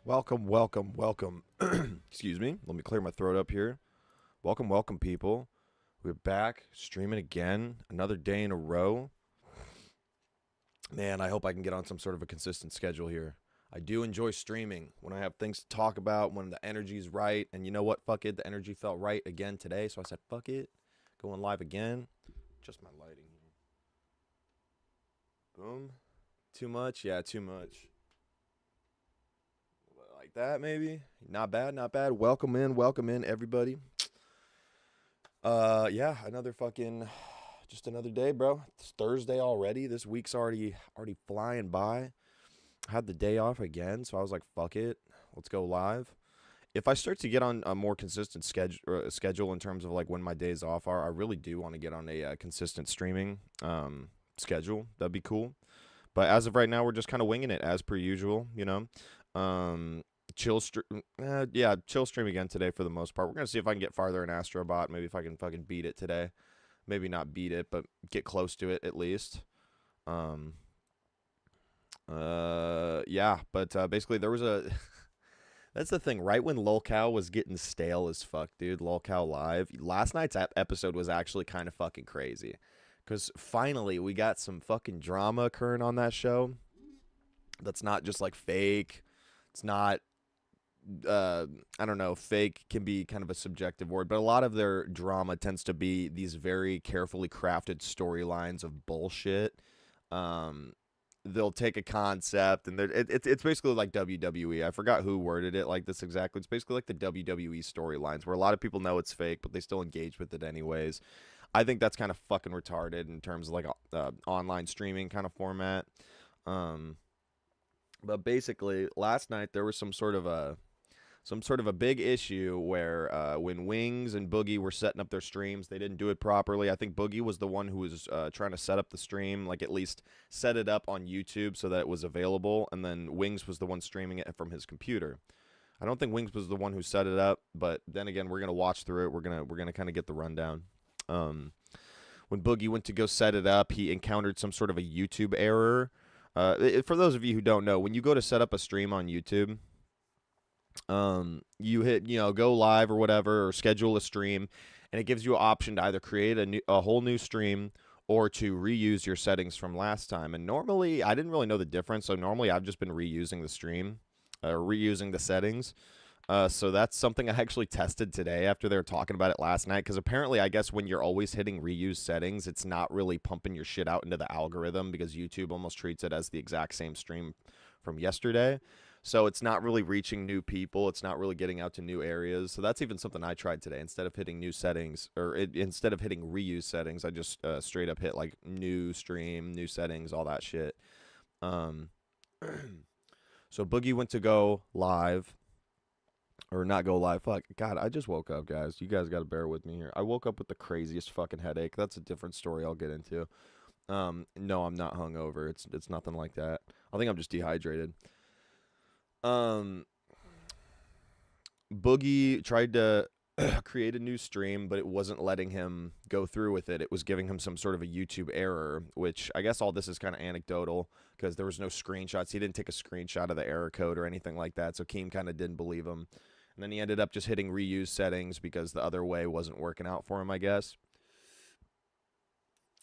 Welcome, welcome, welcome. Excuse me. Let me clear my throat up here. Welcome, welcome, people. We're back streaming again. Another day in a row. Man, I hope I can get on some sort of a consistent schedule here. I do enjoy streaming when I have things to talk about, when the energy's right. And you know what? Fuck it. The energy felt right again today. So I said, fuck it. Going live again. Just my lighting here. Boom. Too much? Yeah, too much. Like that, maybe. Not bad, not bad. Welcome in, everybody. Yeah, just another day, bro. It's Thursday already. This week's already flying by. I had the day off again, so I was like, fuck it, let's go live. If I start to get on a more consistent schedule in terms of like when my days off are, I really do want to get on a consistent streaming schedule. That'd be cool. But as of right now, we're just kind of winging it as per usual, you know. Chill stream again today for the most part. We're gonna see if I can get farther in Astrobot. Maybe if I can fucking beat it today. Maybe not beat it, but get close to it at least. Yeah, but basically there was a that's the thing, right when Lolcow was getting stale as fuck, dude. Lolcow live. Last night's episode was actually kind of fucking crazy. Because finally we got some fucking drama occurring on that show. That's not just like fake. It's not, I don't know, fake can be kind of a subjective word, but a lot of their drama tends to be these very carefully crafted storylines of bullshit. They'll take a concept, and it's basically like WWE. I forgot who worded it like this exactly. It's basically like the WWE storylines, where a lot of people know it's fake, but they still engage with it anyways. I think that's kind of fucking retarded in terms of like online streaming kind of format. But basically, last night there was some sort of a big issue where when Wings and Boogie were setting up their streams, they didn't do it properly. I think Boogie was the one who was trying to set up the stream, like at least set it up on YouTube so that it was available, and then Wings was the one streaming it from his computer. I don't think Wings was the one who set it up, but then again, we're gonna watch through it. We're gonna kind of get the rundown. When Boogie went to go set it up, he encountered some sort of a YouTube error. For those of you who don't know, when you go to set up a stream on YouTube, you hit, go live or whatever, or schedule a stream, and it gives you an option to either create a whole new stream or to reuse your settings from last time. And normally, I didn't really know the difference, so normally I've just been reusing the stream, reusing the settings. So that's something I actually tested today after they were talking about it last night, because apparently I guess when you're always hitting reuse settings, it's not really pumping your shit out into the algorithm, because YouTube almost treats it as the exact same stream from yesterday. So it's not really reaching new people. It's not really getting out to new areas. So that's even something I tried today. Instead of hitting new settings, or instead of hitting reuse settings, I just straight up hit like new stream, new settings, all that shit. So Boogie went to go live. Or not go live. Fuck. God, I just woke up, guys. You guys got to bear with me here. I woke up with the craziest fucking headache. That's a different story I'll get into. No, I'm not hungover. It's nothing like that. I think I'm just dehydrated. Boogie tried to create a new stream, but it wasn't letting him go through with it. It was giving him some sort of a YouTube error, which I guess all this is kind of anecdotal because there was no screenshots. He didn't take a screenshot of the error code or anything like that, so Keem kind of didn't believe him. And then he ended up just hitting reuse settings because the other way wasn't working out for him, I guess.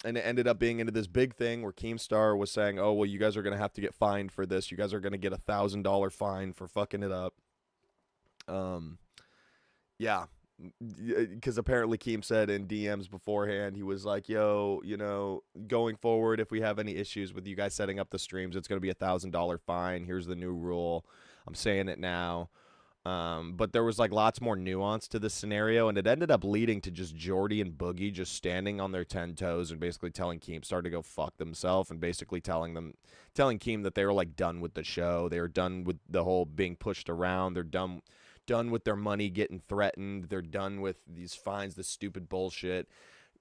And it ended up being into this big thing where Keemstar was saying, oh, well, you guys are going to have to get fined for this. You guys are going to get a $1,000 fine for fucking it up. Yeah. Because apparently Keem said in DMs beforehand, he was like, yo, going forward, if we have any issues with you guys setting up the streams, it's going to be a $1,000 fine. Here's the new rule. I'm saying it now. But there was like lots more nuance to this scenario, and it ended up leading to just Jordy and Boogie just standing on their 10 toes and basically telling Keemstar to go fuck themselves, and basically telling Keem that they were like done with the show. They were done with the whole being pushed around. They're done with their money getting threatened. They're done with these fines, this stupid bullshit.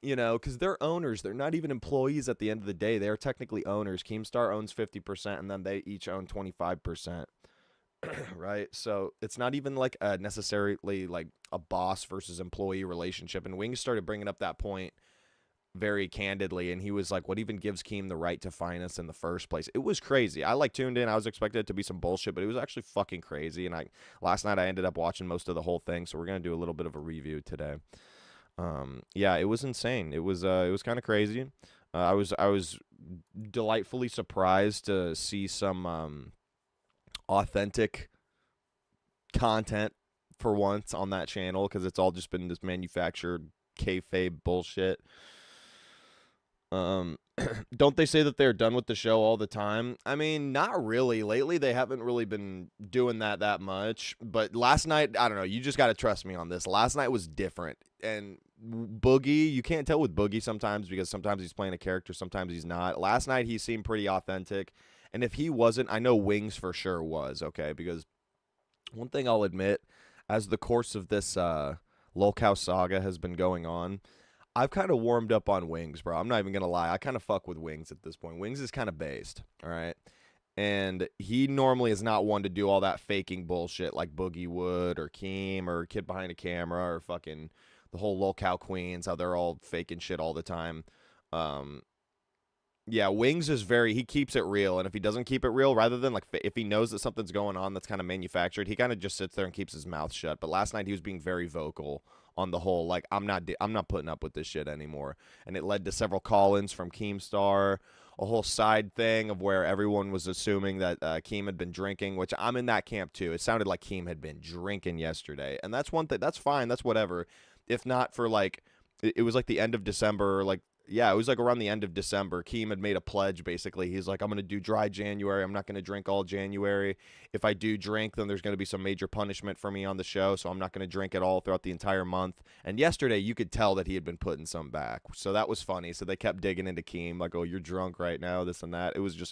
Because they're owners. They're not even employees at the end of the day. They're technically owners. Keemstar owns 50%, and then they each own 25%. Right? So it's not even like necessarily like a boss versus employee relationship. And Wings started bringing up that point very candidly, and he was like, what even gives Keem the right to fine us in the first place? It was crazy. I like tuned in. I was expecting it to be some bullshit, but it was actually fucking crazy. And last night I ended up watching most of the whole thing, so we're gonna do a little bit of a review today. Yeah, it was insane. It was kind of crazy. I was delightfully surprised to see some authentic content for once on that channel, because it's all just been this manufactured kayfabe bullshit. Don't they say that they're done with the show all the time? I mean, not really. Lately, they haven't really been doing that much. But last night, I don't know. You just got to trust me on this. Last night was different. And Boogie, you can't tell with Boogie sometimes, because sometimes he's playing a character, sometimes he's not. Last night, he seemed pretty authentic. And if he wasn't, I know Wings for sure was, okay? Because one thing I'll admit, as the course of this Lolcow saga has been going on, I've kind of warmed up on Wings, bro. I'm not even going to lie. I kind of fuck with Wings at this point. Wings is kind of based, all right? And he normally is not one to do all that faking bullshit like Boogie would, or Keem, or Kid Behind a Camera, or fucking the whole Lolcow Queens, how they're all faking shit all the time. Yeah, Wings is he keeps it real, and if he doesn't keep it real, rather than, like, if he knows that something's going on that's kind of manufactured, he kind of just sits there and keeps his mouth shut. But last night he was being very vocal on the whole, like, I'm not putting up with this shit anymore. And it led to several call-ins from Keemstar, a whole side thing of where everyone was assuming that Keem had been drinking, which I'm in that camp too. It sounded like Keem had been drinking yesterday, and that's one thing. That's fine. That's whatever. If not for, like, it was like the end of December, like. Yeah, it was like around the end of December. Keem had made a pledge, basically. He's like, I'm going to do dry January. I'm not going to drink all January. If I do drink, then there's going to be some major punishment for me on the show, so I'm not going to drink at all throughout the entire month. And yesterday, you could tell that he had been putting some back. So that was funny. So they kept digging into Keem, like, oh, you're drunk right now, this and that. It was a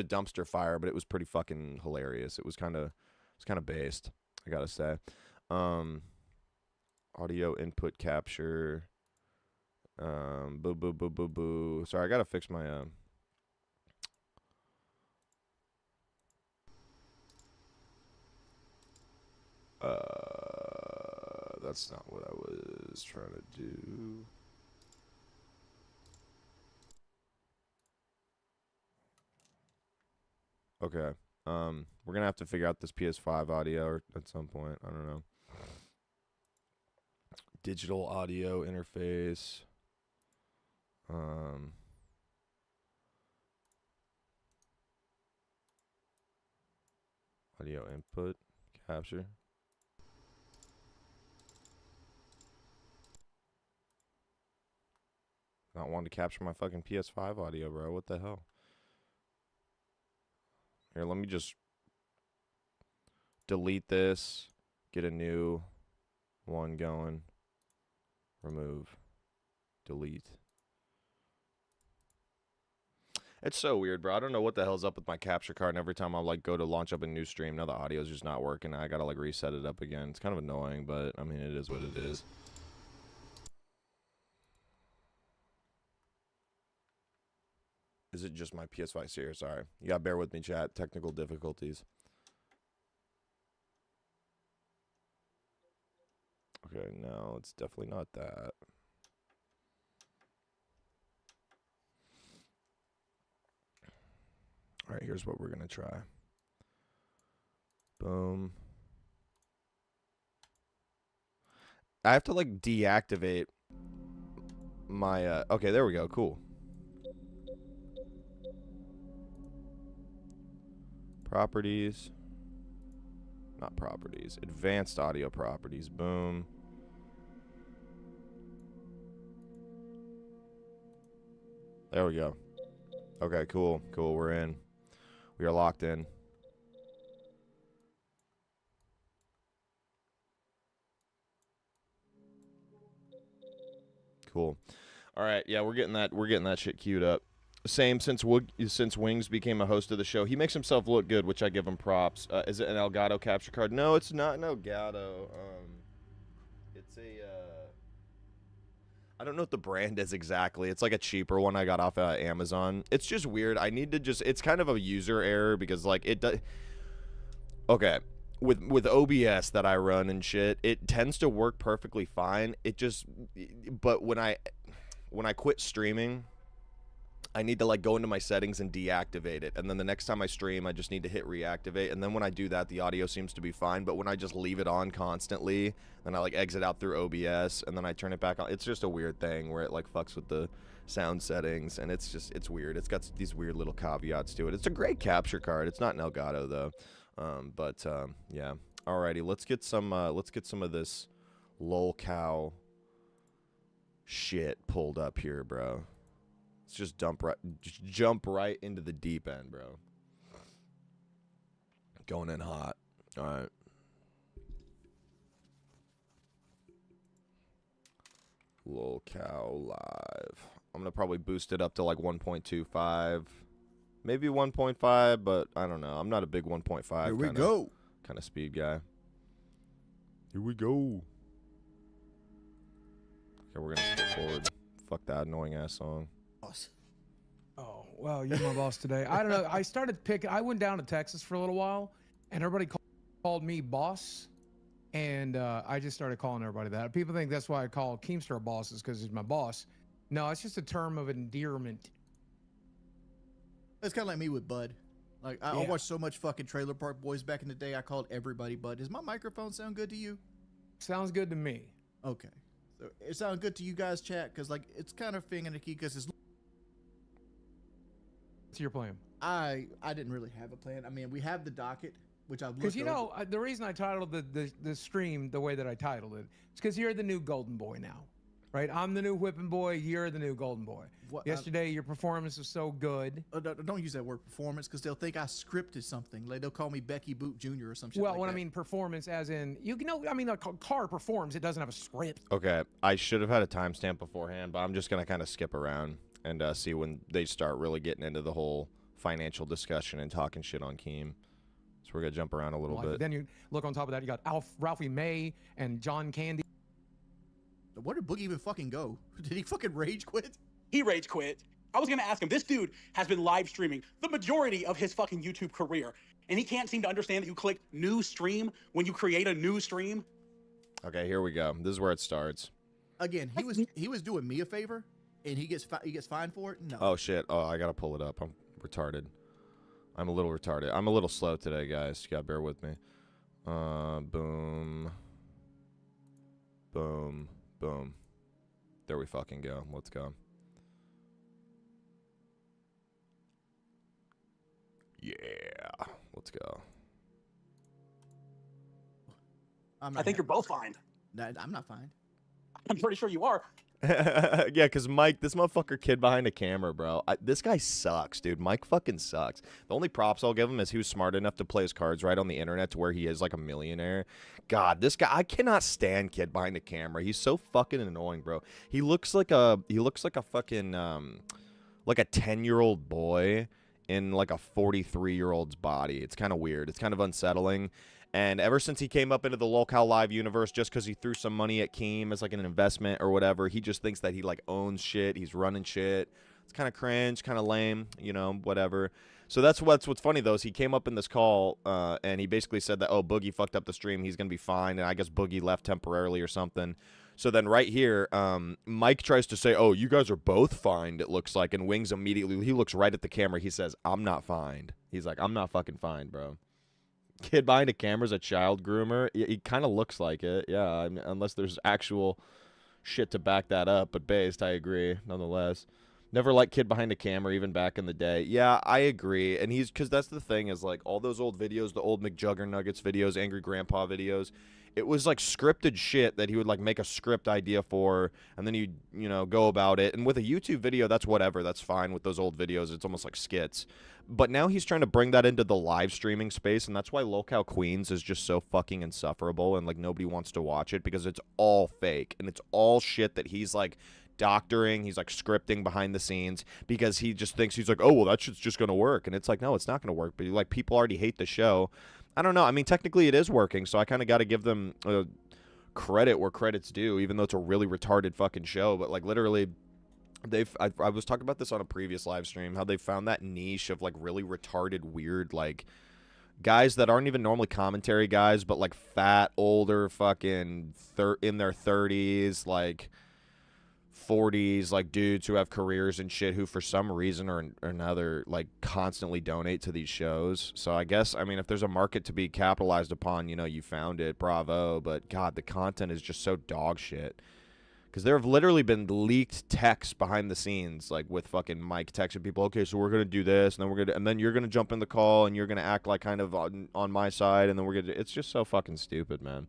dumpster fire, but it was pretty fucking hilarious. It was kind of based, I got to say. Audio input capture. Boo boo boo boo boo. Sorry, I gotta fix my that's not what I was trying to do. Okay. We're gonna have to figure out this PS5 audio or at some point. I don't know. Digital audio interface. Audio input capture. Not wanting to capture my fucking PS5 audio, bro. What the hell? Here, let me just delete this. Get a new one going. Remove. Delete. It's so weird, bro. I don't know what the hell's up with my capture card, and every time I, like, go to launch up a new stream, now the audio's just not working. I gotta, like, reset it up again. It's kind of annoying, but, I mean, it is what it is. Is it just my PS5 series? Sorry. You gotta bear with me, chat. Technical difficulties. Okay, no, it's definitely not that. All right, here's what we're going to try. Boom. I have to, like, deactivate my, okay, there we go. Cool. Properties. Not properties. Advanced audio properties. Boom. There we go. Okay, cool. Cool, we're in. We are locked in. Cool. All right, yeah, we're getting that shit queued up. Same since Wings became a host of the show. He makes himself look good, which I give him props. Is it an Elgato capture card? No, it's not an Elgato. It's a I don't know what the brand is exactly. It's like a cheaper one I got off Amazon. It's just weird. I need to just, it's kind of a user error because, like, it does. Okay, with OBS that I run and shit, it tends to work perfectly fine. It just, but when when I quit streaming, I need to like go into my settings and deactivate it, and then the next time I stream I just need to hit reactivate, and then when I do that the audio seems to be fine. But when I just leave it on constantly, then I like exit out through OBS and then I turn it back on, it's just a weird thing where it like fucks with the sound settings, and it's weird. It's got these weird little caveats to it. It's a great capture card. It's not an Elgato though. Yeah, alrighty, let's get some of this Lolcow shit pulled up here, bro. Let's just jump right into the deep end, bro. Going in hot. All right. Lolcow live. I'm gonna probably boost it up to like 1.25, maybe 1.5, but I don't know. I'm not a big 1.5. Here we go. Kind of speed guy. Here we go. Okay, we're gonna skip forward. Fuck that annoying ass song. Oh, well, you're my boss today. I don't know. I went down to Texas for a little while, and everybody called me boss, and I just started calling everybody that. People think that's why I call Keemstar bosses, because he's my boss. No, it's just a term of endearment. It's kind of like me with Bud. Like, I watched so much fucking Trailer Park Boys back in the day, I called everybody Bud. Does my microphone sound good to you? Sounds good to me. Okay. So it sounds good to you guys, chat? Because, like, it's kind of finicky because it's... What's your plan? I didn't really have a plan. I mean, we have the docket, which I've looked Because, you know, the reason I titled the stream the way that I titled it is because you're the new golden boy now, right? I'm the new whipping boy. You're the new golden boy. Yesterday, your performance was so good. Don't use that word performance, because they'll think I scripted something. Like, they'll call me Becky Boot Jr. or some shit. Well, when I mean performance, as in, you know, I mean, a car performs. It doesn't have a script. Okay, I should have had a timestamp beforehand, but I'm just gonna kind of skip around and see when they start really getting into the whole financial discussion and talking shit on Keem. So we're gonna jump around a little bit. Then you look on top of that, you got Ralphie May and John Candy. Where did Boogie even fucking go? Did he fucking rage quit? He rage quit. I was gonna ask him, this dude has been live streaming the majority of his fucking YouTube career, and he can't seem to understand that you click new stream when you create a new stream. Okay, here we go. This is where it starts. Again, he was doing me a favor, and he gets fined for it. No. Oh shit. Oh, I gotta pull it up. I'm retarded. I'm a little retarded. I'm a little slow today, guys. You gotta bear with me. Boom. Boom. Boom. There we fucking go. Let's go. Yeah. Let's go. I think you're both fined. I'm not fined. I'm pretty sure you are. Yeah, because Mike, this motherfucker kid behind a camera, bro. This guy sucks, dude. Mike fucking sucks. The only props I'll give him is he was smart enough to play his cards right on the internet to where he is like a millionaire. God, this guy, I cannot stand kid behind a camera. He's so fucking annoying, bro. He looks like a fucking like a 10-year-old boy in like a 43-year-old's body. It's kind of weird. It's kind of unsettling. And ever since he came up into the Lolcow Live universe, just because he threw some money at Keem as like an investment or whatever, he just thinks that he like owns shit. He's running shit. It's kind of cringe, kind of lame, you know, whatever. So that's what's funny though is he came up in this call and he basically said that, oh, Boogie fucked up the stream. He's gonna be fine. And I guess Boogie left temporarily or something. So then right here, Mike tries to say, oh, you guys are both fined, it looks like. And Wings immediately, he looks right at the camera. He says, I'm not fined. He's like, I'm not fucking fined, bro. Kid behind a camera's a child groomer. He kind of looks like it, yeah. I mean, unless there's actual shit to back that up. But based, I agree, nonetheless. Never liked kid behind a camera, even back in the day. Yeah, I agree. And he's, because that's the thing is, like, all those old videos, the old McJuggernuggets videos, Angry Grandpa videos, it was like scripted shit that he would like make a script idea for, and then he'd, you know, go about it. And with a YouTube video, that's whatever. That's fine with those old videos. It's almost like skits. But now he's trying to bring that into the live streaming space, and that's why Lolcow Queens is just so fucking insufferable, and like nobody wants to watch it because it's all fake, and it's all shit that he's like doctoring, he's like scripting behind the scenes because he just thinks, he's like, oh, well, that shit's just gonna work. And it's like, no, it's not gonna work. But like, people already hate the show. I don't know. I mean, technically it is working, so I kind of got to give them credit where credit's due, even though it's a really retarded fucking show. But like literally, I was talking about this on a previous live stream, how they found that niche of like really retarded, weird, like guys that aren't even normally commentary guys, but like fat, older, fucking in their 30s, like 40s, like dudes who have careers and shit who for some reason or another like constantly donate to these shows. So I guess, I mean, if there's a market to be capitalized upon, you know, you found it, bravo. But God, the content is just so dog shit. Because there have literally been leaked texts behind the scenes, like with fucking Mike texting people, okay, so we're going to do this, and then and then you're going to jump in the call, and you're going to act like kind of on my side, and then we're going to, it's just so fucking stupid, man.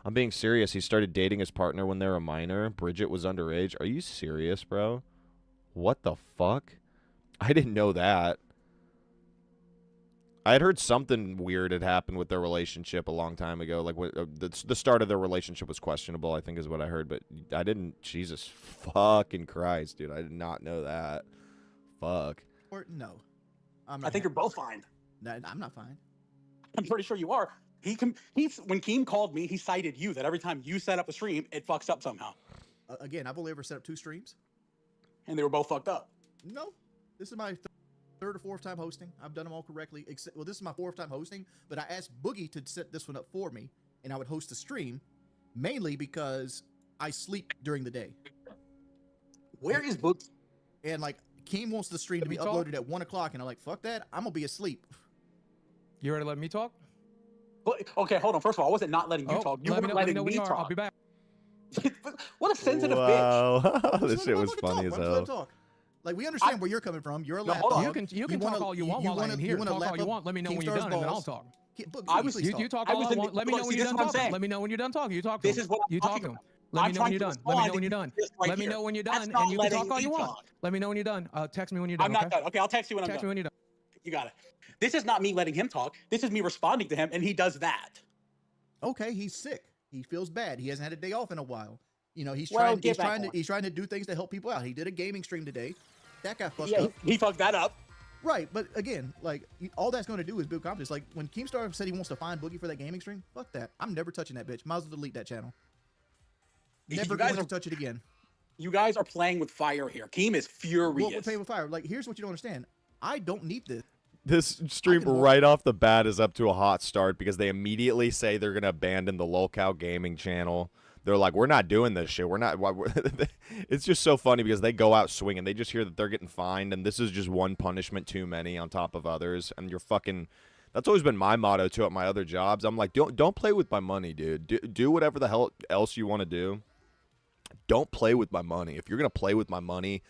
I'm being serious. He started dating his partner when they were a minor. Bridget was underage. Are you serious, bro? What the fuck? I didn't know that. I had heard something weird had happened with their relationship a long time ago. Like the start of their relationship was questionable, I think is what I heard. But I didn't. Jesus fucking Christ, dude! I did not know that. Fuck. Or no, I think you're both fine. No, I'm not fine. I'm pretty sure you are. When Keem called me, he cited you that every time you set up a stream, it fucks up somehow. Again, I've only ever set up 2 streams, and they were both fucked up. No, this is my third or fourth time hosting. I've done them all correctly. Except, well, this is my 4th time hosting, but I asked Boogie to set this one up for me, and I would host the stream, mainly because I sleep during the day. Where is Boogie? And like, Keem wants the stream to be uploaded at 1 o'clock, and I'm like, fuck that, I'm gonna be asleep. You ready to let me talk? Okay, hold on. First of all, I wasn't not letting you talk. You weren't letting me talk. I'll be back. What a sensitive bitch. This shit was funny as hell. Like, we understand where you're coming from. You're a lapdog. You can talk all you want while I'm here. Talk all you want. Let me know when you're done, and then I'll talk. You talk all I want. Let me know when you're done talking. Let me know when you're done talking. You talk to him. This is what you talk to him. Let me know when you're done. Let me know when you're done. Let me know when you're done, and you can talk all you want. Let me know when you're done. Text me when you're done. I'm not done. Okay, I'll text you when I'm done. Text me when you're done. You got it. This is not me letting him talk. This is me responding to him, and he does that. Okay, he's sick. He feels bad. He hasn't had a day off in a while. You know, he's trying to do things to help people out. He did a gaming stream today. That got fucked up. He fucked that up. Right, but again, like, all that's going to do is build confidence. Like, when Keemstar said he wants to find Boogie for that gaming stream, fuck that. I'm never touching that bitch. Might as well delete that channel. Never going to touch it again. You guys are playing with fire here. Keem is furious. Well, we're playing with fire. Like, here's what you don't understand. I don't need this. This stream right off the bat is up to a hot start because they immediately say they're going to abandon the Lolcow gaming channel. They're like, we're not doing this shit. We're not. It's just so funny because they go out swinging. They just hear that they're getting fined, and this is just one punishment too many on top of others. And you're fucking. That's always been my motto too at my other jobs. I'm like, don't play with my money, dude. Do whatever the hell else you want to do. Don't play with my money. If you're gonna play with my money,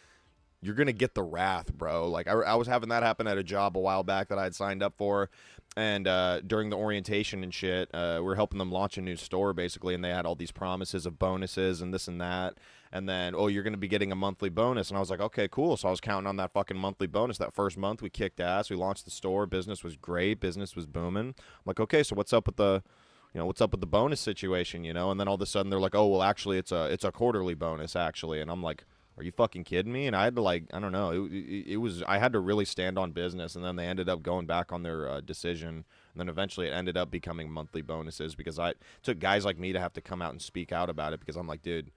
you're going to get the wrath, bro. Like, I was having that happen at a job a while back that I had signed up for. And during the orientation and shit, we were helping them launch a new store, basically. And they had all these promises of bonuses and this and that. And then, oh, you're going to be getting a monthly bonus. And I was like, okay, cool. So I was counting on that fucking monthly bonus. That first month, we kicked ass. We launched the store. Business was great. Business was booming. I'm like, okay, so what's up with the... what's up with the bonus situation, And then all of a sudden, they're like, oh, well, actually, it's a quarterly bonus, actually. And I'm like... Are you fucking kidding me? And I had to, like, I don't know. It was, I had to really stand on business. And then they ended up going back on their decision. And then eventually it ended up becoming monthly bonuses because it took guys like me to have to come out and speak out about it because I'm like, dude,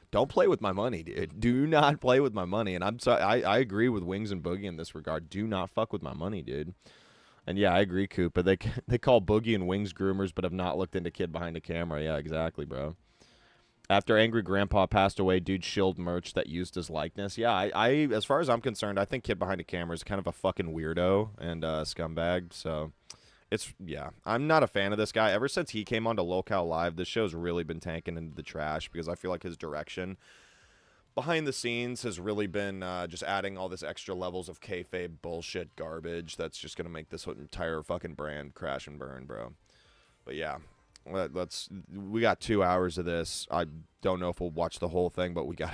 don't play with my money, dude. Do not play with my money. And I'm sorry, I agree with Wings and Boogie in this regard. Do not fuck with my money, dude. And yeah, I agree, Coop. But they call Boogie and Wings groomers but have not looked into kid behind the camera. Yeah, exactly, bro. After Angry Grandpa passed away, dude shilled merch that used his likeness. Yeah, I as far as I'm concerned, I think Kid Behind the Camera is kind of a fucking weirdo and scumbag. So, yeah, I'm not a fan of this guy. Ever since he came onto Lolcow Live, this show's really been tanking into the trash because I feel like his direction behind the scenes has really been just adding all this extra levels of kayfabe bullshit garbage that's just going to make this entire fucking brand crash and burn, bro. But yeah. We got 2 hours of this. I don't know if we'll watch the whole thing, but we got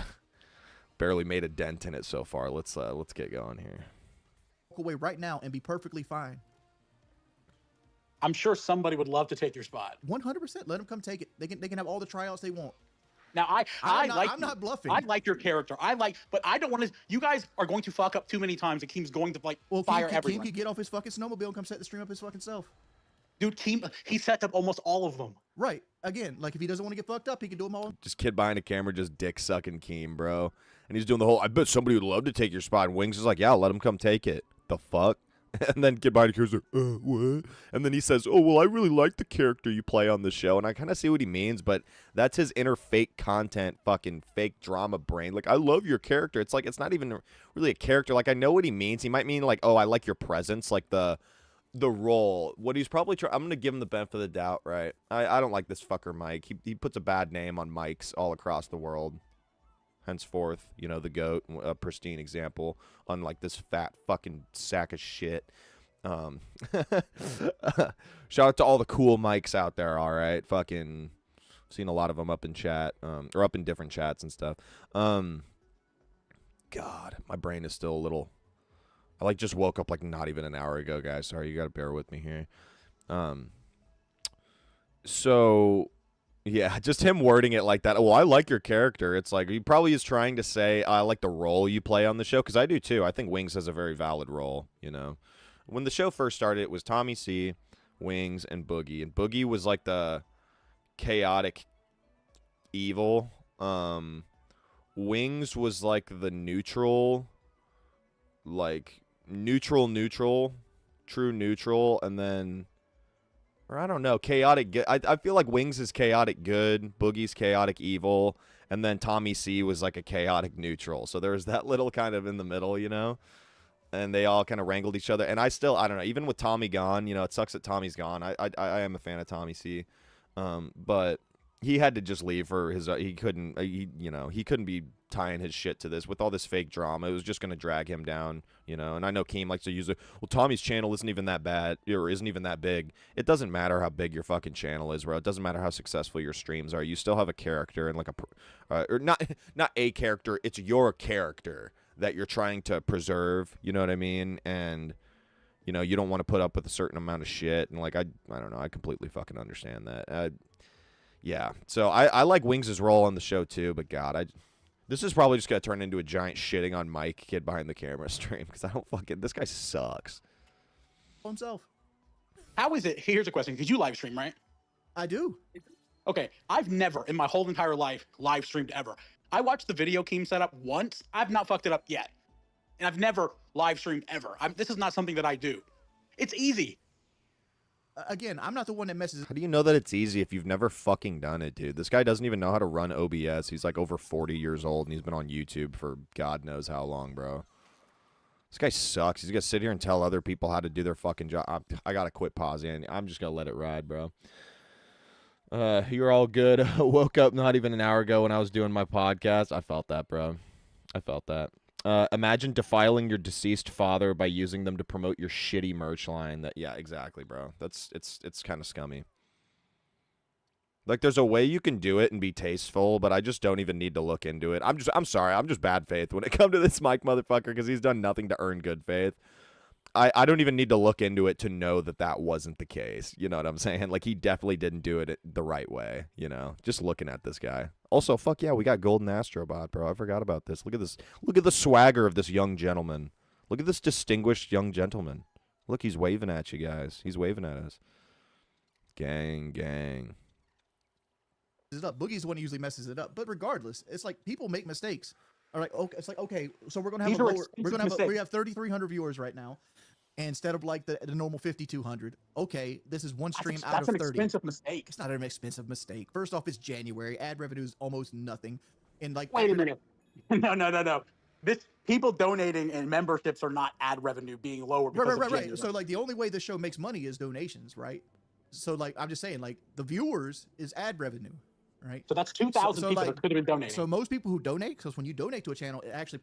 barely made a dent in it so far. Let's get going here. Walk away right now and be perfectly fine. I'm sure somebody would love to take your spot. 100%. Let them come take it. They can have all the tryouts they want. Now I'm not bluffing. I like your character. But I don't want to. You guys are going to fuck up too many times. And Keem's going to fire everyone. Keem could get off his fucking snowmobile and come set the stream up his fucking self. Dude, Keem, he sets up almost all of them. Right. Again, like if he doesn't want to get fucked up, he can do them all. Just kid behind a camera, just dick sucking Keem, bro. And he's doing the whole, I bet somebody would love to take your spot. And Wings is like, yeah, let him come take it. The fuck? And then kid behind the camera's like, what? And then he says, oh, well, I really like the character you play on the show. And I kind of see what he means, but that's his inner fake content, fucking fake drama brain. Like, I love your character. It's like, it's not even really a character. Like, I know what he means. He might mean like, oh, I like your presence, like the role. What he's probably trying, I'm going to give him the benefit of the doubt, right? I don't like this fucker Mike. He puts a bad name on mics all across the world. Henceforth, you know, the GOAT, a pristine example, unlike this fat fucking sack of shit. Shout out to all the cool mics out there, all right? Fucking seen a lot of them up in chat, or up in different chats and stuff. God, my brain is still a little... I, like, just woke up, like, not even an hour ago, guys. Sorry, you gotta bear with me here. So... yeah, just him wording it like that. Oh, I like your character. It's like he probably is trying to say, I like the role you play on the show, because I do too. I think Wings has a very valid role, you know. When the show first started, it was Tommy C, Wings, and Boogie. And Boogie was like the chaotic evil. Wings was like the neutral, true neutral, and then... or I don't know, chaotic good. I feel like Wings is chaotic good, Boogie's chaotic evil, and then Tommy C was like a chaotic neutral. So there was that little kind of in the middle, you know? And they all kind of wrangled each other. And I don't know, even with Tommy gone, you know, it sucks that Tommy's gone. I am a fan of Tommy C. But he had to just leave for his, he couldn't be tying his shit to this with all this fake drama. It was just going to drag him down, you know. And I know Keem likes to use it. Well, Tommy's channel isn't even that bad, or isn't even that big. It doesn't matter how big your fucking channel is, bro. It doesn't matter how successful your streams are. You still have a character and like or not a character. It's your character that you're trying to preserve. You know what I mean? And you know, you don't want to put up with a certain amount of shit. And like, I don't know. I completely fucking understand that. Yeah. So I like Wings' role on the show too, but God, this is probably just going to turn into a giant shitting on Mike kid behind the camera stream, because I don't fucking... this guy sucks. Himself. How is it? Here's a question, because you live stream, right? I do. Okay, I've never in my whole entire life live streamed ever. I watched the video Keem set up once. I've not fucked it up yet. And I've never live streamed ever. This is not something that I do. It's easy. Again, I'm not the one that messes. How do you know that it's easy if you've never fucking done it, dude? This guy doesn't even know how to run OBS. He's like over 40 years old, and he's been on YouTube for God knows how long, bro. This guy sucks. He's going to sit here and tell other people how to do their fucking job. I got to quit pausing. I'm just going to let it ride, bro. You're all good. Woke up not even an hour ago when I was doing my podcast. I felt that, bro. I felt that. Imagine defiling your deceased father by using them to promote your shitty merch line. Yeah, exactly, bro. It's kind of scummy. Like, there's a way you can do it and be tasteful, but I just don't even need to look into it. I'm sorry. I'm just bad faith when it comes to this Mike motherfucker, because he's done nothing to earn good faith. I don't even need to look into it to know that that wasn't the case. You know what I'm saying? Like, he definitely didn't do it the right way, you know? Just looking at this guy. Also, fuck yeah, we got Golden Astrobot, bro. I forgot about this. Look at this. Look at the swagger of this young gentleman. Look at this distinguished young gentleman. Look, he's waving at you guys. He's waving at us. Gang, gang. It up. Boogie's the one who usually messes it up. But regardless, it's like people make mistakes. All right, okay, it's like, okay, so we're gonna have we have 3,300 viewers right now, and instead of like the normal 5,200. Okay, this is one stream out of 30. That's an expensive mistake. It's not an expensive mistake. First off, it's January. Ad revenue is almost nothing. And like, wait a minute. No. This people donating and memberships are not ad revenue being lower. Right. So like the only way the show makes money is donations, right? So like I'm just saying, like the viewers is ad revenue. Right. So that's 2,000 people that could have been donating. So most people who donate, because when you donate to a channel, it actually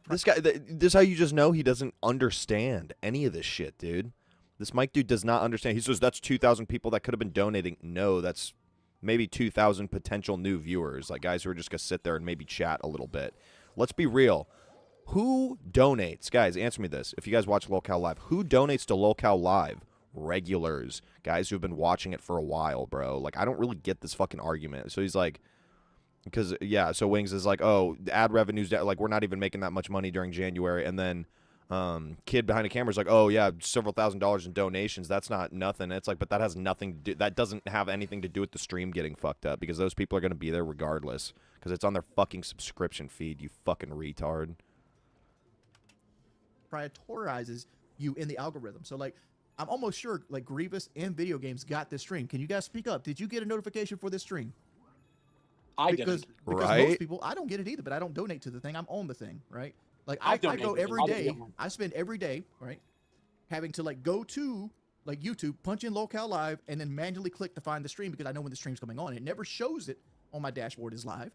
this guy, this is how you just know he doesn't understand any of this shit, dude. This Mike dude does not understand. He says that's 2,000 people that could have been donating. No, that's maybe 2,000 potential new viewers, like guys who are just going to sit there and maybe chat a little bit. Let's be real. Who donates? Guys, answer me this. If you guys watch Lolcow Live, who donates to Lolcow Live? Regulars, guys who've been watching it for a while, bro. Like, I don't really get this fucking argument. So he's like, because yeah, so Wings is like, oh, ad revenues, like we're not even making that much money during January, and then kid behind the camera is like, oh yeah, several $1,000s in donations. That's not nothing. It's like, but that has nothing to do. That doesn't have anything to do with the stream getting fucked up, because those people are gonna be there regardless, because it's on their fucking subscription feed. You fucking retard. Prioritizes you in the algorithm. So like, I'm almost sure like Grievous and video games got this stream. Can you guys speak up? Did you get a notification for this stream? I Because didn't. because Right. most people, I don't get it either, but I don't donate to the thing. I'm on the thing, right? Like I I donate go to it. every I'll day. get one. I spend every day, right, having to like go to like YouTube, punch in Lolcow live, and then manually click to find the stream because I know when the stream's coming on. It never shows it on my dashboard as live,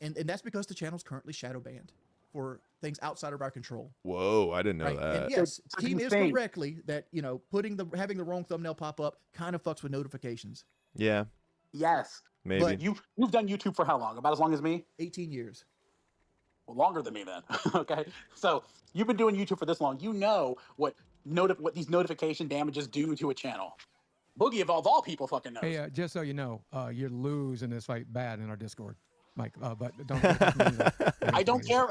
and that's because the channel's currently shadow banned for things outside of our control. Whoa, I didn't know Right. that. And yes, It's Team is insane. correctly that having the wrong thumbnail pop up kind of fucks with notifications. Yeah, Yes. maybe. But- You've done YouTube for how long? About as long as me? 18 years. Well, longer than me then. Okay. So you've been doing YouTube for this long. You know what these notification damages do to a channel. Boogie of all people fucking knows. Hey, just so you know, you're losing this fight bad in our Discord, Mike. But don't. Don't I don't care.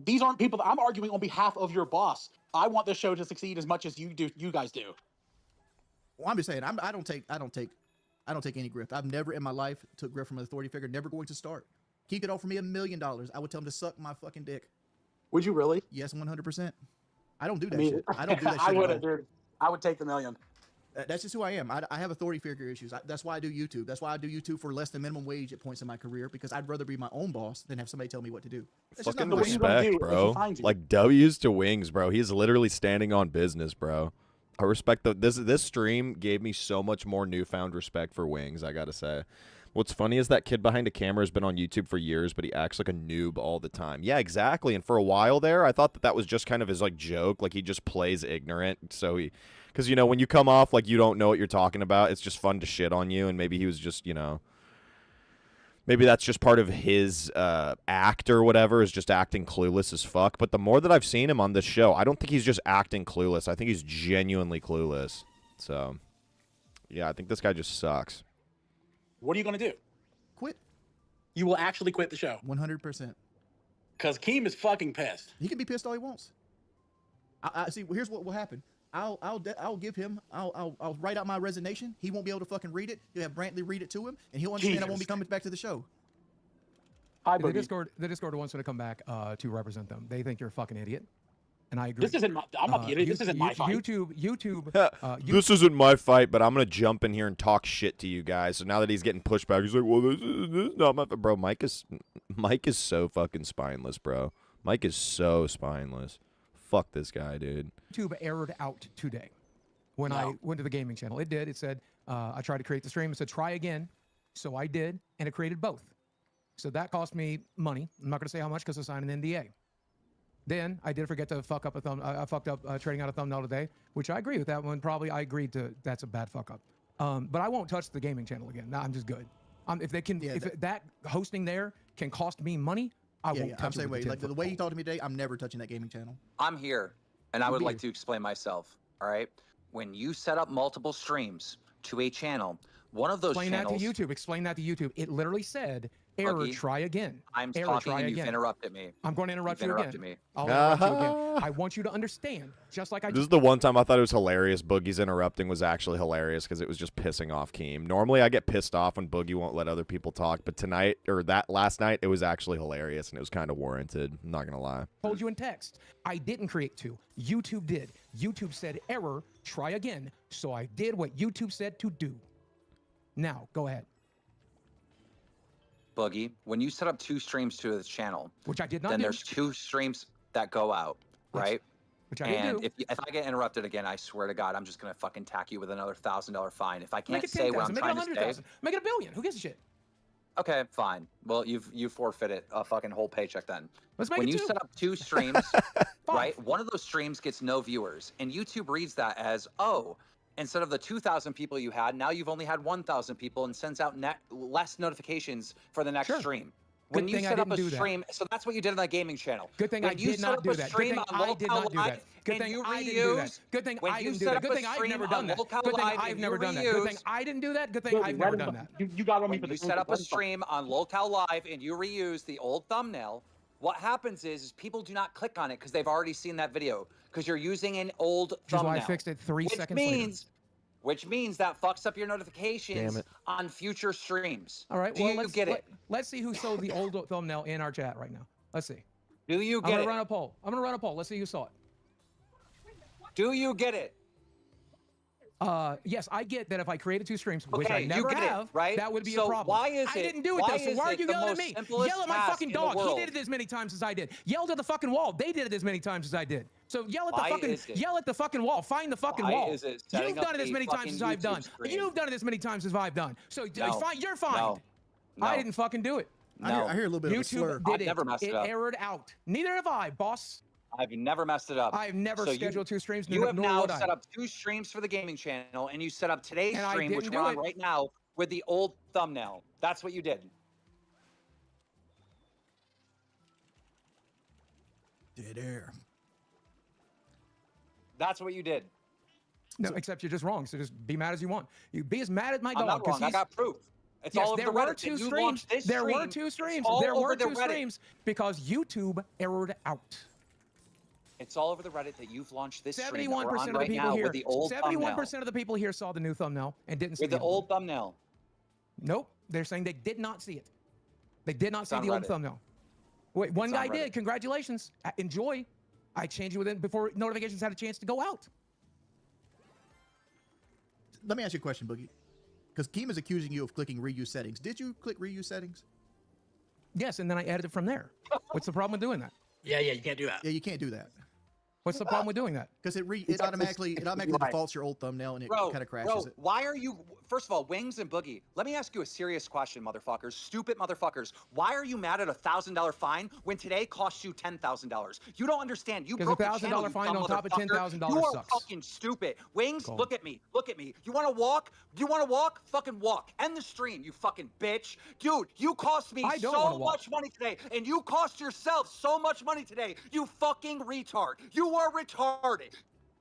These aren't people. I'm arguing on behalf of your boss. I want this show to succeed as much as you guys do. Well, I'm just saying, I don't take any grift. I've never in my life took grift from an authority figure. Never going to start. He could offer me $1 million. I would tell him to suck my fucking dick. Would you really? Yes, 100%. I don't do that I mean, shit. I don't do that shit. I at would all. have, dude. I would take the $1 million. That's just who I am. I have authority figure issues. That's why I do YouTube. That's why I do YouTube for less than minimum wage at points in my career, because I'd rather be my own boss than have somebody tell me what to do. That's just Fucking not who I am. what you're gonna respect, do is bro. he finds you. Like W's to wings, bro. He's literally standing on business, bro. I respect this stream gave me so much more newfound respect for wings, I gotta say. What's funny is that kid behind a camera has been on YouTube for years, but he acts like a noob all the time. Yeah, exactly. And for a while there, I thought that was just kind of his like joke, like he just plays ignorant. So because when you come off like you don't know what you're talking about, it's just fun to shit on you. And maybe he was just maybe that's just part of his act or whatever, is just acting clueless as fuck. But the more that I've seen him on this show, I don't think he's just acting clueless. I think he's genuinely clueless. So yeah, I think this guy just sucks. What are you gonna do? Quit. You will actually quit the show 100%. because Keem is fucking pissed. He can be pissed all he wants. I see. Here's what will happen. I'll give him. I'll write out my resignation. He won't be able to fucking read it. He'll have Brantley read it to him, and he'll understand I won't be Jesus. coming back to the show. Hi, The Boogie. Discord wants me to come back to represent them. They think you're a fucking idiot, and I agree. This isn't my. I'm not the idiot. This isn't my fight. YouTube. This isn't my fight, but I'm gonna jump in here and talk shit to you guys. So now that he's getting pushed back, he's like, "Well, this is not my bro." Mike is so fucking spineless, bro. Mike is so spineless. Fuck this guy, dude. YouTube errored out today when I went to the gaming channel. It did. It said I tried to create the stream. It said try again, so I did, and it created both. So that cost me money. I'm not gonna say how much because I signed an NDA. Then I did forget to fuck up I fucked up trading out a thumbnail today, which I agree with that one. Probably I agreed to that's a bad fuck up. But I won't touch the gaming channel again. No, I'm just good. If they can, that hosting there can cost me money, I won't touch I'm it. saying with way. a Like the 10-foot way he pole. talked to me today, I'm never touching that gaming channel. I'm here, and I would like Weird. to explain myself. All right, when you set up multiple streams to a channel, one of those Explain channels. that to YouTube. Explain that to YouTube. It literally said error. Buggy, Try again. I'm error, talking try and you've again. interrupted me. I'm going to interrupt You've you interrupted again. me. I'll interrupt you again. I want you to understand, just like I This is just. the one time I thought it was hilarious. Boogie's interrupting was actually hilarious because it was just pissing off Keem. Normally, I get pissed off when Boogie won't let other people talk, but tonight or that last night, it was actually hilarious and it was kind of warranted. I'm not gonna lie. Told you in text. I didn't create two. YouTube did. YouTube said error. Try again. So I did what YouTube said to do. Now go ahead. Boogie, when you set up 2 streams to this channel, Which I did not then do. there's 2 streams that go out, Yes. right? Which I didn't And do. if I get interrupted again, I swear to God, I'm just gonna fucking tack you with another $1,000 fine. If I Make can't it say what 10,000. I'm Make it trying to say, 100,000. Make it $1 billion. Who gives a shit? okay, fine. Well, you forfeited a fucking whole paycheck then. Let's make When it you two. set up 2 streams, right? Five. One of those streams gets no viewers, and YouTube reads that as, oh, instead of the 2,000 people you had, now you've only had 1,000 people, and sends out less notifications for the next Sure. stream. Good When you thing I set up didn't a do that. stream, so that's what you did on that gaming channel. Good thing when I you did set not up do a that. Good stream thing on I did not do Lolcow that. Live, Good and thing you I didn't do that. reuse- Good thing when I you didn't do set that. up Good a thing I've stream never on done that. Lolcow Good thing Live I've and never you done that. Good thing reuse- I didn't do that. Good thing Boogie, I've let never him done talk. that. You got on me When for the you set up a let him talk. stream on Lolcow Live and you reuse the old thumbnail, what happens is people do not click on it because they've already seen that video because you're using an old Which is thumbnail. why I fixed it 3 which seconds later. Which means that fucks up your notifications Damn it. on future streams. All right. Do Well, you let's get it? Let's see who sold the old thumbnail in our chat right now. Let's see. Do you I'm get gonna it? run a poll. I'm gonna run a poll. Let's see who saw it. Do you get it? Yes, I get that if I created 2 streams, which I Okay, never you get have, it, right? that would be So a problem. why is I it- didn't do it why though, so is why are it you the yelling at most me? simplest Yell at my task fucking in the dog. He world? did it as many times as I did. Yell at the fucking wall. They did it as many times as I did. So yell at Why the fucking is it? yell at the fucking wall. Find the fucking Why wall. is it setting You've up done it as a many times fucking as I've YouTube done. screen? You've done it as many times as I've done. So No. you're fine. No. I didn't fucking do it. No. I hear a little bit of a slur. YouTube did I've it. never messed it up. errored out. Neither have I, boss. I've never messed it up. I've never So scheduled 2 streams. You nor have now would I. set up 2 streams for the gaming channel, and you set up today's And I stream, which didn't we're do on it. right now, with the old thumbnail. That's what you did. Dead air. That's what you did. No, except you're just wrong. So just be mad as you want. You be as mad at my I'm dog. not 'cause wrong. I he's- got proof. It's Yes, all over there the were Reddit. 2 that you streams. launched this There were stream. 2 It's streams. all There over were the 2 Reddit. streams because YouTube errored out. It's all over the Reddit that you've launched this stream that 71% we're of on the right people now here. with the old 71% of the people here saw the new thumbnail and didn't see With the old old thumbnail. Nope. They're saying they did not see it. They did not see on the old Reddit. thumbnail. Wait, one It's guy on Reddit. did. Congratulations. Enjoy. I changed it within before notifications had a chance to go out. Let me ask you a question, Boogie. Because Keem is accusing you of clicking reuse settings. Did you click reuse settings? Yes, and then I edited from there. What's the problem with doing that? Yeah, you can't do that. Yeah, you can't do that. What's the problem with doing that? Because it automatically defaults your old thumbnail and it kind of crashes it. Why are you? First of all, Wings and Boogie. Let me ask you a serious question, motherfuckers. Stupid motherfuckers. Why are you mad at a $1,000 fine when today costs you $10,000? You don't understand. You 'Cause broke a the $1,000 channel, you fine dumb on top of motherfucker. $10,000 You are sucks. fucking stupid. Wings, Cool. look at me. Look at me. You want to walk? Do you want to walk? Fucking walk. End the stream, you fucking bitch. Dude, you cost me I don't so wanna walk. much money today, and you cost yourself so much money today. You fucking retard. You are retarded.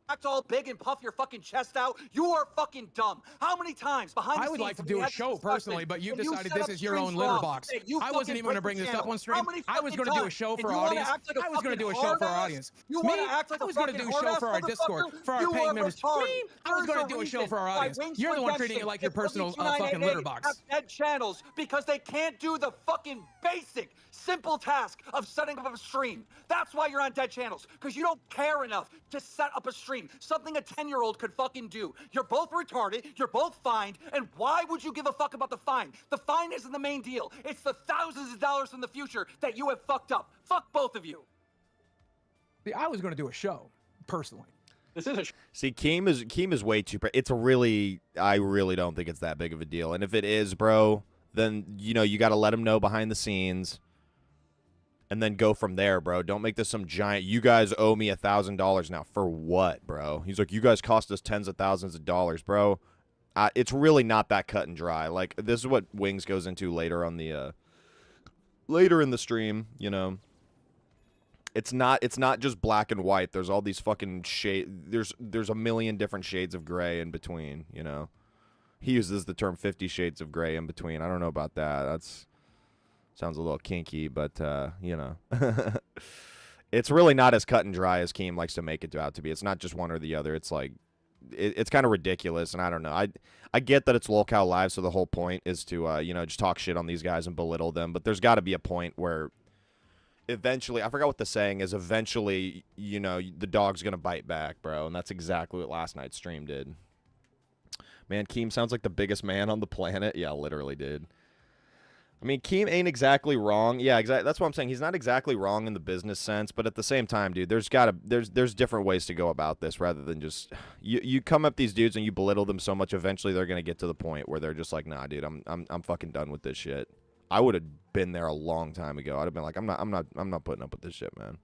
Act all big and puff your fucking chest out. You are fucking dumb. How many times behind the I would scenes like to have do we a had this show discussion personally, but you've and you decided set this up is your own streams litter wrong box. that you I wasn't fucking even going to break bring the this up channel? on stream. How many I was fucking going to do a times? show And for you our wanna audience. act like a I was going to do a fucking show for our hard-ass? audience. You Me, want to act like I a was going to fucking do a show hard-ass for our Discord, motherfucker? for our You paying are members. retarded. Me, I was There's going a to do a show reason for our why audience. Wings You're the one Redemption treating it like your and personal Boogie fucking 2988 litter box. have dead channels because they can't do the fucking basic, simple task of setting up a stream. That's why you're on dead channels, because you don't care enough to set up a stream. Something a 10-year-old could fucking do. You're both retarded, you're both fined, and why would you give a fuck about the fine? The fine isn't the main deal. It's the thousands of dollars in the future that you have fucked up. Fuck both of you. See, I was going to do a show personally. This is a See, Keem is way too. It's really, I really don't think it's that big of a deal. And if it is, bro, then you got to let him know behind the scenes, and then go from there, bro. Don't make this some giant. You guys owe me $1,000 now for what, bro? He's like, you guys cost us tens of thousands of dollars, bro. It's really not that cut and dry. Like, this is what Wings goes into later on the later in the stream. It's not just black and white. There's all these fucking shade. There's a million different shades of gray in between. He uses the term 50 shades of gray in between. I don't know about that. That's sounds a little kinky, but it's really not as cut and dry as Keem likes to make it out to be. It's not just one or the other. It's like it's kind of ridiculous, and I don't know. I get that it's Lolcow Live, so the whole point is to just talk shit on these guys and belittle them. But there's got to be a point where eventually, I forgot what the saying is. Eventually, the dog's gonna bite back, bro, and that's exactly what last night's stream did. Man, Keem sounds like the biggest man on the planet. Yeah, literally, dude. I mean, Keem ain't exactly wrong. Yeah, exactly. That's what I'm saying. He's not exactly wrong in the business sense, but at the same time, dude, there's different ways to go about this rather than just you come up these dudes and you belittle them so much. Eventually, they're gonna get to the point where they're just like, nah, dude, I'm fucking done with this shit. I would have been there a long time ago. I'd have been like, I'm not putting up with this shit, man.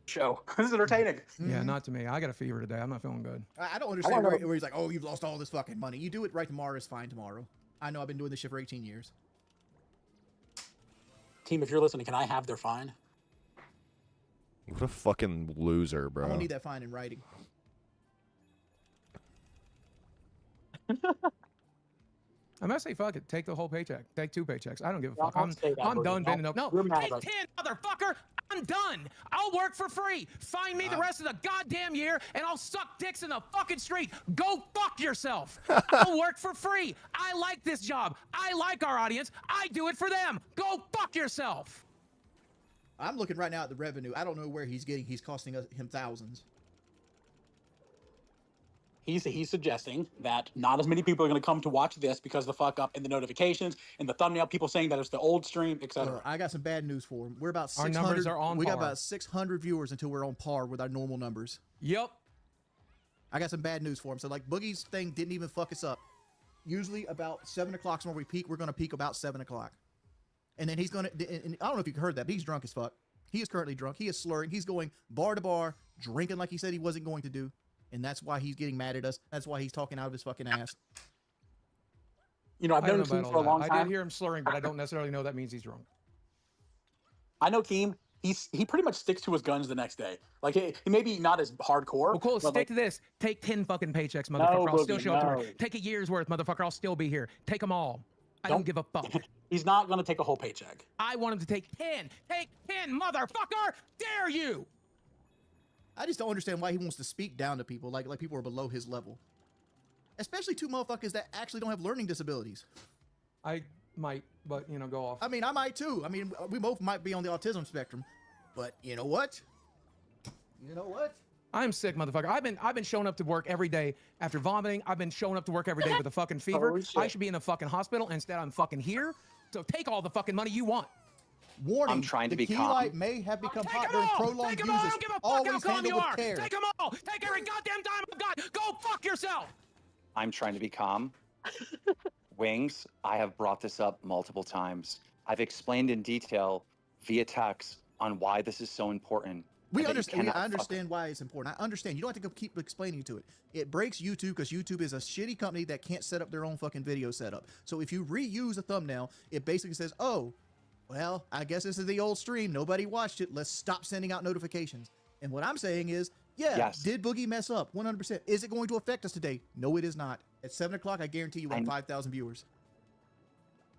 show. This is entertaining. Yeah, not to me. I got a fever today. I'm not feeling good. I don't understand where he's like, oh, you've lost all this fucking money. You do it right tomorrow is fine tomorrow. I know I've been doing this shit for 18 years. Team, if you're listening, can I have their fine? What a fucking loser, I bro. don't need that fine in writing. I'm gonna say fuck it. Take the whole paycheck. Take 2 paychecks. I don't give a Don't fuck. say that, I'm Brody. done bending up. No, You're mad take about 10, motherfucker. I'm done. I'll work for free. Find me the rest of the goddamn year, and I'll suck dicks in the fucking street. Go fuck yourself. I'll work for free. I like this job. I like our audience. I do it for them. Go fuck yourself. I'm looking right now at the revenue. I don't know where he's getting. He's costing him thousands. he's suggesting that not as many people are going to come to watch this because the fuck up in the notifications and the thumbnail, people saying that it's the old stream, etc. I got some bad news for him. We're about Our 600. numbers are on we got par. about 600 viewers until we're on par with our normal numbers. Yep. I got some bad news for him. So like Boogie's thing didn't even fuck us up. Usually about 7 o'clock is when we peak. We're going to peak about 7 o'clock. And then he's going to, and I don't know if you heard that, but he's drunk as fuck. He is currently drunk. He is slurring. He's going bar to bar, drinking like he said he wasn't going to do. And that's why he's getting mad at us. That's why he's talking out of his fucking ass. You know, I've I don't known know Keem about for a all long that. time. I did hear him slurring, but I don't necessarily know that means he's drunk. I know Keem. He pretty much sticks to his guns the next day. Like he maybe not as hardcore. Well, cool. but Stick like, to this. Take 10 fucking paychecks, motherfucker. No, I'll still Boogie, show up to no. work. Take a year's worth, motherfucker. I'll still be here. Take them all. I don't give a fuck. He's not gonna take a whole paycheck. I want him to take 10. Take 10, motherfucker. Dare you? I just don't understand why he wants to speak down to people like people are below his level. Especially two motherfuckers that actually don't have learning disabilities. I might, but you know, go off. I mean, I might too. I mean, we both might be on the autism spectrum. But you know what? You know what? I'm sick, motherfucker. I've been showing up to work every day after vomiting. I've been showing up to work every day with a fucking fever. Holy shit. I should be in a fucking hospital. Instead, I'm fucking here. So take all the fucking money you want. Warning, I'm trying to the be key calm. light may have become Take hot them during all. prolonged Take them all. I uses. don't give a fuck Always how calm handle you with are. care. Take them all. Take every goddamn dime I've got. Go fuck yourself. I'm trying to be calm. Wings, I have brought this up multiple times. I've explained in detail via text on why this is so important. We and that you understand. cannot I understand why it's important. I understand. You don't have to keep explaining to it. It breaks YouTube because YouTube is a shitty company that can't set up their own fucking video setup. So if you reuse a thumbnail, it basically says, "Oh, well, I guess this is the old stream. Nobody watched it. Let's stop sending out notifications." And what I'm saying is, yeah, Yes. did Boogie mess up? 100%. Is it going to affect us today? No, it is not. At 7 o'clock, I guarantee you, we'll have 5,000 viewers.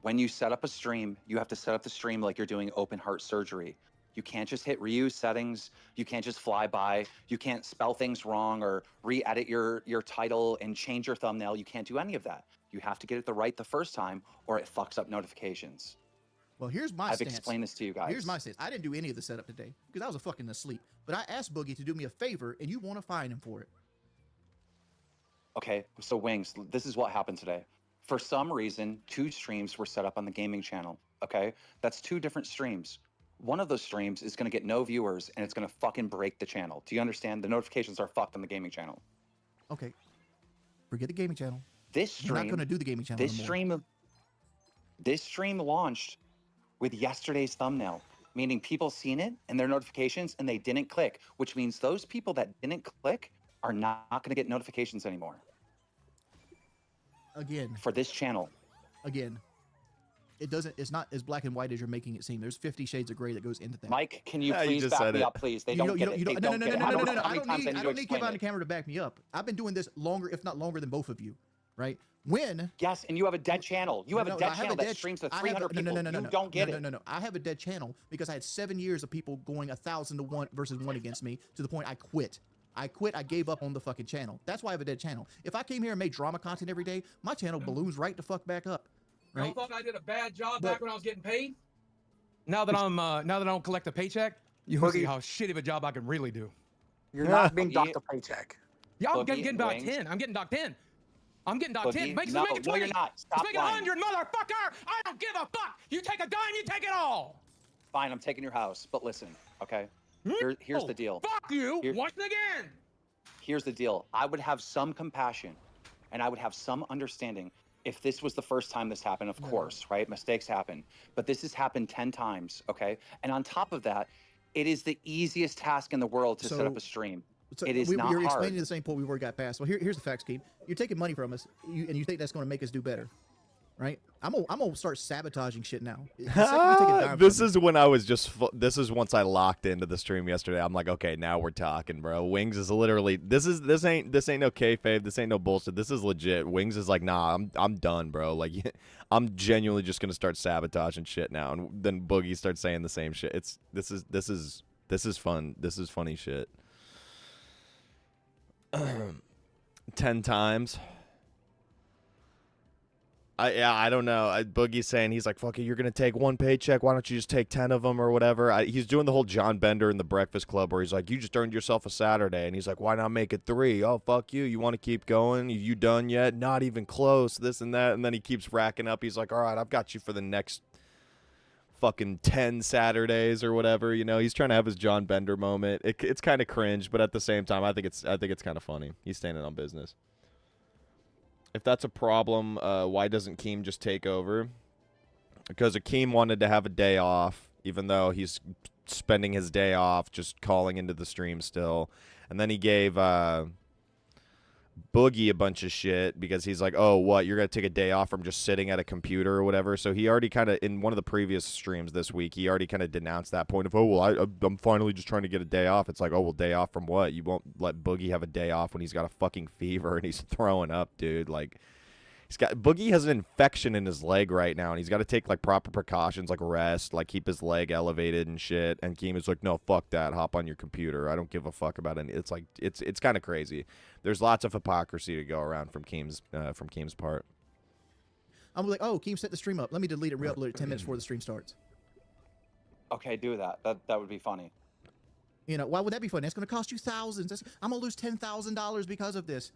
When you set up a stream, you have to set up the stream like you're doing open heart surgery. You can't just hit reuse settings. You can't just fly by. You can't spell things wrong or re-edit your title and change your thumbnail. You can't do any of that. You have to get it right the first time or it fucks up notifications. Well, here's my I've stance. explained this to you guys. Here's my stance. I didn't do any of the setup today because I was fucking asleep. But I asked Boogie to do me a favor, and you want to fine him for it. Okay, so Wings, this is what happened today. For some reason, 2 streams were set up on the gaming channel, okay? That's 2 different streams. One of those streams is gonna get no viewers and it's gonna fucking break the channel. Do you understand? The notifications are fucked on the gaming channel. Okay. Forget the gaming channel. This stream, We're not going to do the gaming channel anymore. This stream launched with yesterday's thumbnail, meaning people seen it and their notifications and they didn't click, which means those people that didn't click are not gonna get notifications anymore Again, for this channel. it's not as black and white as you're making it seem. There's 50 shades of gray that goes into that. Mike, can you Yeah, you please just back said me it. up, please? They don't get it. They No, don't get it. no, no, no, no. How I many times don't I need Kevin on the it? camera to back me up. I've been doing this longer, if not longer than both of you, right? When Yes, and you have a dead channel. You have No, a no, dead channel that streams to 300 people. You don't get it. No. I have a dead channel because I had 7 years of people going 1,000 to 1 versus 1 against me to the point I quit. I gave up on the fucking channel. That's why I have a dead channel. If I came here and made drama content every day, my channel balloons right the fuck back up. Right? Y'all thought I did a bad job But- back when I was getting paid? Now that I don't collect a paycheck, you'll see how shitty of a job I can really do. You're not being Boogie. docked a paycheck. Yeah, I'm Boogie, getting docked Wings. 10. I'm getting docked 10. I'm getting docked 10. Boogie, Make it no, 20. no, you're not. Stop Let's make it lying. 100, motherfucker. I don't give a fuck. You take a dime, you take it all. Fine, I'm taking your house. But listen, okay? Here's the deal. Fuck you. Here- Once again. Here's the deal. I would have some compassion and I would have some understanding if this was the first time this happened, of course, right? Mistakes happen. But this has happened 10 times, okay? And on top of that, it is the easiest task in the world to set up a stream. So It is you're not hard. explaining the same point we've already got past. Well, here's the facts, Keith. You're taking money from us, and you think that's going to make us do better, right? I'm gonna start sabotaging shit now. The second you take a dime This from me- is when I was just. This is once I locked into the stream yesterday. I'm like, okay, now we're talking, bro. Wings is literally. This ain't no kayfabe. This ain't no bullshit. This is legit. Wings is like, nah, I'm done, bro. Like, I'm genuinely just gonna start sabotaging shit now. And then Boogie starts saying the same shit. This is fun. This is funny shit. 10 times. I don't know. Boogie's saying he's like, fuck it, you're gonna take one paycheck. Why don't you just take 10 of them or whatever? He's doing the whole John Bender in the Breakfast Club where he's like, you just earned yourself a Saturday, and he's like, why not make it 3? Oh fuck you. You want to keep going? You done yet? Not even close. This and that, and then he keeps racking up. He's like, all right, I've got you for the next fucking 10 Saturdays or whatever. You know, he's trying to have his John Bender moment. It's kind of cringe, but at the same time, I think it's kind of funny. He's standing on business. If that's a problem, why doesn't Keem just take over? Because Akeem wanted to have a day off, even though he's spending his day off just calling into the stream still. And then he gave Boogie a bunch of shit because he's like, oh, what? You're going to take a day off from just sitting at a computer or whatever? So he already kind of, in one of the previous streams this week, he already kind of denounced that point of, oh, well, I'm finally just trying to get a day off. It's like, oh, well, day off from what? You won't let Boogie have a day off when he's got a fucking fever and he's throwing up, dude. Like, Boogie has an infection in his leg right now, and he's got to take like proper precautions, like rest, like keep his leg elevated and shit. And Keem is like, no, fuck that. Hop on your computer. I don't give a fuck about it. It's like it's kind of crazy. There's lots of hypocrisy to go around from Keem's part. I'm like, oh, Keem set the stream up. Let me delete it, re-upload it 10 minutes before the stream starts. Okay, do that. That would be funny. You know, why would that be funny? It's going to cost you thousands. I'm going to lose $10,000 because of this.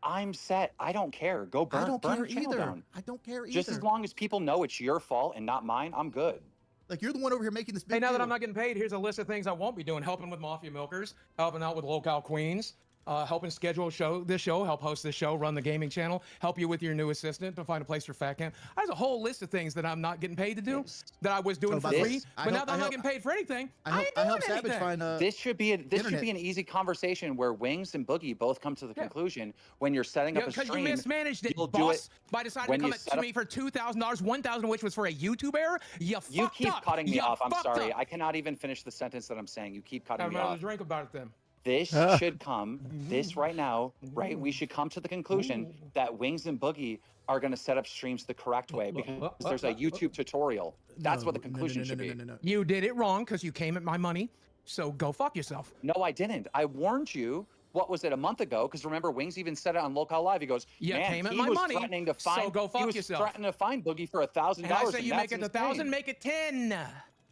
I'm set. I don't care. Go burn. I don't burn care your channel either. down. I don't care either. Just as long as people know it's your fault and not mine, I'm good. Like, you're the one over here making this big Hey, now deal. that I'm not getting paid, here's a list of things I won't be doing: helping with Mafia Milkers, helping out with Lolcow Queens, helping schedule this show, help host this show, run the gaming channel, help you with your new assistant to find a place for Fat Camp. There's a whole list of things that I'm not getting paid to do that I was doing for free. But now that I'm not getting paid for anything, I ain't doing anything. This should be an easy conversation where Wings and Boogie both come to the conclusion when you're setting up a stream. Because you mismanaged it, you'll boss, do it by deciding to come to me for $2,000, $1,000 of which was for a YouTube error. You keep cutting me off. I'm sorry. Up. I cannot even finish the sentence that I'm saying. You keep cutting me I'm off. gonna drink about it then. This should come, this right now, right? We should come to the conclusion that Wings and Boogie are going to set up streams the correct way because there's a YouTube tutorial. That's what the conclusion should be. You did it wrong because you came at my money, so go fuck yourself. No, I didn't. I warned you. What was it, a month ago? Because remember, Wings even said it on Lolcow Live. He goes, you man, came at he my was money, threatening to find, so go fuck he was yourself. threatening to find Boogie for $1,000. And I say you make it 1,000, make it 10,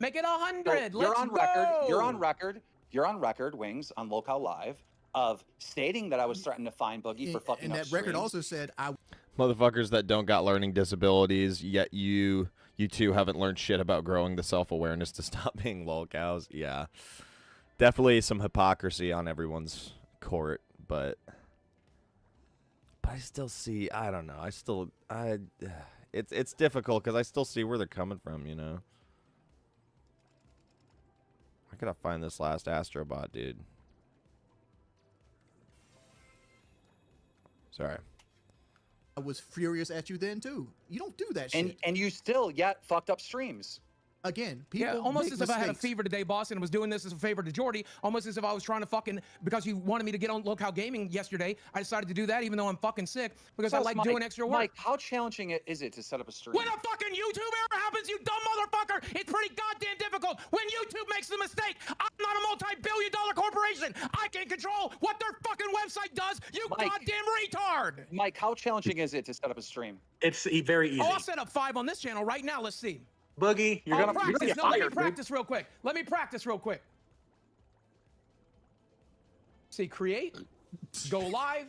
make it 100. So Let's go. You're on record, Wings, on Lolcow Live, of stating that I was threatening to find Boogie for fucking up And that record streams. also said Motherfuckers that don't got learning disabilities, yet you two haven't learned shit about growing the self-awareness to stop being lolcows. Yeah. Definitely some hypocrisy on everyone's court, but I still see, I don't know. It's difficult because I still see where they're coming from, you know. I gotta find this last Astrobot, dude. Sorry. I was furious at you then too. You don't do that shit. And you still yet fucked up streams. Again, people almost make as if I had a mistakes. fever today, boss, and was doing this as a favor to Jordy. Almost as if I was trying to fucking, because you wanted me to get on Lolcow Gaming yesterday. I decided to do that even though I'm fucking sick because I like doing extra work. Mike, how challenging is it to set up a stream? When a fucking YouTube error happens, you dumb motherfucker, it's pretty goddamn difficult. When YouTube makes a mistake, I'm not a multi-billion-dollar corporation. I can control what their fucking website does, you goddamn retard. Mike, how challenging is it to set up a stream? It's very easy. Oh, I'll set up 5 on this channel right now. Let's see. Boogie, you're gonna practice. get Let me fired, practice real quick. Let me practice real quick. See, create, go live.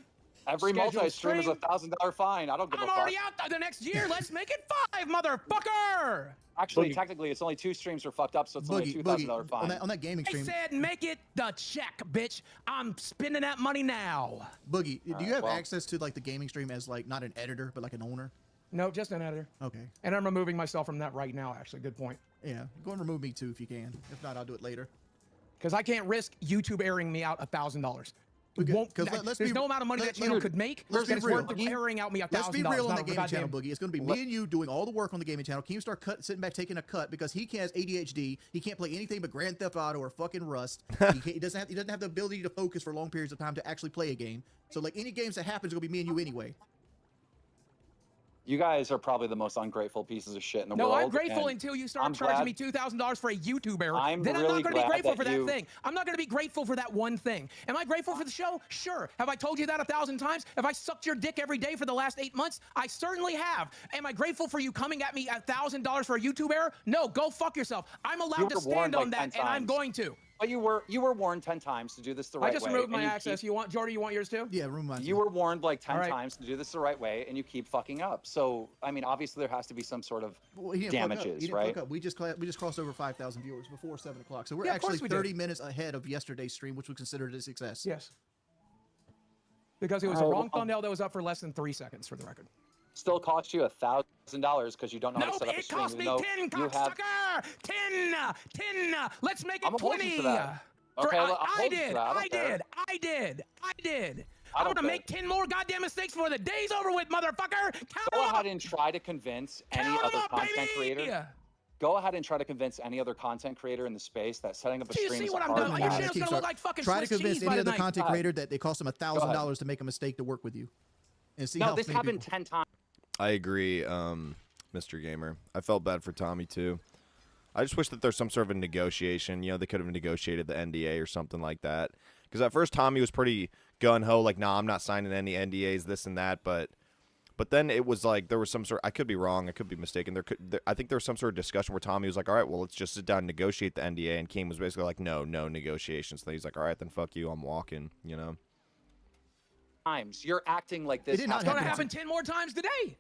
Every schedule multi-stream is a $1,000 fine. I don't give a I'm fuck. already out the next year. Let's make it 5, motherfucker. Actually, technically, it's only 2 streams are fucked up, so it's only a $2,000 fine. On that gaming I stream. said make it the check, bitch. I'm spending that money now. Boogie, do you have access to like the gaming stream as like not an editor but like an owner? No, just an editor. Okay. And I'm removing myself from that right now, actually. Good point. Yeah, go and remove me too if you can. If not, I'll do it later. Because I can't risk YouTube airing me out $1,000. Let's There's be- no amount of money that channel could make let's that be is real. worth the airing out me $1,000. Let's be real on the Not gaming channel, goddamn- Boogie. It's going to be me and you doing all the work on the gaming channel. Keem start sitting back taking a cut because he has ADHD. He can't play anything but Grand Theft Auto or fucking Rust. He doesn't have the ability to focus for long periods of time to actually play a game. So like any games that happens, it's going to be me and you anyway. You guys are probably the most ungrateful pieces of shit in the No, world. I'm grateful and until you start I'm charging glad- me $2,000 for a YouTube error. I'm Then really I'm not going to be glad grateful that for that you- thing. I'm not going to be grateful for that one thing. Am I grateful for the show? Sure. Have I told you that 1,000 times? Have I sucked your dick every day for the last 8 months? I certainly have. Am I grateful for you coming at me $1,000 for a YouTube error? No, go fuck yourself. I'm allowed to were warned stand on like 10 that, and I'm times. going to. But you were warned 10 times to do this the right way. I just removed and my you access. keep- You want, Jordy, you want yours too? Yeah, room mine. You were warned like 10 All right. times to do this the right way, and you keep fucking up. So, I mean, obviously there has to be some sort of Well, he didn't fuck up. He damages, didn't right? fuck up. We just crossed over 5,000 viewers before 7 o'clock. So we're Yeah, of course actually we did. 30 minutes ahead of yesterday's stream, which we considered a success. Yes. Because it was the wrong thumbnail that was up for less than 3 seconds, for the record. Still cost you $1,000 because you don't know how to Nope, set up a it stream. cost me even though 10, you have- cocksucker! 10! Let's make it I'm gonna hold you 20! to that. For- Okay, I'll I hold you to did, that. I don't I care. did, I did, I did. I I'm don't gonna care. make 10 more goddamn mistakes before the day's over with, motherfucker! Count Go 'em ahead up! and try to convince any Count 'em other up, content baby! creator. Go ahead and try to convince any other content creator in the space that setting up a Do you stream see is what a I'm hard doing? Your Yeah, task. channel's keep gonna try- look like fucking Try to Swiss convince cheese by any the other night. content Go ahead. creator that they cost them $1,000 to make a mistake to work with you. And see No, how this many happened people- 10 times. I agree, Mr. Gamer. I felt bad for Tommy too. I just wish that there's some sort of a negotiation. You know, they could have negotiated the NDA or something like that. Because at first Tommy was pretty gun ho, like, nah, I'm not signing any NDAs, this and that. But then it was like there was some sort. I could be wrong. I could be mistaken. I think there was some sort of discussion where Tommy was like, all right, well, let's just sit down and negotiate the NDA. And Keem was basically like, no negotiations. So he's like, all right, then fuck you. I'm walking. You know. You're acting like this. did not It's gonna happen. happen 10 more times today.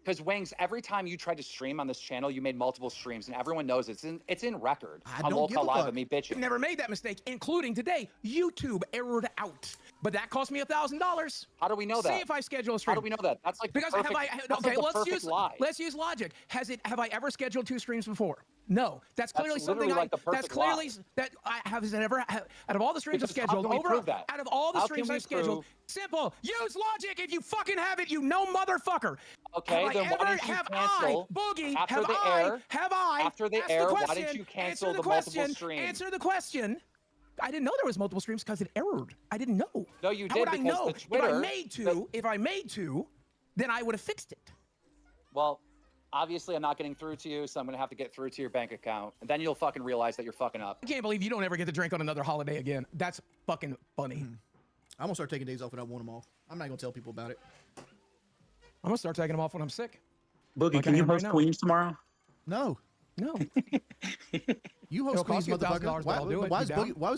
Because Wings, every time you tried to stream on this channel, you made multiple streams, and everyone knows it's in record. I on don't give a Lolcow Live fuck. of me bitching. Never made that mistake, including today. YouTube errored out. But that cost me $1,000. How do we know that? See if I schedule a How stream. do we know that? That's like the Because perfect, have I? that's Okay, like the perfect lie. let's use logic. Have I ever scheduled 2 streams before? No. That's clearly That's something literally like the That's perfect clearly lie. that I have. Is it ever out of all the streams I've Because how scheduled? can we prove that? Out of all the How can streams we I've scheduled, prove- simple. Use logic if you fucking have it. You know, motherfucker. Okay, have then I why ever, didn't you have cancel I, Boogie? after Have the I? air? Have I? After the asked air, why question, didn't you cancel answer the multiple question, streams? Answer the question. I didn't know there was multiple streams because it errored. I didn't know. No, you How did would I because know? the Twitter- If I made to, then I would have fixed it. Well, obviously I'm not getting through to you, so I'm gonna have to get through to your bank account, and then you'll fucking realize that you're fucking up. I can't believe you don't ever get to drink on another holiday again. That's fucking funny. I'm gonna start taking days off when I want them off. I'm not gonna tell people about it. I'm gonna start taking them off when I'm sick. Boogie, Like can I you am right host now. Queens tomorrow? No, No. you It'll host Queens, cost you $1,000, motherfucker. but I'll do it. Why You is down? Boogie? Why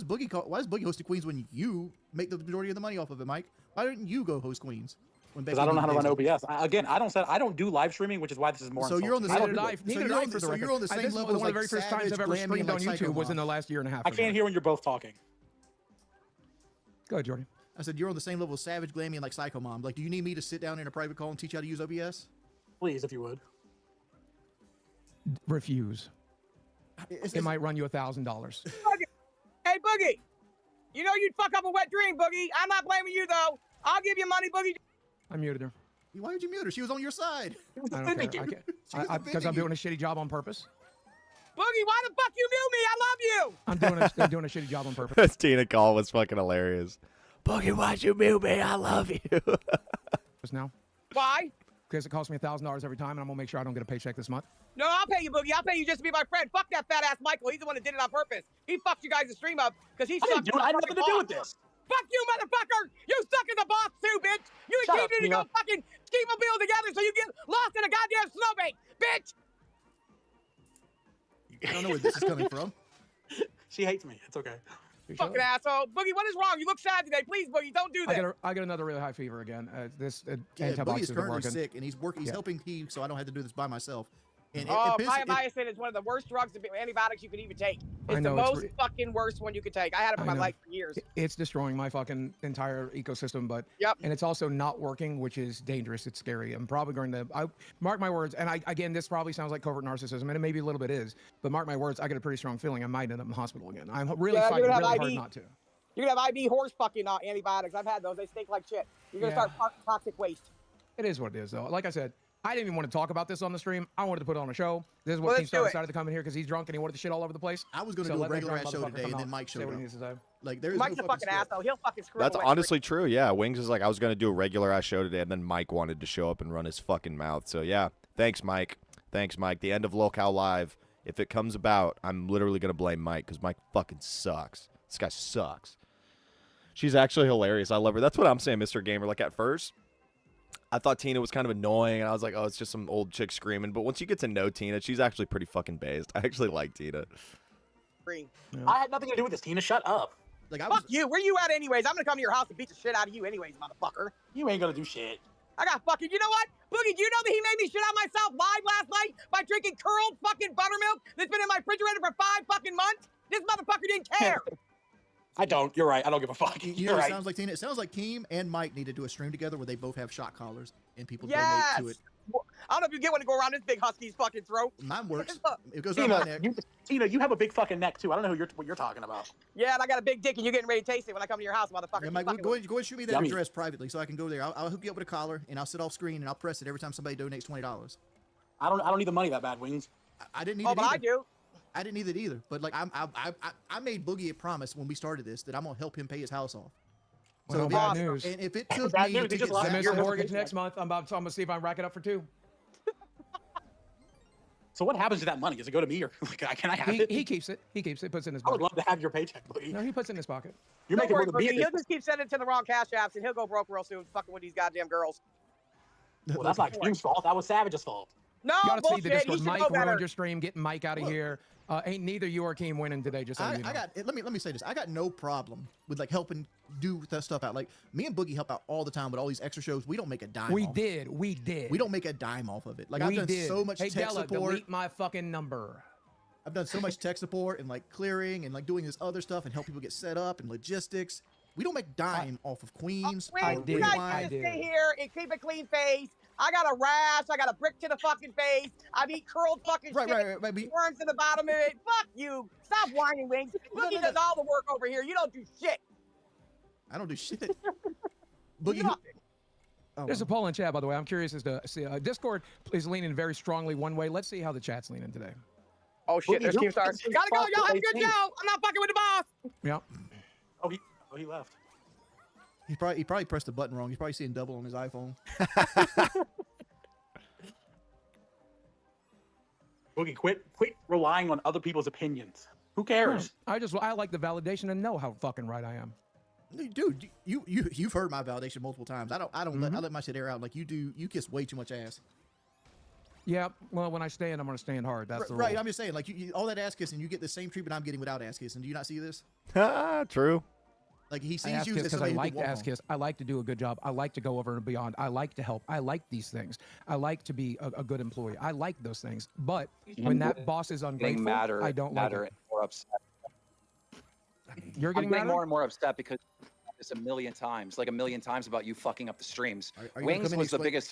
is Boogie hosting Queens when you make the majority of the money off of it, Mike? Why didn't you go host Queens? Because I don't know how to run OBS. I don't do live streaming, which is why this is more. So you're on the insulting. same. Neither did I. So Neither did you're I, on for the the so you're record. on the same This is level one as of the very like first times I've ever Savage, Glammy, streamed and, on like, YouTube Psycho was in the Moms. last year and a half. I for the can't record. hear when you're both talking. Go ahead, Jordy. I said you're on the same level as Savage, Glammy, and like Psycho Mom. Like, do you need me to sit down in a private call and teach you how to use OBS? Please, if you would. Refuse. It might run you $1,000. Hey, Boogie. You know you'd fuck up a wet dream, Boogie. I'm not blaming you, though. I'll give you money, Boogie. I muted her. Why would you mute her? She was on your side. I don't care. Because I'm doing a shitty job on purpose. Boogie, why the fuck you mute me? I love you. I'm doing a shitty job on purpose. This Tina call was fucking hilarious. Boogie, why'd you mute me? I love you. Now, Why? because it costs me $1,000 every time, and I'm gonna make sure I don't get a paycheck this month. No, I'll pay you, Boogie. I'll pay you just to be my friend. Fuck that fat ass Michael. He's the one that did it on purpose. He fucked you guys' stream up because he I sucked. didn't do it. I had nothing to do with this. Fuck you, motherfucker! You suck in the box too, bitch! You Shut and up, Keith need to go Tina. fucking keep a bill together so you get lost in a goddamn snowbank, bitch! I don't know where this is coming from. She hates me. It's okay. You Fucking sure? asshole. Boogie, what is wrong? You look sad today. Please, Boogie, don't do that. I get another really high fever again. This Yeah, antibiotics Boogie is isn't currently working. sick, and he's Yeah. helping P, so I don't have to do this by myself. And Oh, it, Myosin is one of the worst drugs, antibiotics you could even take. It's know, the it's most fucking worst one you could take. I had it for I my know. life for years. It's destroying my fucking entire ecosystem, but Yep. and it's also not working, which is dangerous. It's scary. I'm probably going to mark my words, and again, this probably sounds like covert narcissism, and it maybe a little bit is, but mark my words, I get a pretty strong feeling I might end up in the hospital again. I'm really Yeah, fighting you're really gonna have hard IV. not to. You can have IV horse fucking antibiotics. I've had those. They stink like shit. You're gonna Yeah. start toxic waste. It is what it is, though. Like I said, I didn't even want to talk about this on the stream. I wanted to put it on a show. This is what Well, King let's Star do it. decided to come in here because he's drunk and he wanted to shit all over the place. I was going to So do a let that regular drunk ass show motherfucker today, come and then out, Mike say showed what he up. needs to say. Like there's Mike's no a fucking script. asshole. He'll fucking screw That's up a wet honestly true. Yeah, Wings is like, I was gonna do a regular ass show today, and then Mike wanted to show up and run his fucking mouth. So yeah, thanks, Mike. Thanks, Mike. The end of Lolcow Live. If it comes about, I'm literally gonna blame Mike because Mike fucking sucks. This guy sucks. She's actually hilarious. I love her. That's what I'm saying, Mr. Gamer. Like at first, I thought Tina was kind of annoying, and I was like, oh, it's just some old chick screaming. But once you get to know Tina, she's actually pretty fucking based. I actually like Tina. screen. I had nothing to do with this, Tina. Shut up. Like I was, Fuck you. Where you at anyways? I'm gonna come to your house and beat the shit out of you anyways, motherfucker. You ain't gonna do shit. I got fucking, you know what? Boogie, do you know that he made me shit out myself live last night by drinking curled fucking buttermilk that's been in my refrigerator for 5 fucking months? This motherfucker didn't care. I don't. You're right. I don't give a fuck. you know You're what it right. sounds like, Tina? It sounds like Keem and Mike need to do a stream together where they both have shot collars and people Yes. donate to it. I don't know if you get one to go around this big husky's fucking throat. Mine works. It goes around my neck. Tina, you have a big fucking neck too. I don't know what you're talking about. Yeah, and I got a big dick, and you're getting ready to taste it when I come to your house, motherfucker. Yeah, Keep Mike, fucking go with ahead and shoot me that Yummy. address privately so I can go there. I'll hook you up with a collar and I'll sit off screen and I'll press it every time somebody donates $20. I don't need the money that bad, Wings. I didn't need me. Oh, it but either. I do. I didn't need it either. But like I made Boogie a promise when we started this that I'm gonna help him pay his house off. Well, if bad it- news. And if it took Bad me news, to he just get lost I Zach- miss your the mortgage mortgage. next month. I'm gonna see if I can rack it up for 2. So what happens to that money? Does it go to me or like, can I have it? He keeps it. He keeps it. Puts it in his I would pocket. love to have your paycheck, buddy. No, he puts it in his pocket. You're Don't making worry, more than me. Boogie. at He'll this just keep sending it to the wrong cash apps, and he'll go broke real soon, fucking with these goddamn girls. Well, that's not Extreme's fault. That was Savage's fault. No, You gotta see the bullshit. He Discord. should Mike know better. ruined your stream. Getting Mike out of here. Ain't neither you or Keem winning today. Just so you know. let me say this. I got no problem with like helping do that stuff out. Like me and Boogie help out all the time with all these extra shows. We don't make a dime. We off. did. We did. We don't make a dime off of it. Like we I've done did. so much Hey, tech Della, support. delete my fucking number. I've done so much tech support and like clearing and like doing this other stuff and help people get set up and logistics. We don't make dime off of Queens. Wait, I or did. you guys Rewind. just stay here and keep a clean face. I got a rash. I got a brick to the fucking face. I've eat curled fucking Right, shit. right. Worms in the bottom of it. Fuck you. Stop whining, Wings. Boogie does all the work over here. You don't do shit. I don't do shit. Boogie. Nothing. Oh, There's a poll in chat, by the way. I'm curious as to see. Discord is leaning very strongly one way. Let's see how the chat's leaning today. Oh shit, there's Boogie, Keemstar. you- Gotta go, y'all have a good Hey. show. I'm not fucking with the boss. Yeah. Oh, he left. he probably pressed the button wrong. He's probably seeing double on his iPhone. Boogie, quit relying on other people's opinions. Who cares? I like the validation and know how fucking right I am. Dude, you've heard my validation multiple times. I let my shit air out like you do. You kiss way too much ass. Yeah. Well, when I stand, I'm gonna stand hard. That's the Right. rule. I'm just saying, like all that ass kissing, you get the same treatment I'm getting without ass kissing. Do you not see this? True. Like he I sees ask you kiss as because I somebody who like can to walk ask home. kiss. I like to do a good job. I like to go over and beyond. I like to help. I like these things. I like to be a good employee. I like those things. But when that boss is Getting ungrateful, madder, I don't like madder it. and more upset. You're I'm getting getting mad. more and more upset because this a million times, like a million times about you fucking up the streams. Are you gonna Wings come in was the and biggest.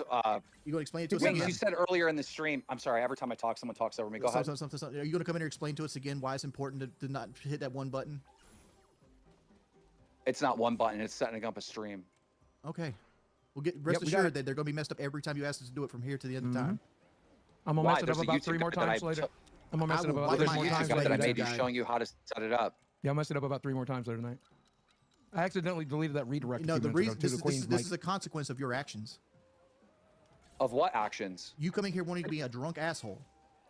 You gonna explain it to us Wings, again? you said earlier in the stream. I'm sorry. Every time I talk, someone talks over me. Go ahead. Something. Are you gonna come in here and explain to us again why it's important to not hit that one button? It's not one button. It's setting up a stream. Okay. Well, rest we got assured it. that they're gonna be messed up every time you ask us to do it from here to the end of time. I'm gonna Why? mess it There's up a about YouTube 3 more guide that I times later. took- I'm gonna mess it up I will about Well, 3 there's a more YouTube times guide that I later. made you guide. showing you how to set it up. Yeah, I messed it up about 3 more times later tonight. I accidentally deleted that redirect. No, a few the minutes reason ago to the Queen's this mic. is a consequence of your actions. Of what actions? You coming here wanting to be a drunk asshole.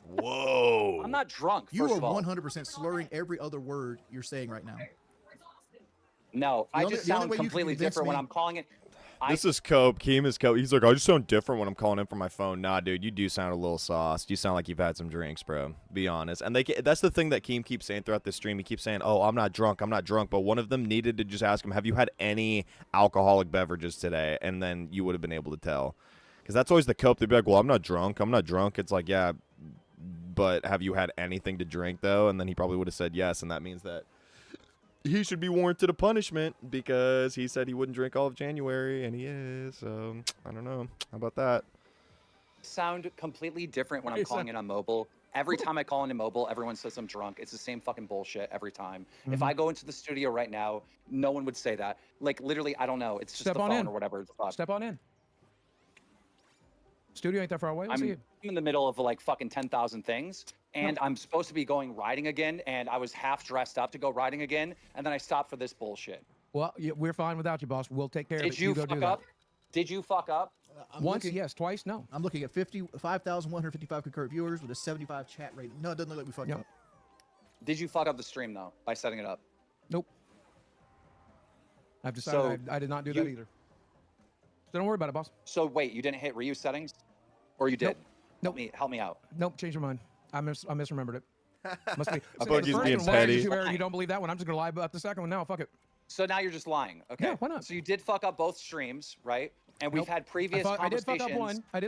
Whoa. I'm not drunk. You First are of all. 100% slurring every other word you're saying right now. No, I only- just the only sound way you can completely convince different when me- I'm calling it. This is Cope. Keem is Cope. He's like, I just sound different when I'm calling in from my phone. Nah, dude, you do sound a little sauced. You sound like you've had some drinks, bro. Be honest. And that's the thing that Keem keeps saying throughout the stream. He keeps saying, oh, I'm not drunk. I'm not drunk. But one of them needed to just ask him, have you had any alcoholic beverages today? And then you would have been able to tell. Because that's always the Cope. They'd be like, well, I'm not drunk. I'm not drunk. It's like, yeah, but have you had anything to drink, though? And then he probably would have said yes. And that means that he should be warranted a punishment because he said he wouldn't drink all of January, and he is. So, I don't know. How about that? Sound completely different when I'm It's calling in on mobile. Every time I call into mobile, everyone says I'm drunk. It's the same fucking bullshit every time. If I go into the studio right now, no one would say that. Like literally, I don't know. It's just Step the on phone in. or whatever. The fuck. Step on in. Studio ain't that far away. We'll see I'm you. in the middle of like fucking 10,000 things, and I'm supposed to be going riding again, and I was half dressed up to go riding again, and then I stopped for this bullshit. Well, we're fine without you, boss. We'll take care of it. Did you go do fuck that. up? Did you fuck up? Once, yes. Twice, no. I'm looking at 5,155 concurrent viewers with a 75 chat rating. No, it doesn't look like we fucked up. Did you fuck up the stream though by setting it up? Nope. I've decided I did not do that either. So don't worry about it, boss. So wait, you didn't hit reuse settings, or you did? Nope. Help me out. Nope. Change your mind. I misremembered it. Must be. I thought he's being petty. You don't believe that one? I'm just gonna lie about the second one now. Fuck it. So now you're just lying. Okay. Yeah, why not? So you did fuck up both streams, right? And we've had previous I did conversations.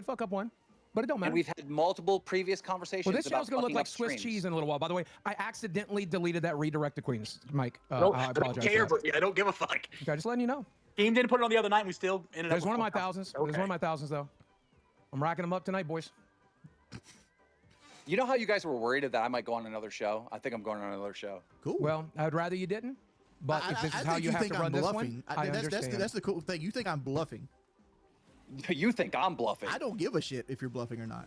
fuck up one, but it don't matter. And we've had multiple previous conversations. Well, this about show's gonna look fucking like up Swiss streams. cheese in a little while. By the way, I accidentally deleted that redirect to Queens, Mike. I I apologize. don't care, for that. Bertie. I don't give a fuck. Okay, just letting you know. Team didn't put it on the other night, and we still ended up. There's with one of my full thousands. coverage. There's one of my thousands though. I'm racking them up tonight, boys. You know how you guys were worried that I might go on another show? I think I'm going on another show. Cool. Well, I'd rather you didn't. But if this is how you have to run this one, I understand. That's the cool thing. You think I'm bluffing. You think I'm bluffing? I don't give a shit if you're bluffing or not.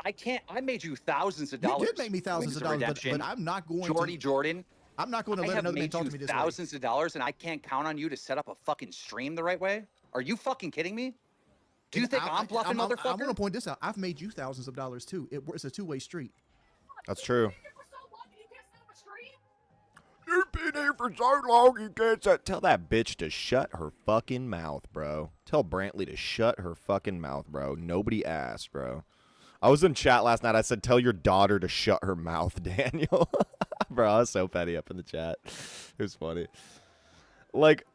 I can't. I made you thousands of You dollars. did make me thousands of dollars, but I'm not going to. Jordan. I'm not going to I let have another man made talk you to me this thousands of dollars, and I can't count on you to set up a fucking stream the right way. Are you fucking kidding me? Do you think I'm bluffing, motherfucker? I want to point this out. I've made you thousands of dollars too. It's a two-way street. That's true. You've been here for so long, you can't tell that bitch to shut her fucking mouth, bro. Tell Brantley to shut her fucking mouth, bro. Nobody asked, bro. I was in chat last night. I said, tell your daughter to shut her mouth, Daniel. Bro, I was so petty up in the chat. It was funny. Like,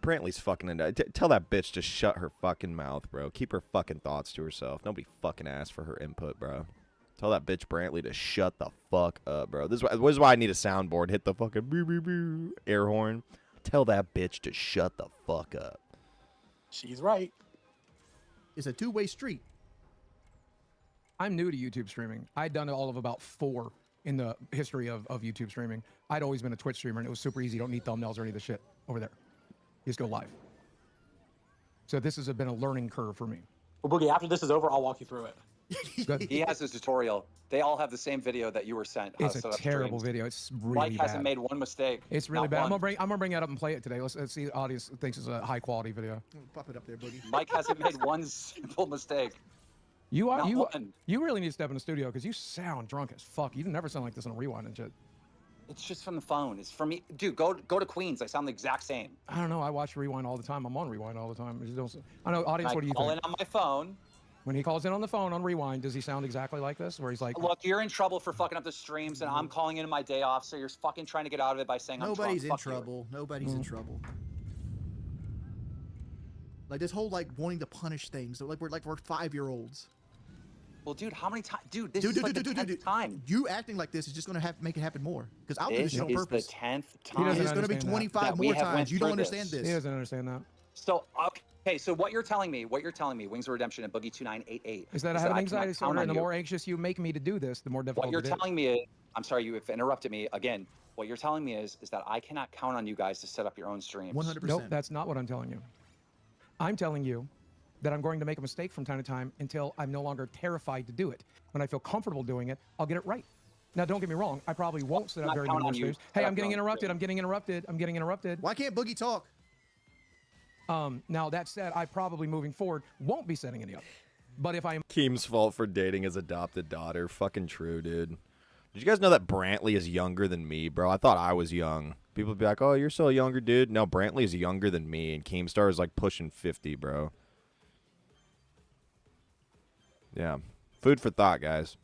Brantley's fucking tell that bitch to shut her fucking mouth, bro. Keep her fucking thoughts to herself. Nobody fucking asked for her input, bro. Tell that bitch Brantley to shut the fuck up, bro. This is why I need a soundboard. Hit the fucking boo boo boo air horn. Tell that bitch to shut the fuck up. She's right. It's a two-way street. I'm new to YouTube streaming. I'd done all of about 4 in the history of YouTube streaming. I'd always been a Twitch streamer, and it was super easy. You don't need thumbnails or any of the shit over there. You just go live. So this has been a learning curve for me. Well, Boogie, after this is over, I'll walk you through it. He has his tutorial. They all have the same video that you were sent. It's a terrible video. It's really Mike bad. hasn't made one mistake. It's really Not bad. one. I'm gonna bring that up and play it today. Let's see. The audience thinks it's a high quality video. Pop it up there, Boogie. Mike hasn't made one simple mistake. You Not you one. you really need to step in the studio because you sound drunk as fuck. You never sound like this on a rewind and shit. It's just from the phone. It's from me, dude. Go to Queens. I sound the exact same. I don't know. I watch rewind all the time. I'm on rewind all the time. I know, audience. What do you call think? in on my phone. When he calls in on the phone on rewind, does he sound exactly like this? Where he's like, Look, you're in trouble for fucking up the streams, and I'm calling in my day off, so you're fucking trying to get out of it by saying Nobody's I'm in drunk. Fuck you. trouble. Nobody's in trouble. Like this whole like wanting to punish things. Like we're 5-year-olds. Well, dude, how many times? Dude, this is like the 10th time. You acting like this is just gonna make it happen more. Because I'll do This this shit on is purpose. the 10th He time. doesn't It's gonna be understand 25 that we more have times. went You don't through understand this. he this. doesn't understand that. So okay, so what you're telling me, Wings of Redemption and Boogie 2988, Is that I have an anxiety cannot count disorder, on and the you. more anxious you make me to do this, the more difficult What you're it is. telling me is, I'm sorry, you have interrupted me again. What you're telling me is that I cannot count on you guys to set up your own streams. 100%. Nope, that's not what I'm telling you. I'm telling you that I'm going to make a mistake from time to time until I'm no longer terrified to do it. When I feel comfortable doing it, I'll get it right. Now, don't get me wrong. I probably won't set up very many more streams. Hey, I'm getting interrupted. I'm getting interrupted. Why can't Boogie talk? Now, that said, I probably moving forward won't be setting any up. But if I'm Keem's fault for dating his adopted daughter. Fucking true, dude. Did you guys know that Brantley is younger than me, bro? I thought I was young. People would be like, oh, you're still a younger dude. No, Brantley is younger than me, and Keemstar is like pushing 50, bro. Yeah. Food for thought, guys.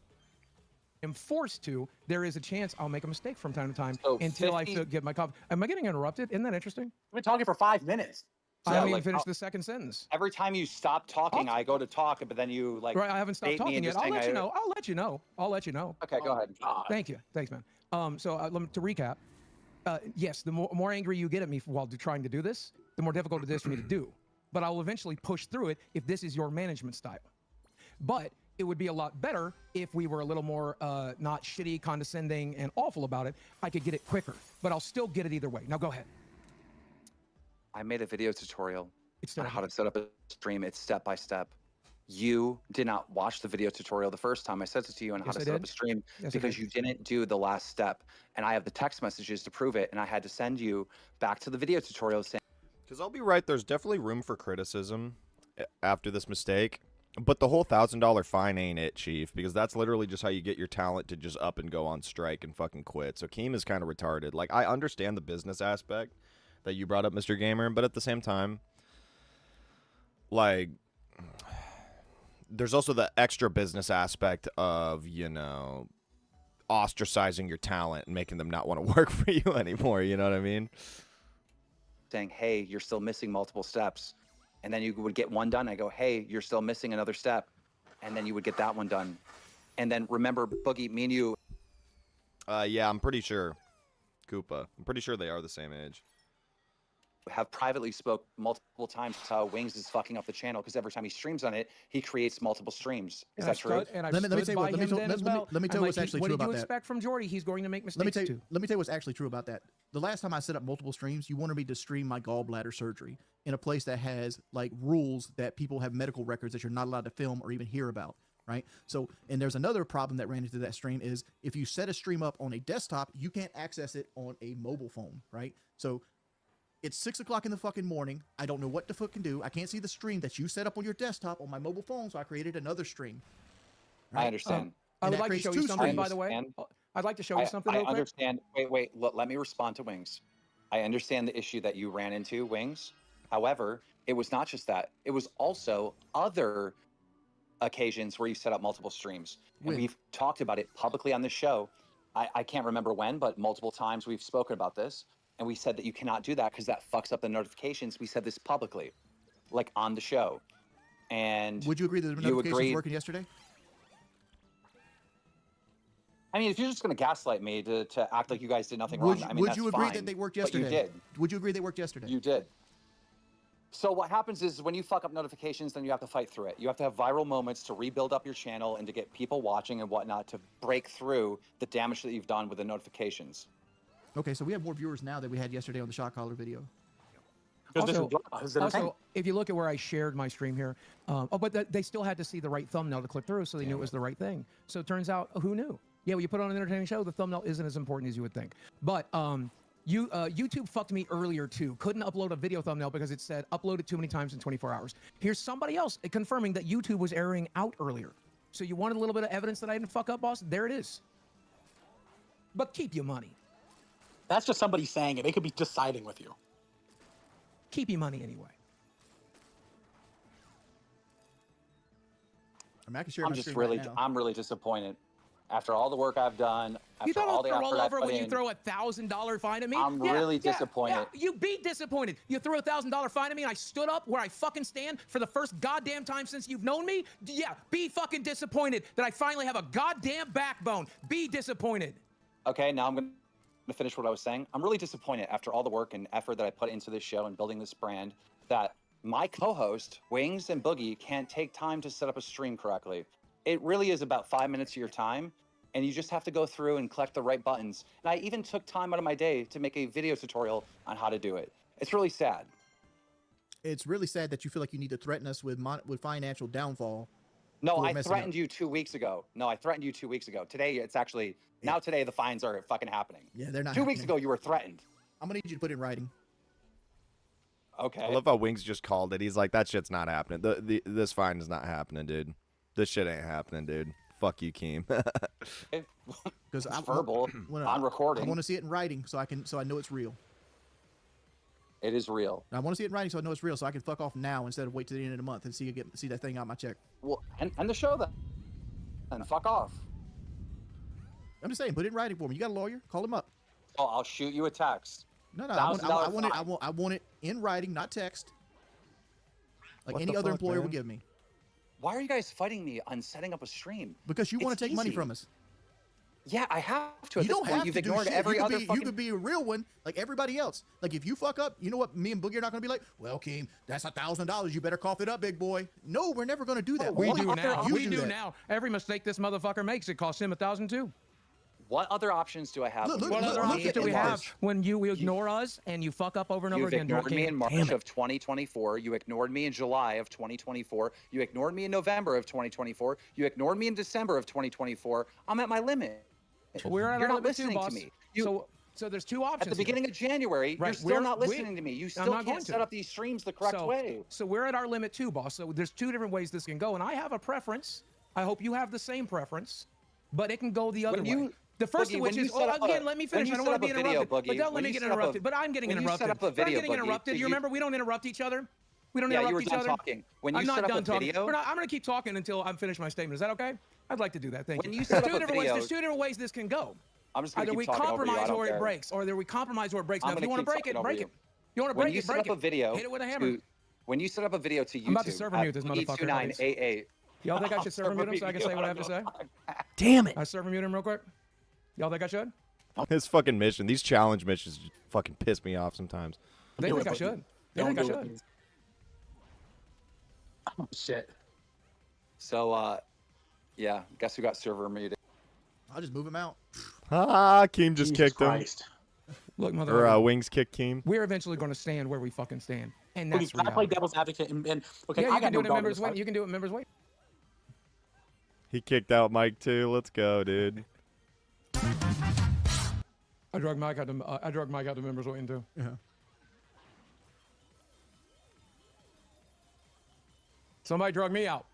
forced to, there is a chance I'll make a mistake from time to time So until 50 I get my coffee. Am I getting interrupted? Isn't that interesting? We've been talking for 5 minutes. I Yeah, haven't even like, finished the second sentence. Every time you stop talking, I go to talk, but then you like. Right, I haven't stopped bait me talking into yet. I'll saying let you I- know. I'll let you know. I'll let you know. Okay, go ahead. Thank you. Thanks, man. So to recap, yes, the more angry you get at me while trying to do this, the more difficult it is for me to do. But I'll eventually push through it if this is your management style. But it would be a lot better if we were a little more not shitty, condescending, and awful about it. I could get it quicker, but I'll still get it either way. Now go ahead. I made a video tutorial It's on how to set up a stream. It's step by step. You did not watch the video tutorial the first time I sent it to you on how Yes, to I set up did. a stream Yes, I because did. you didn't do the last step. And I have the text messages to prove it. And I had to send you back to the video tutorial saying, Because I'll be right, there's definitely room for criticism after this mistake. But the whole $1,000 fine ain't it, Chief, because that's literally just how you get your talent to just up and go on strike and fucking quit. So Keem is kind of retarded. Like, I understand the business aspect that you brought up, Mr. Gamer, but at the same time, like, there's also the extra business aspect of, you know, ostracizing your talent and making them not want to work for you anymore. You know what I mean? saying, hey, you're still missing multiple steps. And then you would get one done. I go, hey, you're still missing another step. And then you would get that one done. And then remember, Boogie, me and you Yeah, I'm pretty sure. Koopa. I'm pretty sure they are the same age. have privately spoke multiple times how Wings is fucking up the channel because every time he streams on it, he creates multiple streams. Is that true? And I've Let me stood tell you by what. Let me him tell- then let- as let me- well. let me tell I'm you what's like, actually what true did you about that. expect from Jordy? He's going to make mistakes Let me tell too. you. Let me tell you what's actually true about that. The last time I set up multiple streams, you wanted me to stream my gallbladder surgery in a place that has like rules that people have medical records that you're not allowed to film or even hear about. Right. So, and there's another problem that ran into that stream is if you set a stream up on a desktop, you can't access it on a mobile phone. Right. So it's 6 o'clock in the fucking morning. I don't know what the fuck can do. I can't see the stream that you set up on your desktop on my mobile phone. So I created another stream. I understand. I And would that like to creates show two you something, by streams. the way. And I'd like to show you something I real quick. understand. Wait, let me respond to Wings. I understand the issue that you ran into, Wings. However, it was not just that. It was also other occasions where you set up multiple streams. And When? we've talked about it publicly on the show. I can't remember when, but multiple times we've spoken about this. And we said that you cannot do that because that fucks up the notifications. We said this publicly, like on the show. And Would you agree that the you notifications agreed- working yesterday? I mean, if you're just going to gaslight me to act like you guys did nothing wrong, I mean, would that's you agree fine, that they worked but yesterday? you did. Would you agree they worked yesterday? You did. So what happens is when you fuck up notifications, then you have to fight through it. You have to have viral moments to rebuild up your channel and to get people watching and whatnot to break through the damage that you've done with the notifications. Okay, so we have more viewers now than we had yesterday on the shot collar video. Also, if you look at where I shared my stream here, but they still had to see the right thumbnail to click through, so they knew it was the right thing. So it turns out, who knew? Yeah, when you put on an entertaining show, the thumbnail isn't as important as you would think. But YouTube fucked me earlier too. Couldn't upload a video thumbnail because it said uploaded too many times in 24 hours. Here's somebody else confirming that YouTube was airing out earlier. So you wanted a little bit of evidence that I didn't fuck up, boss? There it is. But keep your money. That's just somebody saying it. They could be just siding with you. Keep your money anyway. I mean, I can share I'm my just screen really, right now. I'm really disappointed. After all the work I've done, You after don't all have the to effort roll I over put when you in, throw $1,000 fine at me. I'm really disappointed. Yeah, you be disappointed. You threw $1,000 fine at me and I stood up where I fucking stand for the first goddamn time since you've known me. Yeah, be fucking disappointed that I finally have a goddamn backbone. Be disappointed. Okay, now I'm going to finish what I was saying. I'm really disappointed after all the work and effort that I put into this show and building this brand that my co-host, Wings and Boogie, can't take time to set up a stream correctly. It really is about 5 minutes of your time, and you just have to go through and collect the right buttons. And I even took time out of my day to make a video tutorial on how to do it. It's really sad. It's really sad that you feel like you need to threaten us with financial downfall. No, for I messing threatened up. you 2 weeks ago. No, I threatened you 2 weeks ago. Today, it's actually, now today, the fines are fucking happening. Yeah, they're not 2 weeks happening. ago, you were threatened. I'm gonna need you to put it in writing. Okay. I love how Wings just called it. He's like, that shit's not happening. This fine is not happening, dude. This shit ain't happening, dude. Fuck you, Keem. Because It's verbal, on recording. I want to see it in writing so I know it's real. It is real. I want to see it in writing so I know it's real so I can fuck off now instead of wait till the end of the month and see that thing out my check. Well, and the show then. And fuck off. I'm just saying, put it in writing for me. You got a lawyer? Call him up. Oh, I'll shoot you a text. No, $1,000 I want it in writing, not text. Like What any the other fuck, employer man? would give me. Why are you guys fighting me on setting up a stream? Because you want It's to take money easy. from us. Yeah, I have to. At You this don't point, have you've to do ignored shit. every other You fucking... could be a real one like everybody else. Like if you fuck up, you know what? Me and Boogie are not going to be like, well, Keem, that's $1,000. You better cough it up, big boy. No, we're never going to do that. We Why do the now. fuck We do that? now. Every mistake this motherfucker makes, it costs him $1,000 too. What other options do I have? Look, when look, What you other look ignore options me do in we have March? when you ignore us and you fuck up over and over You've again? ignored me in March Damn it. of 2024. You ignored me in July of 2024. You ignored me in November of 2024. You ignored me in December of 2024. I'm at my limit. We're at You're our not limit too, listening to boss. me. You, So there's two options at the here. beginning of January, you're Right, still not we- listening to me. You I'm still not going can't to. set up these streams the correct way. So we're at our limit too, boss. So there's two different ways this can go, and I have a preference. I hope you have the same preference, but it can go the other When way. you- The first Boogie, of when which you is, set up again, a- let me when finish. you I don't set want to up be a video, interrupted. But Boogie, don't let when me you get set up a- interrupted. But I'm getting when you interrupted. set up a But I'm video, getting Boogie, interrupted. did You you- remember we don't interrupt each other. We don't Yeah, interrupt you were each done other. talking. When you I'm set not up done a talking. video, I'm going to keep talking until I'm finished my statement. Is that okay? I'd like to do that. Thank When you. you set There's up a two different ways. video- There's two different ways this can go. I'm just gonna Either keep we talking over you. I compromise don't or it care. breaks, or either we compromise or it breaks. I'm Now, if you gonna want to keep break it, talking over break you. it. You want to When break you it, set break up a it. video, Hit it with a hammer. when you set up a video to YouTube, I'm about to server mute this motherfucker. 2988. Y'all think I should server mute him so I can say what I have to say? Damn it. I server mute him real quick. Y'all think I should? His fucking mission. These challenge missions just fucking piss me off sometimes. They Do think it, I Boogie. should. They Don't think I do it, should. please. Oh shit. So, yeah, guess who got server muted? I'll just move him out. Ah, Keem just Jesus kicked him. Christ. Look, Or motherfucker. Wings kicked Keem. We're eventually going to stand where we fucking stand, and Boogie, that's can I play reality. devil's advocate? And okay, Yeah, I you got can do no it in dog in members this weight. fight. You can do it in members weight. He kicked out Mike too. Let's go, dude. I drug Mike out the members weight too. Yeah. Somebody drug me out.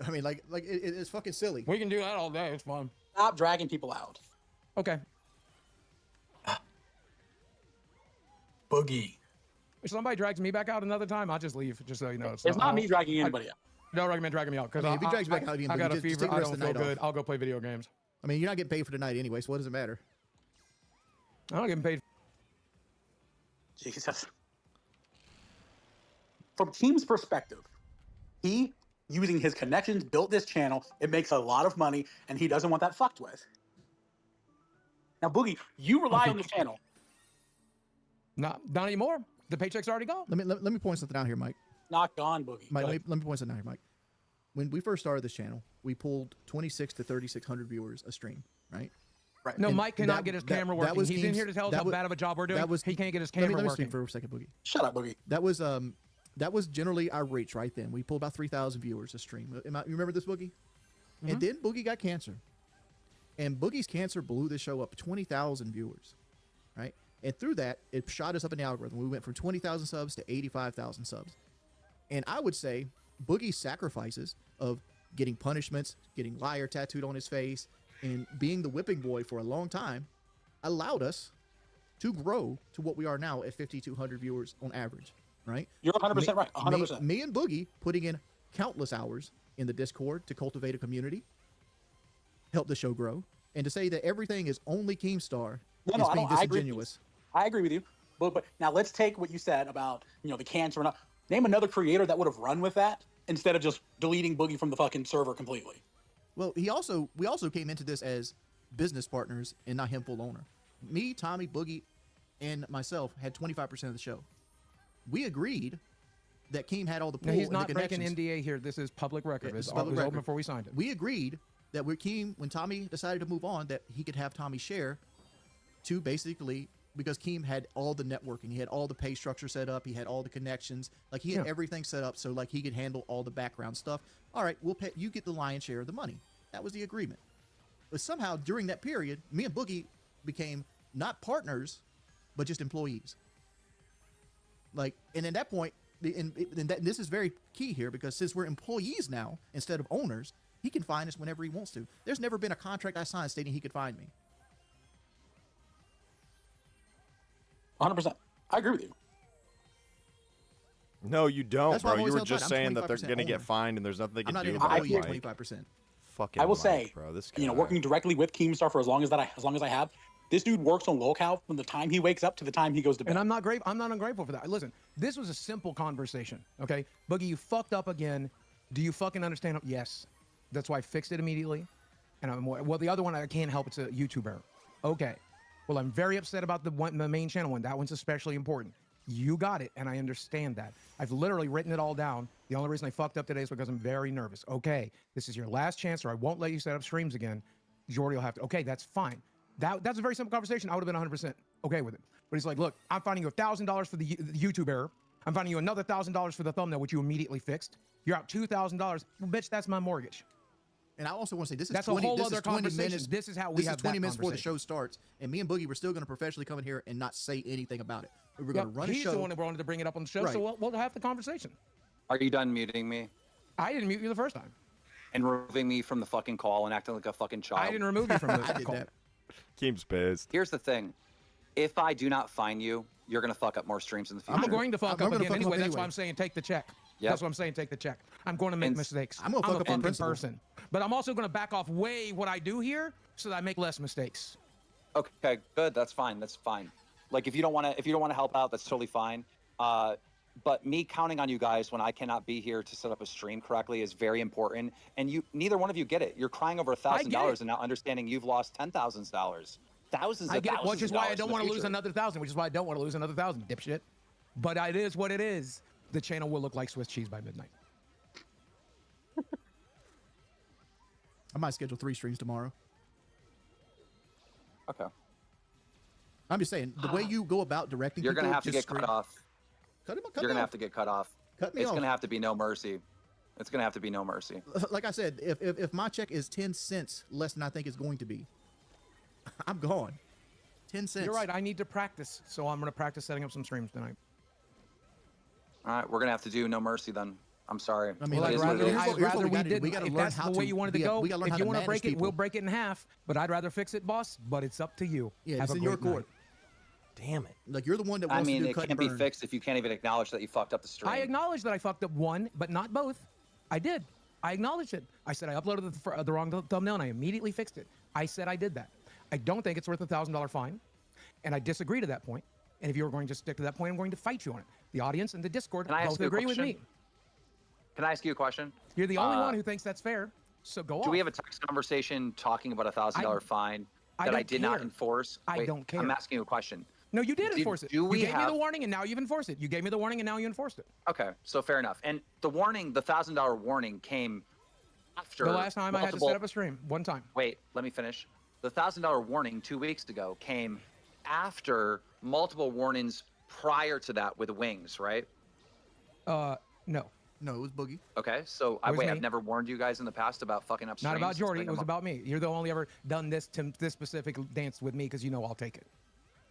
I mean, it's fucking silly. We can do that all day. It's fun. Stop dragging people out. Okay. Boogie. If somebody drags me back out another time, I'll just leave. Just so you know. It's not me dragging anybody out. Don't recommend dragging me out because I mean, if he drags you back out again, I Boogie, got a just fever. take the I rest don't of the feel night good. off. I'll go play video games. I mean, you're not getting paid for the night anyway, so what does it matter? I'm not getting paid. Jesus. From Team's perspective, he, using his connections, built this channel. It makes a lot of money, and he doesn't want that fucked with. Now, Boogie, you rely on this channel. Not anymore. The paycheck's already gone. Let me point something out here, Mike. Not gone, Boogie. Mike, Go let me point something out here, Mike. When we first started this channel, we pulled 26 to 3,600 viewers a stream, right? Right. No, And Mike cannot that- get his that- camera that working. was He's in Keem's- here to tell us that how was- bad of a job we're doing. that was- He can't get his Let me camera speak working. for a second, Boogie. Shut up, Boogie. That was generally our reach right then. We pulled about 3,000 viewers a stream. You remember this, Boogie? And then Boogie got cancer. And Boogie's cancer blew the show up 20,000 viewers, right? And through that, it shot us up in the algorithm. We went from 20,000 subs to 85,000 subs. And I would say Boogie's sacrifices of getting punishments, getting liar tattooed on his face, and being the whipping boy for a long time allowed us to grow to what we are now at 5,200 viewers on average, right? You're 100% right. 100%. Me and Boogie putting in countless hours in the Discord to cultivate a community, help the show grow, and to say that everything is only Keemstar No, is I being don't. I agree. disingenuous. I agree with you. But now let's take what you said about the cancer. And name another creator that would have run with that instead of just deleting Boogie from the fucking server completely. Well, we also came into this as business partners and not him full owner. Me, Tommy, Boogie, and myself had 25% of the show. We agreed that Keem had all the pull No, he's and not the breaking connections. NDA here. This is public record. Yeah, this It's is public open record. before we signed it. We agreed that when Tommy decided to move on, that he could have Tommy share to basically, because Keem had all the networking, he had all the pay structure set up, he had all the connections, like he had everything set up so like he could handle all the background stuff. All right, we'll pay, you get the lion's share of the money. That was the agreement. But somehow during that period, me and Boogie became not partners, but just employees. Like, and at that point, and this is very key here, because since we're employees now instead of owners, he can find us whenever he wants to. There's never been a contract I signed stating he could find me. 100%. I agree with you. No, you don't, That's why I'm bro. You always were held just tight. I'm saying that they're 25% gonna get owner. fined and there's nothing they I'm can not do even about employee it. at Mike. 25%. Fucking I will Mike, say, bro, this guy. working directly with Keemstar for as long as I have, this dude works on Lolcow from the time he wakes up to the time he goes to bed. And I'm not ungrateful for that. Listen, this was a simple conversation, okay? Boogie, you fucked up again. Do you fucking understand? Yes. That's why I fixed it immediately. And the other one I can't help. It's a YouTube error. Okay. Well, I'm very upset about the main channel one. That one's especially important. You got it, and I understand that. I've literally written it all down. The only reason I fucked up today is because I'm very nervous. Okay, this is your last chance, or I won't let you set up streams again. Jordy will have to. Okay, that's fine. That's a very simple conversation. I would have been 100% okay with it. But he's like, look, I'm finding you $1,000 for the YouTube error. I'm finding you another $1,000 for the thumbnail, which you immediately fixed. You're out $2,000. Well, bitch, that's my mortgage. And I also want to say, this is That's 20, a whole this other is 20 conversation. minutes. This is how we This have is 20 that minutes before the conversation. show starts, and me and Boogie, we're still going to professionally come in here and not say anything about it. We're Yeah, going to run a he's show. the one that wanted to bring it up on the show, Right. so we'll have the conversation. Are you done muting me I didn't mute you the first time. and removing me from the fucking call and acting like a fucking child? I didn't remove you from the I did call. that. Keem's pissed. Here's the thing. If I do not find you, you're going to fuck up more streams in the future. I'm going to fuck I'm up gonna again fuck up anyway. That's anyway. why I'm saying take the check. Yep. That's what I'm saying, take the check. I'm going to make And mistakes. I'm gonna fuck a up on fucking principle. person. But I'm also going to back off way what I do here so that I make less mistakes. Okay, good. That's fine. That's fine. Like if you don't want to help out, that's totally fine. But me counting on you guys when I cannot be here to set up a stream correctly is very important. And neither one of you get it. You're crying over $1,000 and now understanding you've lost $10,000. Thousands I of get it, thousands which is of why I dollars don't in the want to lose future. another 1,000, which is why I don't want to lose another 1,000, dipshit. But it is what it is. The channel will look like Swiss cheese by midnight. I might schedule 3 streams tomorrow. Okay. I'm just saying, the way you go about directing You're people, gonna have to just get cut off. Cut him, cut You're me gonna off. have to get cut off. Cut me It's off. gonna have to be no mercy. It's gonna have to be no mercy. Like I said, if my check is 10 cents less than I think it's going to be, I'm gone. 10 cents. You're right. I need to practice, so I'm going to practice setting up some streams tonight. All right, we're gonna have to do no mercy then. I'm sorry. I mean, Well, It I'd is what rather, it is. here's what I'd rather we we gotta do. didn't. We gotta If learn that's how the way to you wanted to be a- go, we gotta learn if how you to want to manage break it, we'll people. break it in half. But I'd rather fix it, boss. But it's up to you. Yeah, Have it's a in your great night. court. Damn it. Like, you're the one that I wants mean, to do it cut can't and be burn. fixed if you can't even acknowledge that you fucked up the stream. I acknowledge that I fucked up one, but not both. I did. I acknowledged it. I said I uploaded the wrong thumbnail, and I immediately fixed it. I said I did that. I don't think it's worth a $1,000 fine, and I disagree to that point. And if you're going to stick to that point, I'm going to fight you on it. The audience and the Discord Can I ask both you a agree with me. question? Can I ask you a question? You're the only one who thinks that's fair. So go on. Do we have a text conversation talking about a $1,000 fine I that I don't did not care. enforce? I Wait, don't care. I'm asking you a question. No, you did Did- enforce it. do we you gave me have- the warning, and now you've enforced it. You gave me the warning, and now you enforced it. Okay, so fair enough. And the warning, the $1,000 warning came after The last time I had to multiple- set up a stream, one time. Wait, let me finish. The $1,000 warning 2 weeks ago came after multiple warnings prior to that with wings, right? No, No, it was Boogie. Okay, so It was me. I've never warned you guys in the past about fucking up not streams. about It's Jordy. been It a was mo- about me. You're the only ever done this specific dance with me because you know I'll take it.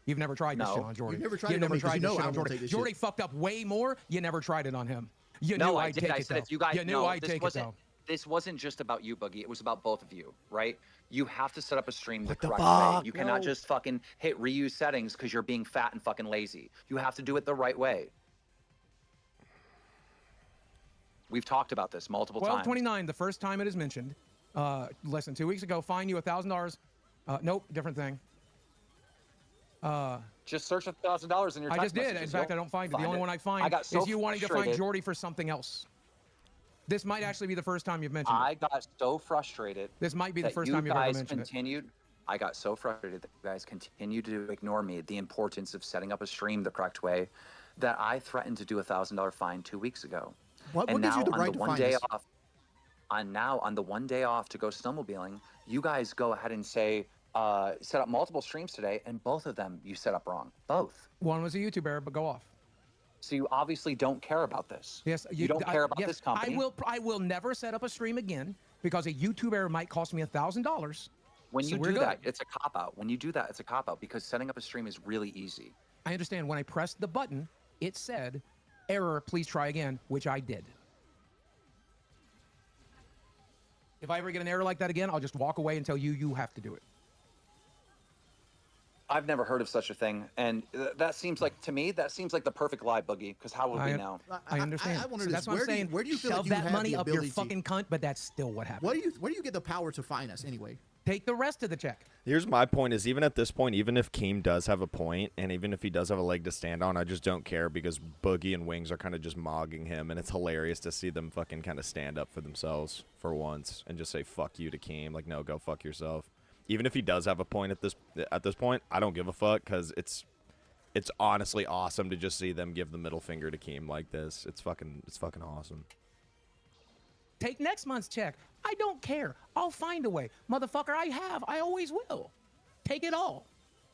You've never tried this No. shit on Jordy. You've never tried it on never me 'cause you this know shit I on won't Jordy. take this Jordy shit. fucked up way more. You never tried it on him. You No, knew I I'd did. take I it said though. if you guys You knew no, I'd this take it wasn't though. this wasn't just about you, Boogie. It was about both of you, right? You have to set up a stream the What the correct fuck? way. You cannot No. just fucking hit reuse settings because you're being fat and fucking lazy. You have to do it the right way. We've talked about this multiple times. 1229, the first time it is mentioned, less than 2 weeks ago, fine you $1,000. Nope, different thing. Just search $1,000 in your I text just did. In messages. fact, I You'll don't find it. The only it. one I find I got so is you wanting to find frustrated. Jordy for something else. This might actually be the first time you've mentioned I it. got so frustrated. This might be the that first you time you've ever guys mentioned it. continued. I got so frustrated that you guys continued to ignore me, the importance of setting up a stream the correct way, that I threatened to do a $1,000 fine 2 weeks ago. What And gives you now the on right the to one find day us? off, on the one day off to go snowmobiling, you guys go ahead and say, set up multiple streams today, and both of them you set up wrong. Both. One was a YouTube error, but go off. So you obviously don't care about this. Yes, You don't care about yes, this company. I will never set up a stream again because a YouTube error might cost me $1,000. When So you we're do good. that, it's a cop out. When you do that, it's a cop out because setting up a stream is really easy. I understand. When I pressed the button, it said, "Error. Please try again," which I did. If I ever get an error like that again, I'll just walk away and tell you you have to do it. I've never heard of such a thing, and that seems like to me that seems like the perfect lie, Boogie. Because how would we know? I understand. I wonder So this. that's what I'm Where do you- saying. where do you feel Shove like you that have money the up your ability- fucking cunt, but that's still what happened. Where do you get the power to fine us anyway? Take the rest of the check. Here's my point is even at this point, even if Keem does have a point, and even if he does have a leg to stand on, I just don't care because Boogie and Wings are kind of just mogging him, and it's hilarious to see them fucking kind of stand up for themselves for once and just say fuck you to Keem. Like, no, go fuck yourself. Even if he does have a point at this point, I don't give a fuck because it's honestly awesome to just see them give the middle finger to Keem like this. It's fucking awesome. Take next month's check. I don't care. I'll find a way. Motherfucker, I always will. Take it all.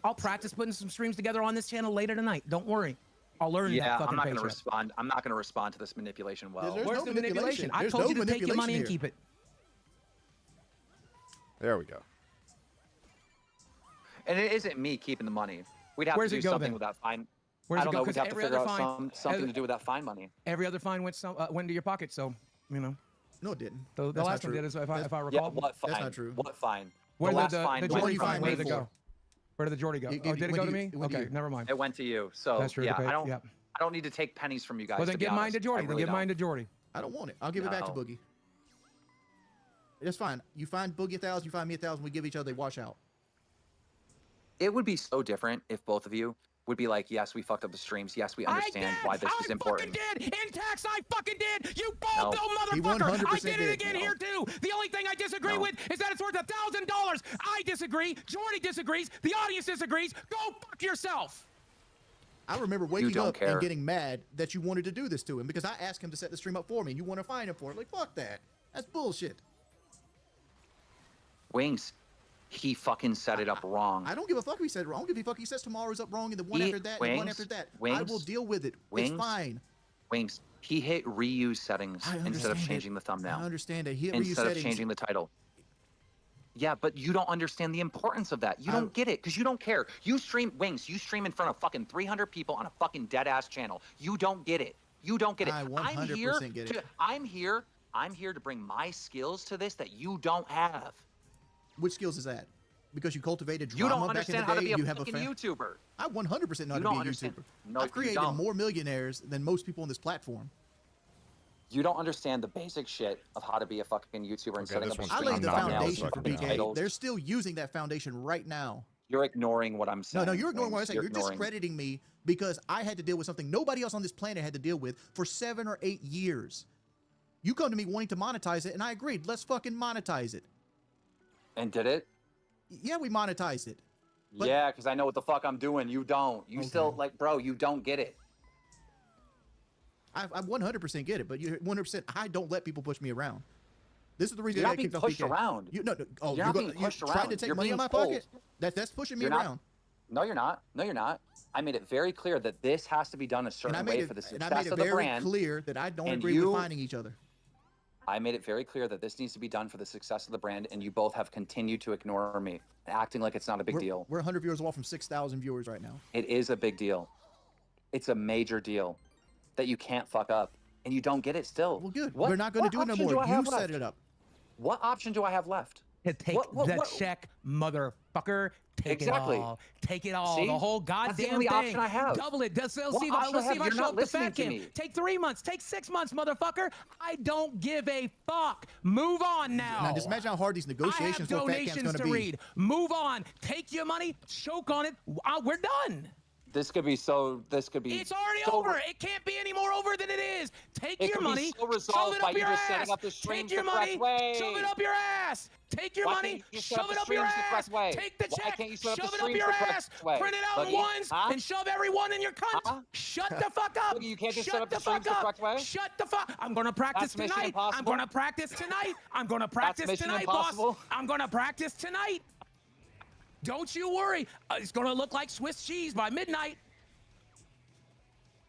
I'll practice putting some streams together on this channel later tonight. Don't worry. I'll learn that Yeah, fucking I'm not going to paycheck. respond. I'm not going to respond to this manipulation well. There's Where's no the manipulation? I There's told no you to take your money and manipulation keep it. There we go. And it isn't me keeping the money. We'd have Where's to it do go something then? with that fine. Where's I it don't go? know. We'd 'Cause have to every figure other out fine- something to do with that fine money. Every other fine went into your pocket, so you know. No, it didn't. The That's last not one true. did, if I Yeah, recall. what fine? That's not true. What fine? Where the did last the fine. Jordy Jordy fine fine? Where went did it for? go? Where did the Jordy go? It- Oh, it did it went go to to you- me? it went to Okay, you. never mind. It went to you. So That's true. yeah, Okay, I don't. yeah. I don't need to take pennies from you guys. Well, then to be give mine honest. to Jordy. I Then really give mine to don't. Jordy. I don't want it. I'll give it back to No. Boogie. It's fine. You find Boogie 1,000, you find me 1,000. We give each other a wash out. It would be so different if both of you would be like, yes, we fucked up the streams. Yes, we understand why this is important. I fucking did. In tax, I fucking did. You bald No. bill He motherfucker. I 100% did it did. again No. here too. The only thing I disagree No. with is that it's worth $1,000. I disagree. Jordy disagrees. The audience disagrees. Go fuck yourself. I remember waking don't up care. and getting mad that you wanted to do this to him because I asked him to set the stream up for me and you want to fine him for it. Like, fuck that. That's bullshit. Wings, he fucking set it up wrong. I don't give a fuck if he said it wrong. I don't give a fuck if he says tomorrow's up wrong and the one He- after that and the one Wings, after that. I Wings, will deal with it. It's Wings, fine. Wings, he hit reuse settings I instead of understand it. changing the thumbnail. I understand that. He hit reuse Instead of settings. changing the title. Yeah, but you don't understand the importance of that. You don't get it because you don't care. You stream Wings. You stream in front of fucking 300 people on a fucking dead ass channel. You don't get it. You don't get it. I 100% get it. I'm here to bring my skills to this that you don't have. Which skills is that? Because you cultivated You drama don't back in the understand how to day be and a you have a fucking fan. YouTuber. I 100% know how You to be don't a understand. YouTuber. No, I've you created don't. more millionaires than most people on this platform. You don't understand the basic shit of how to be a fucking YouTuber and setting this up a one's I stream laid the I'm not foundation for fucking BK. titles. They're still using that foundation right now. You're ignoring what I'm saying. No, you're ignoring what I'm Wings. saying. You're ignoring. discrediting me because I had to deal with something nobody else on this planet had to deal with for 7 or 8 years. You come to me wanting to monetize it, and I agreed. Let's fucking monetize it. And did it? Yeah, we monetized it. But- Yeah, because I know what the fuck I'm doing. You don't. You still, Okay. like, bro, you don't get it. I 100% get it, but you 100%. I don't let people push me around. This is the reason You're I not being kicked off pushed BK. around. You no. Oh, You're not being you pushed trying around. to take You're money out being of my pocket? pulled. That's pushing me You're not- around. No, you're not. No, you're not. I made it very clear that this has to be done a And I certain made way it, for the and I success made it of the very brand. clear that I don't And agree you- with finding each other. I made it very clear that this needs to be done for the success of the brand, and you both have continued to ignore me, acting like it's not a big deal. We're 100 viewers off from 6,000 viewers right now. It is a big deal. It's a major deal that you can't fuck up, and you don't get it still. Well, good. What- We're not going to what do it no option do more. I You have set left? it up. What option do I have left? To take the check, motherfucker. Take Exactly. it all. Take it all. See? The whole That's the goddamn only thing. option I have. Double it. Let's see What if option I have? I You're show not up the listening fat to camp. me. Take 3 months. Take 6 months, motherfucker. I don't give a fuck. Move on now. Now, just imagine how hard these negotiations I have for Fat Camp's donations going to be. read. Move on. Take your money. Choke on it. We're done. This could be so. This could be. It's already so over. It can't be any more over than it is. Take It your could be money. so shove resolved it by up you your just ass. setting up the streams Take your the correct money. way. Shove it up your ass. Take your Why money. can't you set up Shove the it up your streams the ass. correct way? Take the Why check. can't you set up the Shove it up streams your the correct ass. way? Print it out in Boogie? ones Huh? and shove everyone in your cunt. Huh? Shut the fuck up. Boogie, you can't just Shut set up the the streams fuck the up. correct way? Shut the fuck. I'm gonna practice That's Mission tonight. I'm Impossible? gonna practice tonight. I'm gonna practice Mission tonight, Impossible? boss. I'm gonna practice tonight. Don't you worry. It's gonna look like Swiss cheese by midnight.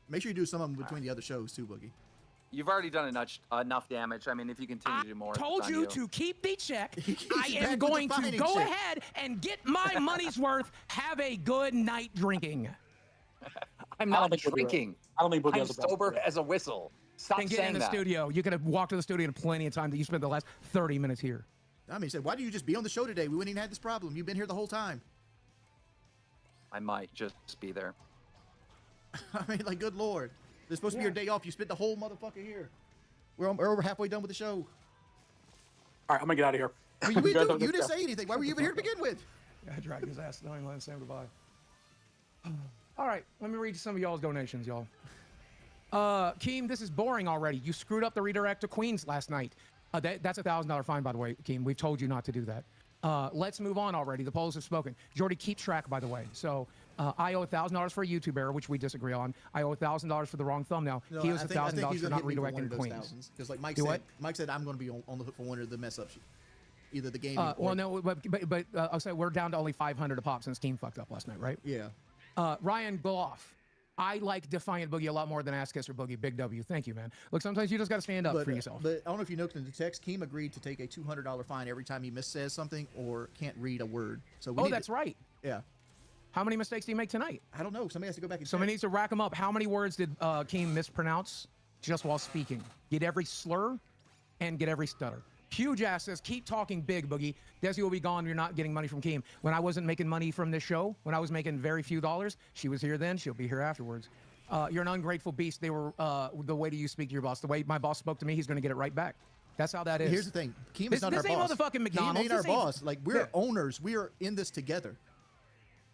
Make sure you do some of them between the other shows too, Boogie. You've already done enough damage. I mean, if you continue to do more, it's Told on you to keep the check. I He's am back with going the to fighting go shit. ahead and get my money's worth. Have a good night drinking. I'm I don't not think we'll do it. drinking. I don't think Boogie I'm has a problem sober with it. as a whistle. Stop And get saying in the that. studio. You could have walked to the studio in plenty of time that you spent the last 30 minutes here. I mean, he said, why do you just be on the show today? We wouldn't even have this problem. You've been here the whole time. I might just be there. I mean, like, good lord. There's supposed to be your day off. You spent the whole motherfucker here. We're over halfway done with the show. All right, I'm gonna get out of here. I mean, you didn't say anything. Why were you even here to begin with? I dragged his ass. Don't even let him say goodbye. All right, let me read some of y'all's donations, y'all. Keem, this is boring already. You screwed up the redirect to Queens last night. That's a $1,000 fine, by the way, Keem. We've told you not to do that. Let's move on already. The polls have spoken. Jordy, keep track, by the way. So I owe $1,000 for a YouTube error, which we disagree on. I owe $1,000 for the wrong thumbnail. No, he owes I think $1,000 he's for gonna not hit me for one redirecting of those Queens. thousands. Because like Mike Do said, what? Mike said I'm going to be on the hook for one of the mess ups. either the game. Well, no, but I'll say we're down to only 500 a pop since Team fucked up last night, right? Yeah. Ryan Gloff. I like Defiant Boogie a lot more than Ass Kisser Boogie. Big W. Thank you, man. Look, sometimes you just got to stand up for yourself. But I don't know if you noticed in the text, Keem agreed to take a $200 fine every time he missays something or can't read a word. So that's right. Yeah. How many mistakes do you make tonight? I don't know. Somebody has to go back and Somebody needs to rack them up. How many words did Keem mispronounce just while speaking? Get every slur and get every stutter. Huge ass says, keep talking big, Boogie. Desi will be gone. You're not getting money from Keem. When I wasn't making money from this show, when I was making very few dollars, she was here then. She'll be here afterwards. You're an ungrateful beast. They were the way you speak to your boss. The way my boss spoke to me, he's going to get it right back. That's how that is. Here's the thing. Keem is not our boss. This ain't motherfucking McDonald's. Keem ain't our boss. Like, we're owners. We are in this together.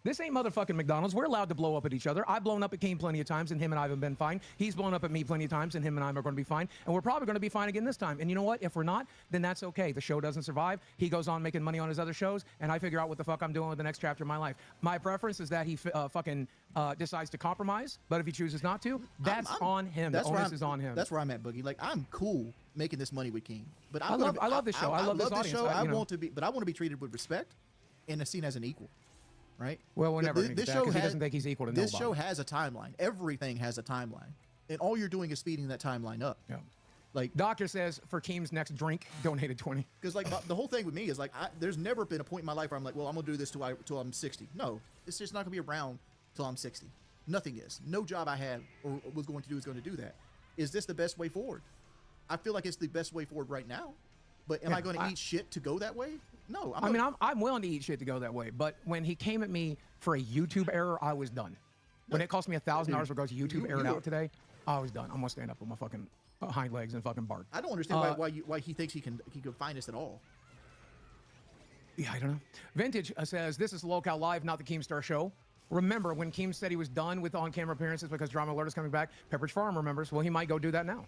This ain't motherfucking McDonald's. We're allowed to blow up at each other. I've blown up at Keem plenty of times, and him and I have been fine. He's blown up at me plenty of times, and him and I are going to be fine. And we're probably going to be fine again this time. And you know what? If we're not, then that's okay. The show doesn't survive. He goes on making money on his other shows, and I figure out what the fuck I'm doing with the next chapter of my life. My preference is that he fucking decides to compromise, but if he chooses not to, that's on him. The onus is on him. That's where I'm at, Boogie. Like, I'm cool making this money with Keem, but I love this show. I love this audience. Show. I want to be, but I want to be treated with respect and seen as an equal. Right? Well, we're never going to get that because he doesn't think he's equal to nobody. This show has a timeline. Everything has a timeline. And all you're doing is speeding that timeline up. Yeah. Like, Doctor says, for Keem's next drink, donated 20. Because, like, the whole thing with me is, like, there's never been a point in my life where I'm like, well, I'm going to do this till I'm 60. No. It's just not going to be around till I'm 60. Nothing is. No job I had or was going to do is going to do that. Is this the best way forward? I feel like it's the best way forward right now. But am I going to eat shit to go that way? No. I'm willing to eat shit to go that way. But when he came at me for a YouTube error, I was done. When it cost me $1,000 because YouTube errored out today, I was done. I'm going to stand up with my fucking hind legs and fucking bark. I don't understand why he thinks he can find us at all. Yeah, I don't know. Vintage says, this is Lolcow Live, not the Keemstar Show. Remember, when Keem said he was done with on-camera appearances because Drama Alert is coming back, Pepperidge Farm remembers. Well, he might go do that now.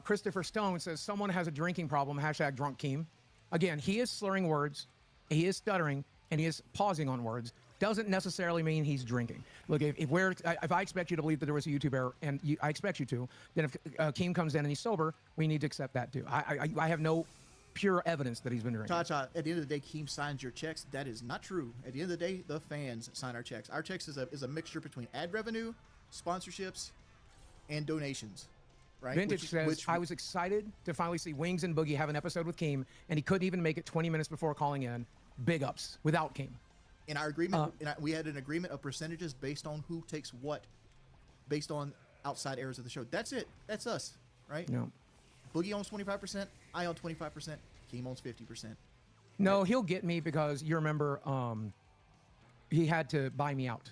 Christopher Stone says, someone has a drinking problem, # drunk Keem. Again, he is slurring words, he is stuttering, and he is pausing on words. Doesn't necessarily mean he's drinking. Look, if I expect you to believe that there was a YouTube error, and I expect you to, then if Keem comes in and he's sober, we need to accept that too. I have no pure evidence that he's been drinking. Cha-Cha, at the end of the day, Keem signs your checks. That is not true. At the end of the day, the fans sign our checks. Our checks is a mixture between ad revenue, sponsorships, and donations. Right? Vintage says, I was excited to finally see Wings and Boogie have an episode with Keem, and he couldn't even make it 20 minutes before calling in. Big ups without Keem. In our agreement, we had an agreement of percentages based on who takes what, based on outside areas of the show. That's it. That's us, right? No. Boogie owns 25%. I own 25%. Keem owns 50%. No, he'll get me because you remember he had to buy me out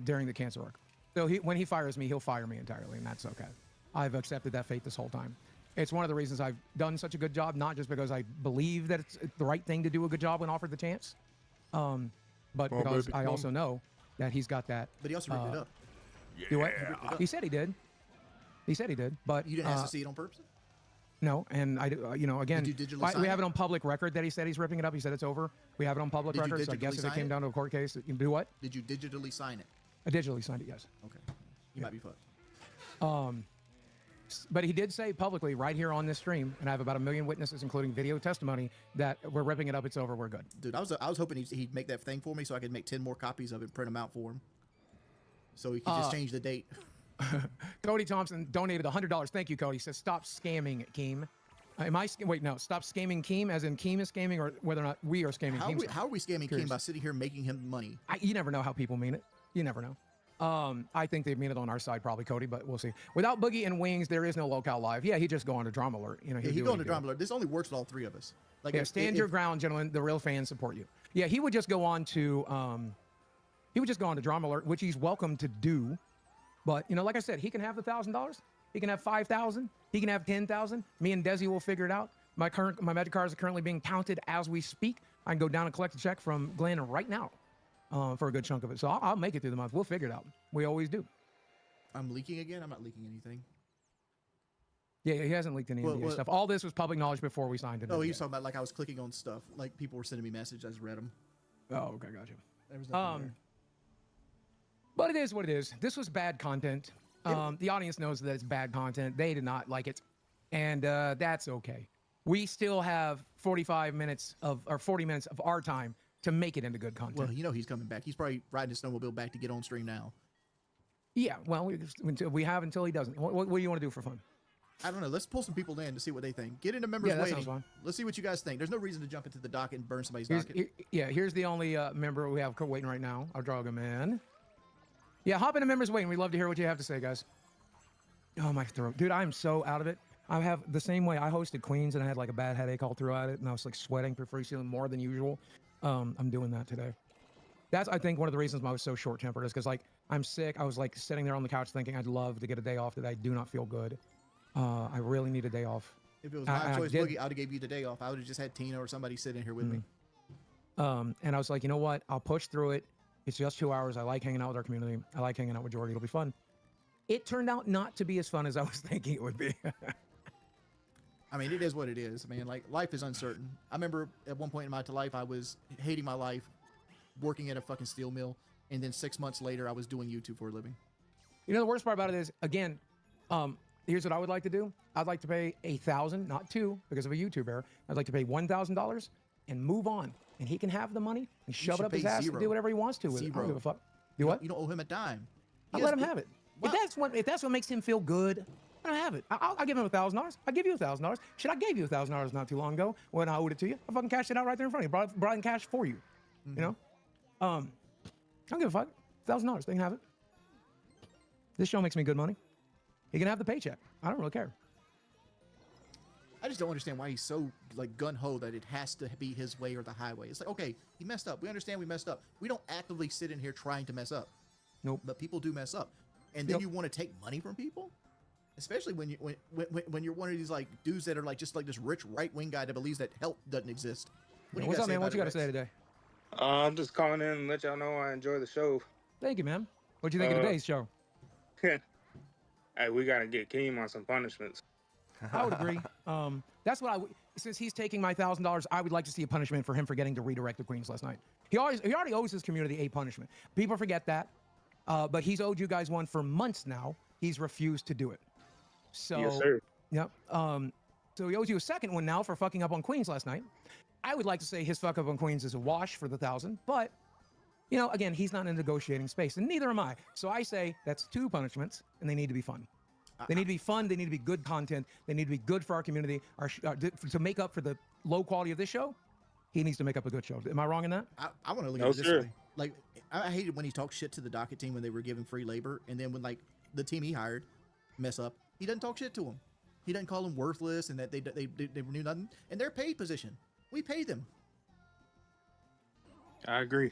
during the cancer arc. So when he fires me, he'll fire me entirely, and that's okay. I've accepted that fate this whole time. It's one of the reasons I've done such a good job, not just because I believe that it's the right thing to do a good job when offered the chance, but because I also know that he's got that. But he also ripped it up. Do what? He said he did. He said he did, but you didn't have to see it on purpose. No, and again, Did you digitally sign we have it on public record that he said he's ripping it up. He said it's over. We have it on public record, so I guess if it came down to a court case, you can do what? Did you digitally sign it? I digitally signed it, yes. Okay. You might be fucked. But he did say publicly right here on this stream, and I have about 1 million witnesses, including video testimony, that we're ripping it up. It's over. We're good. Dude, I was hoping he'd make that thing for me so I could make 10 more copies of it and print them out for him. So he could just change the date. Cody Thompson donated $100. Thank you, Cody. He says, stop scamming, Keem. Wait, no. Stop scamming Keem, as in Keem is scamming, or whether or not we are scamming Keem. How are we scamming Keem by sitting here making him money? You never know how people mean it. You never know. I think they mean it on our side, probably, Cody, but we'll see. Without Boogie and Wings, there is no Lolcow Live. Yeah, he just go on to Drama Alert. He'd go on to Drama Alert. This only works with all three of us. Like, yeah, stand your ground, gentlemen. The real fans support you. Yeah, he would just go on to Drama Alert, which he's welcome to do. But like I said, he can have the $1,000. He can have 5,000. He can have 10,000. Me and Desi will figure it out. My magic cards are currently being counted as we speak. I can go down and collect a check from Glenn right now. For a good chunk of it. So I'll make it through the month. We'll figure it out. We always do. I'm leaking again? I'm not leaking anything. Yeah, he hasn't leaked any of the stuff. All this was public knowledge before we signed it. Oh, he's talking about like I was clicking on stuff. Like people were sending me messages. I just read them. Oh, okay, gotcha. There was nothing there. But it is what it is. This was bad content. The audience knows that it's bad content. They did not like it. And that's okay. we still have 45 minutes or 40 minutes of our time to make it into good content. Well, you know he's coming back. He's probably riding his snowmobile back to get on stream now. Yeah, well, we have until he doesn't. What do you want to do for fun? I don't know. Let's pull some people in to see what they think. Get into members Yeah, that waiting. sounds fun. Let's see what you guys think. There's no reason to jump into the docket and burn somebody's Here's, docket. here's the only member we have waiting right now. I'll drag him in. Yeah, hop into members waiting. We'd love to hear what you have to say, guys. Oh, my throat. Dude, I'm so out of it. I have the same way. I hosted Queens and I had like a bad headache all throughout it. And I was like sweating profusely more than usual. I'm doing that today. That's, I think, one of the reasons why I was so short-tempered is because, like, I'm sick. I was, like, sitting there on the couch thinking I'd love to get a day off today. I do not feel good. I really need a day off. If it was my choice, Boogie, I would have gave you the day off. I would have just had Tina or somebody sit in here with me. And I was like, you know what? I'll push through it. It's just 2 hours. I like hanging out with our community. I like hanging out with Jordy. It'll be fun. It turned out not to be as fun as I was thinking it would be. I mean, it is what it is, man. Like, life is uncertain. I remember at one point in my life, I was hating my life, working at a fucking steel mill, and then 6 months later, I was doing YouTube for a living. You know, the worst part about it is, again, here's what I would like to do. I'd like to pay $1,000, not $2, because of a YouTuber. I'd like to pay $1,000 and move on. And he can have the money and shove it up his ass and do whatever he wants to with it. I don't give a fuck. Do what? You don't owe him a dime. I'll let him have it. If that's what makes him feel good, I don't have it. I'll give him $1,000. I'll give you $1,000. Shit, I gave you $1,000 not too long ago when I owed it to you. I fucking cashed it out right there in front of you. Brought in cash for you. You know? I don't give a fuck. $1,000. They can have it. This show makes me good money. He can have the paycheck. I don't really care. I just don't understand why he's so like gun-ho that it has to be his way or the highway. It's like, okay, he messed up. We understand we messed up. We don't actively sit in here trying to mess up. Nope. But people do mess up. And then you want to take money from people? Especially when you're one of these like dudes that are like just like this rich right-wing guy that believes that help doesn't exist. What's up, man? What you got to say today? I'm just calling in and let y'all know I enjoy the show. Thank you, man. What'd you think of today's show? Hey, we gotta get Keem on some punishments. I would agree. That's what since he's taking my $1,000, I would like to see a punishment for him forgetting to redirect the Queens last night. He already owes his community a punishment. People forget that, but he's owed you guys one for months now. He's refused to do it. So, yes, sir. Yep. So he owes you a second one now for fucking up on Queens last night. I would like to say his fuck up on Queens is a wash for the 1,000, but you know, again, he's not in a negotiating space, and neither am I. So I say that's 2 punishments, and they need to be fun. They need to be fun. They need to be good content. They need to be good for our community. To make up for the low quality of this show, he needs to make up a good show. Am I wrong in that? I want to look at it this way. Like, I hated when he talked shit to the docket team when they were giving free labor, and then when like the team he hired mess up, he doesn't talk shit to them. He doesn't call them worthless and that they knew nothing. And their paid position, we pay them. I agree.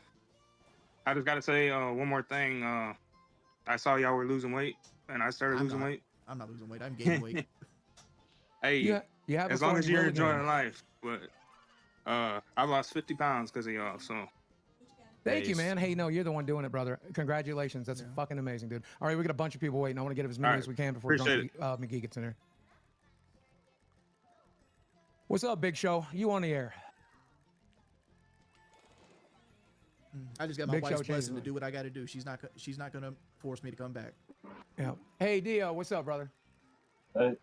I just gotta say one more thing. I saw y'all were losing weight, and I started losing weight. I'm not losing weight. I'm gaining weight. Hey, as long as you're enjoying life. But I lost 50 pounds because of y'all. So thank you, man. Hey, no, you're the one doing it, brother. Congratulations. That's fucking amazing, dude. All right, we got a bunch of people waiting. I want to get as many as we can before McGee gets in here. What's up, Big Show? You on the air? I just got my wife's blessing to do what I got to do. She's not gonna force me to come back. Yeah. Hey, Dio, what's up, brother? Hey,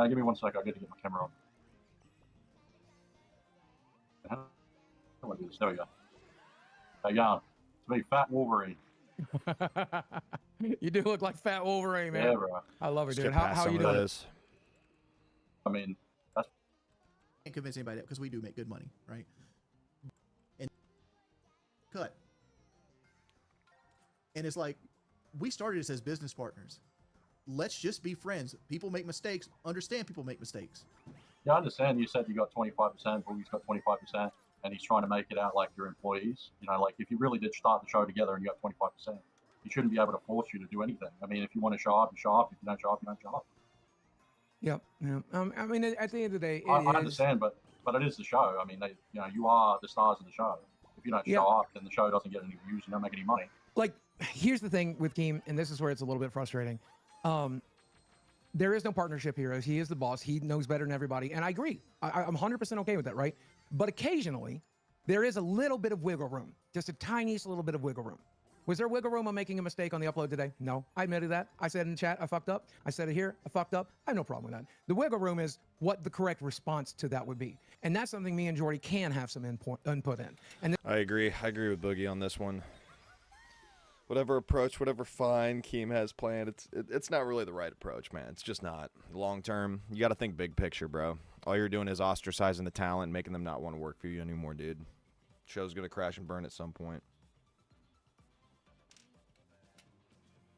give me 1 sec. I'll get to get my camera on. How do I do this? There we go. Hey, yeah, it's me, Fat Wolverine. You do look like Fat Wolverine, man. Yeah, bro. I love it, dude. How you doing? I mean, that's... Can't convince anybody that because we do make good money, right? And cut. And it's like, we started this as business partners. Let's just be friends. People make mistakes. Understand people make mistakes. Yeah, I understand. You said you got 25%, Boogie's got 25%, and he's trying to make it out like you're employees. You know, like if you really did start the show together and you got 25%, he shouldn't be able to force you to do anything. I mean, if you want to show up, you show up. If you don't show up, you don't show up. Yep. Yeah. I mean, at the end of the day, I understand, but it is the show. I mean, you are the stars of the show. If you don't show up, then the show doesn't get any views. You don't make any money. Like, here's the thing with Keem, and this is where it's a little bit frustrating. There is no partnership here. He is the boss. He knows better than everybody, and I agree. I'm 100% okay with that, right? But occasionally, there is a little bit of wiggle room, just a tiniest little bit of wiggle room. Was there wiggle room on making a mistake on the upload today? No, I admitted that. I said in chat, I fucked up. I said it here, I fucked up. I have no problem with that. The wiggle room is what the correct response to that would be. And that's something me and Jordy can have some input in. And I agree. I agree with Boogie on this one. Whatever approach, whatever fine Keem has planned, it's not really the right approach, man. It's just not. Long term, you got to think big picture, bro. All you're doing is ostracizing the talent and making them not want to work for you anymore, dude. Show's going to crash and burn at some point.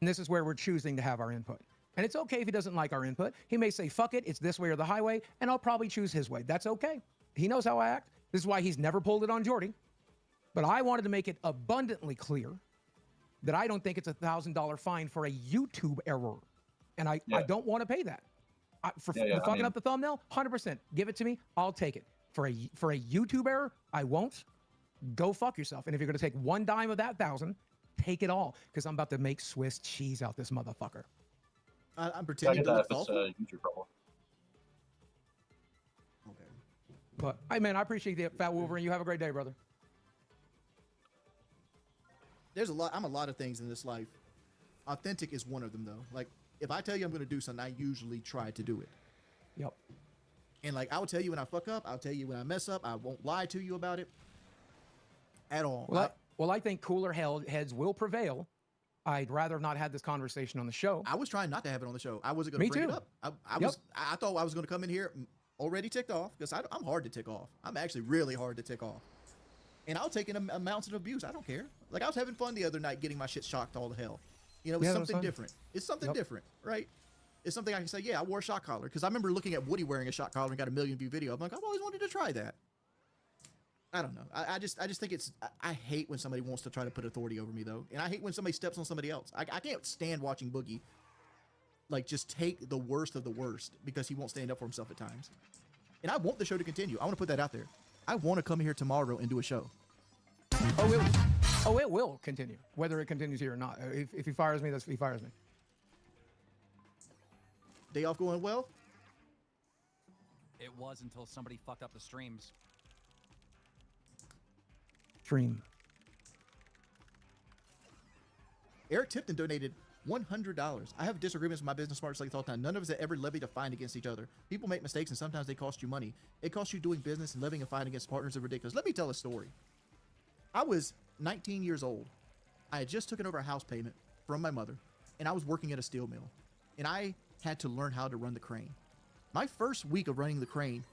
And this is where we're choosing to have our input. And it's okay if he doesn't like our input. He may say, fuck it, it's this way or the highway, and I'll probably choose his way. That's okay. He knows how I act. This is why he's never pulled it on Jordy. But I wanted to make it abundantly clear that I don't think it's $1,000 fine for a YouTube error. And I don't want to pay that. For fucking up the thumbnail, 100%. Give it to me, I'll take it. For a YouTube error, I won't. Go fuck yourself. And if you're going to take one dime of that 1,000, take it all, because I'm about to make Swiss cheese out this motherfucker. I'm pretending to look thoughtful. YouTube problem. Okay. But, hey, man, I appreciate the Fat Wolverine. You have a great day, brother. There's I'm a lot of things in this life. Authentic is one of them, though. Like, if I tell you I'm going to do something, I usually try to do it. Yep. And, like, I'll tell you when I fuck up. I'll tell you when I mess up. I won't lie to you about it at all. Well, I think cooler heads will prevail. I'd rather not have this conversation on the show. I was trying not to have it on the show. I wasn't going to bring it up. I thought I was going to come in here already ticked off, because I'm hard to tick off. I'm actually really hard to tick off. And I'll take in amounts of abuse. I don't care. Like, I was having fun the other night getting my shit shocked all to hell. You know, it's something different. It's something different, right? It's something I can say, yeah, I wore a shock collar. Because I remember looking at Woody wearing a shock collar and got a 1 million view video. I'm like, I've always wanted to try that. I don't know. I just think I hate when somebody wants to try to put authority over me, though. And I hate when somebody steps on somebody else. I can't stand watching Boogie, like, just take the worst of the worst because he won't stand up for himself at times. And I want the show to continue. I want to put that out there. I want to come here tomorrow and do a show. It will continue, whether it continues here or not. If he fires me, he fires me. Day off going well? It was until somebody fucked up the streams. Stream. Eric Tipton donated $100. I have disagreements with my business partners like all the time. None of us have ever levied a fine against each other. People make mistakes and sometimes they cost you money. It costs you doing business, and levying a fine against partners is ridiculous. Let me tell a story. I was 19 years old. I had just taken over a house payment from my mother, and I was working at a steel mill, and I had to learn how to run the crane. My first week of running the crane,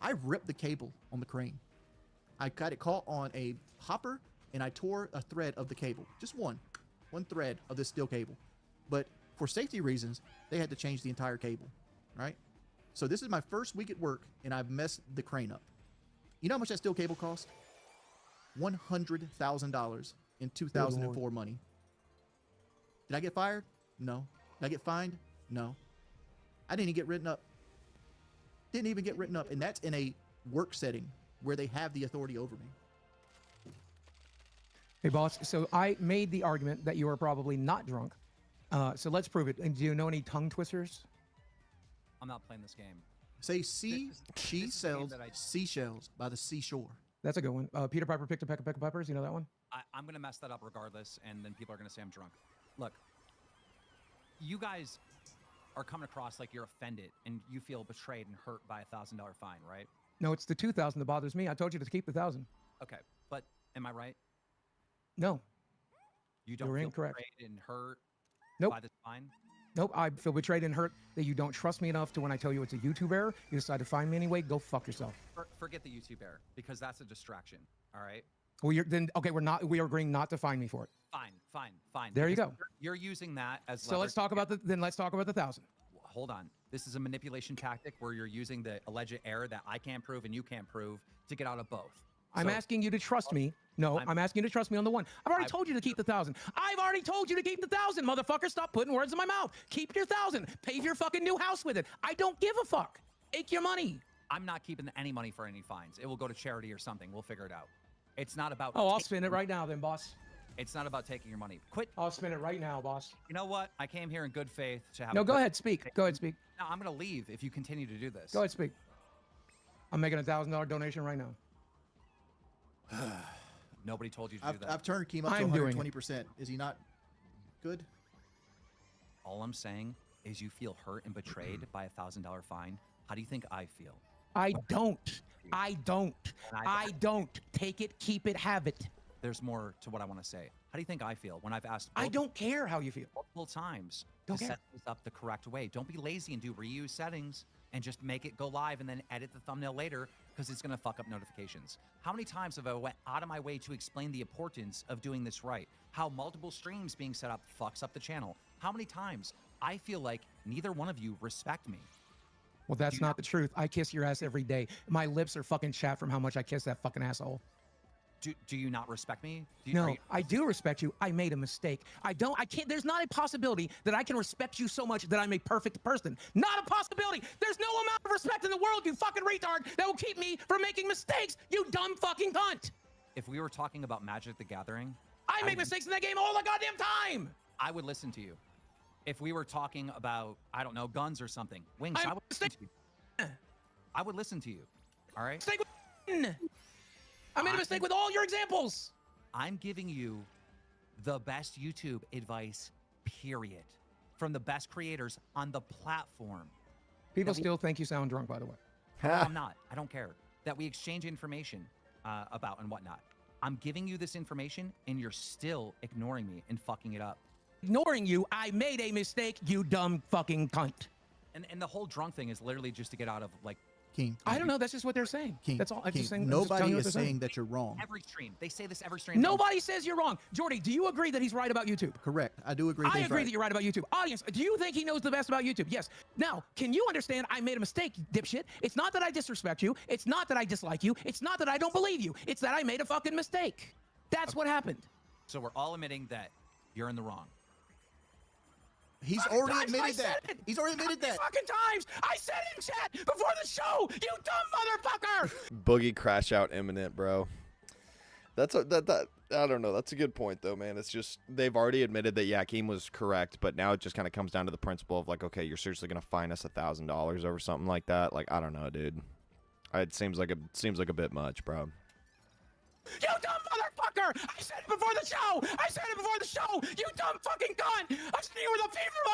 I ripped the cable on the crane. I got it caught on a hopper, and I tore a thread of the cable. Just one thread of this steel cable. But for safety reasons, they had to change the entire cable, right? So this is my first week at work, and I've messed the crane up. You know how much that steel cable cost? $100,000 in 2004 money. Did I get fired? No. Did I get fined? No. I didn't even get written up. Didn't even get written up. And that's in a work setting where they have the authority over me. Hey, boss. So I made the argument that you are probably not drunk. So let's prove it. And do you know any tongue twisters? I'm not playing this game. Say, she sells seashells by the seashore. That's a good one. Peter Piper picked a peck of peppers. You know that one? I'm going to mess that up regardless, and then people are going to say I'm drunk. Look, you guys are coming across like you're offended and you feel betrayed and hurt by a $1,000 fine, right? No, it's the 2,000 that bothers me. I told you to keep the 1,000. Okay, but am I right? No. You don't feel betrayed and hurt by this fine? Nope, I feel betrayed and hurt that you don't trust me enough to, when I tell you it's a YouTube error, you decide to find me anyway. Go fuck yourself. Forget the YouTube error, because that's a distraction. All right. Well, we are agreeing not to find me for it. Fine. There you go. You're using that as. So let's talk about the 1,000. Hold on. This is a manipulation tactic where you're using the alleged error that I can't prove and you can't prove to get out of both. I'm asking you to trust me. No, I'm asking you to trust me on the one. I've already told you to keep the 1,000. I've already told you to keep the 1,000, motherfucker. Stop putting words in my mouth. Keep your 1,000. Pay for your fucking new house with it. I don't give a fuck. Take your money. I'm not keeping any money for any fines. It will go to charity or something. We'll figure it out. It's not about. Oh, I'll spend it right now then, boss. It's not about taking your money. Quit. I'll spend it right now, boss. You know what? I came here in good faith to have. No, go ahead, speak. Go ahead, speak. No, I'm gonna leave if you continue to do this. Go ahead, speak. I'm making a $1,000 donation right now. Nobody told you to do that. I've turned Keem up to 120%. Is he not good? All I'm saying is you feel hurt and betrayed by a $1,000 fine. How do you think I feel? I don't. I don't. I don't. Take it, keep it, have it. There's more to what I want to say. How do you think I feel when I've asked I don't care how you feel. multiple times Don't to care. set this up the correct way? Don't be lazy and do reuse settings and just make it go live and then edit the thumbnail later because it's going to fuck up notifications. How many times have I went out of my way to explain the importance of doing this right? How multiple streams being set up fucks up the channel? How many times? I feel like neither one of you respect me. Well, that's not the truth. I kiss your ass every day. My lips are fucking chapped from how much I kiss that fucking asshole. Do you not respect me? No, I do respect you. I made a mistake. I can't, there's not a possibility that I can respect you so much that I'm a perfect person. Not a possibility. There's no amount of respect in the world, you fucking retard, that will keep me from making mistakes, you dumb fucking cunt. If we were talking about Magic the Gathering, I make mistakes in that game all the goddamn time. I would listen to you. If we were talking about, I don't know, guns or something, Wings, I would listen to you. I would listen to you. All right? I made a mistake with all your examples. I'm giving you the best YouTube advice, period. From the best creators on the platform. People still think you sound drunk, by the way. No, I'm not. I don't care. That we exchange information about and whatnot. I'm giving you this information and you're still ignoring me and fucking it up. Ignoring you, I made a mistake, you dumb fucking cunt. And the whole drunk thing is literally just to get out of like King. I don't know. That's just what they're saying. King, that's all. I'm King, just saying. nobody is saying that you're wrong. Every stream. They say this every stream. Nobody says you're wrong. Jordy, do you agree that he's right about YouTube? Correct. I do agree. I agree that you're right about YouTube. Audience, do you think he knows the best about YouTube? Yes. Now, can you understand I made a mistake, dipshit? It's not that I disrespect you. It's not that I dislike you. It's not that I don't believe you. It's that I made a fucking mistake. That's what happened. So we're all admitting that you're in the wrong. He's already admitted that. He's already admitted that. Fucking times. I said it in chat before the show. You dumb motherfucker. Boogie crash out imminent, bro. That's that. I don't know. That's a good point, though, man. It's just they've already admitted that Yakeem was correct, but now it just kind of comes down to the principle of like, okay, you're seriously gonna fine us $1,000 over something like that? Like, I don't know, dude. It seems like a bit much, bro. You dumb motherfucker! I said it before the show! I said it before the show! You dumb fucking cunt! I'm sitting here with a fever of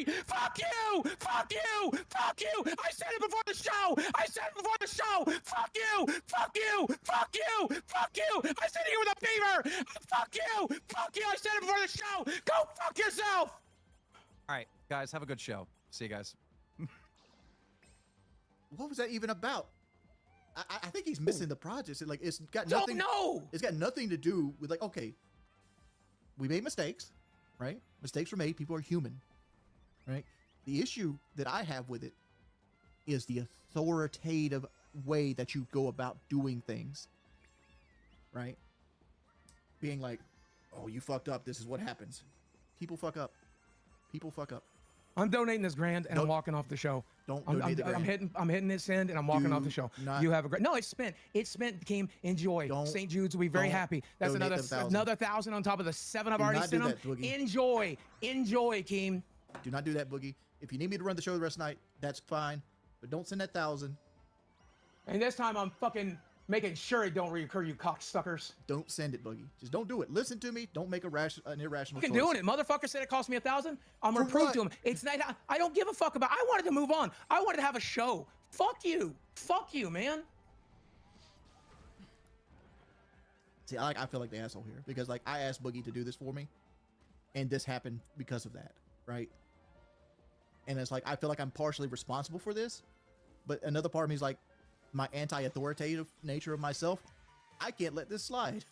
103! Fuck you! Fuck you! Fuck you! I said it before the show! I said it before the show! Fuck you! Fuck you! Fuck you! Fuck you! I said it here with a fever! Fuck you! Fuck you! I said it before the show! Go fuck yourself! All right, guys, have a good show. See you guys. What was that even about? I think he's missing the project. Like it's got nothing. It's got nothing to do with like, okay, we made mistakes, right? Mistakes were made. People are human, right? The issue that I have with it is the authoritative way that you go about doing things, right? Being like, oh, you fucked up. This is what happens. People fuck up. People fuck up. I'm donating this grand and I'm walking off the show. I'm hitting this end and I'm walking off the show. You have a great. No, it's spent. It's spent. Came enjoy. St. Jude's will be very happy. That's another 1,000 on top of the 7 I've already sent them. Enjoy, Keem. Do not do that, Boogie. If you need me to run the show the rest of the night, that's fine. But don't send that 1,000. And this time I'm fucking making sure it don't reoccur, you cocksuckers. Don't send it, Boogie. Just don't do it. Listen to me. Don't make an irrational choice. Doing it. Motherfucker said it cost me 1,000. I'm gonna prove to him. It's not. I don't give a fuck about. I wanted to move on. I wanted to have a show. Fuck you. Fuck you, man. See, I feel like the asshole here because like I asked Boogie to do this for me, and this happened because of that, right? And it's like I feel like I'm partially responsible for this, but another part of me is like, my anti-authoritative nature of myself, I can't let this slide.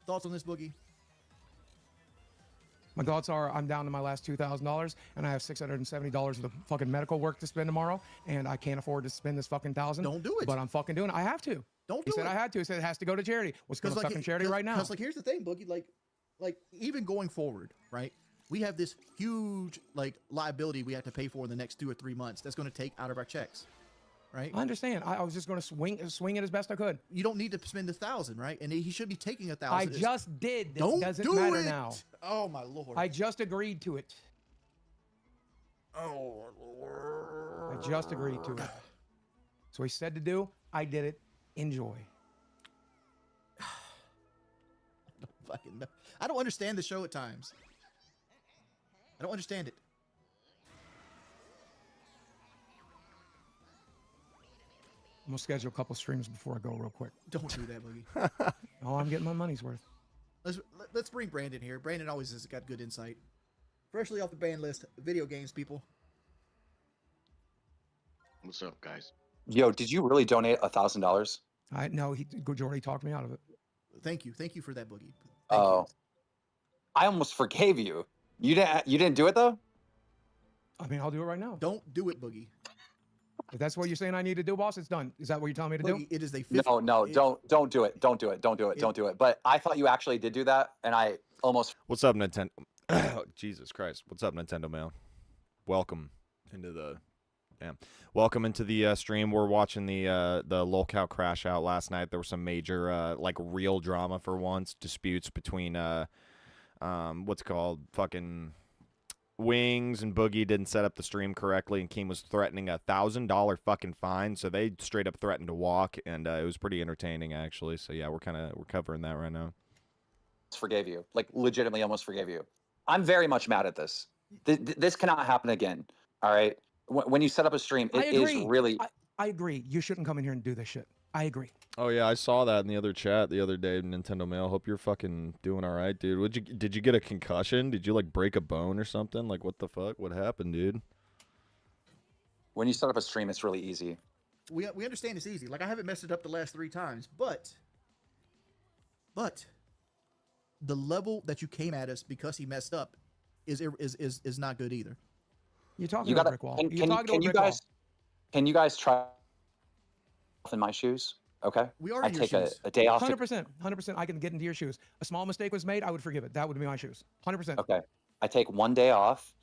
Thoughts on this, Boogie? My thoughts are I'm down to my last $2,000 and I have $670 of the fucking medical work to spend tomorrow and I can't afford to spend this fucking 1,000. Don't do it. But I'm fucking doing it. I have to. Don't do it. He said I had to. He said it has to go to charity. What's going to fucking charity right now? Because like here's the thing, Boogie. Like even going forward, right? We have this huge like liability we have to pay for in the next 2 or 3 months. That's going to take out of our checks, right? I understand. I was just going to swing it as best I could. You don't need to spend 1,000, right? And he should be taking 1,000. I just did. Don't doesn't do matter it now. Oh my lord! I just agreed to it. Oh Lord! I just agreed to it. So he said to do, I did it. Enjoy. Fucking no. I don't understand the show at times. I don't understand it. I'm gonna schedule a couple streams before I go real quick. Don't do that, Boogie. Oh, I'm getting my money's worth. Let's bring Brandon here. Brandon always has got good insight. Freshly off the ban list, video games people. What's up, guys? Yo, did you really donate $1,000? No, Jordy talked me out of it. Thank you for that, Boogie. Oh, I almost forgave you. You didn't do it though. I mean, I'll do it right now. Don't do it, Boogie. If that's what you're saying I need to do, boss, it's done. Is that what you're telling me to Boogie, do? it is a No, don't do it. Don't do it. Don't do it. Don't do it. But I thought you actually did do that, and I almost. What's up, Nintendo? Jesus Christ! What's up, Nintendo Mail? Welcome into the. Welcome into the stream. We're watching the Lolcow Crashout last night. There was some major like real drama for once. Disputes between what's it called fucking Wings and Boogie didn't set up the stream correctly, and Keem was threatening $1,000 fucking fine. So they straight up threatened to walk, and it was pretty entertaining actually. So yeah, we're covering that right now. Forgave you, like legitimately almost forgave you. I'm very much mad at this. This cannot happen again. All right. When you set up a stream, it is really. I agree. You shouldn't come in here and do this shit. I agree. Oh yeah, I saw that in the other chat the other day. Nintendo Mail. Hope you're fucking doing all right, dude. Did you get a concussion? Did you like break a bone or something? Like what the fuck? What happened, dude? When you set up a stream, it's really easy. We understand it's easy. Like I haven't messed it up the last 3 times, but the level that you came at us because he messed up is not good either. You're talking about a brick wall. Can you guys try in my shoes? Okay. We are in your take shoes. a day off. 100%. 100%. I can get into your shoes. A small mistake was made. I would forgive it. That would be my shoes. 100%. Okay. I take 1 day off,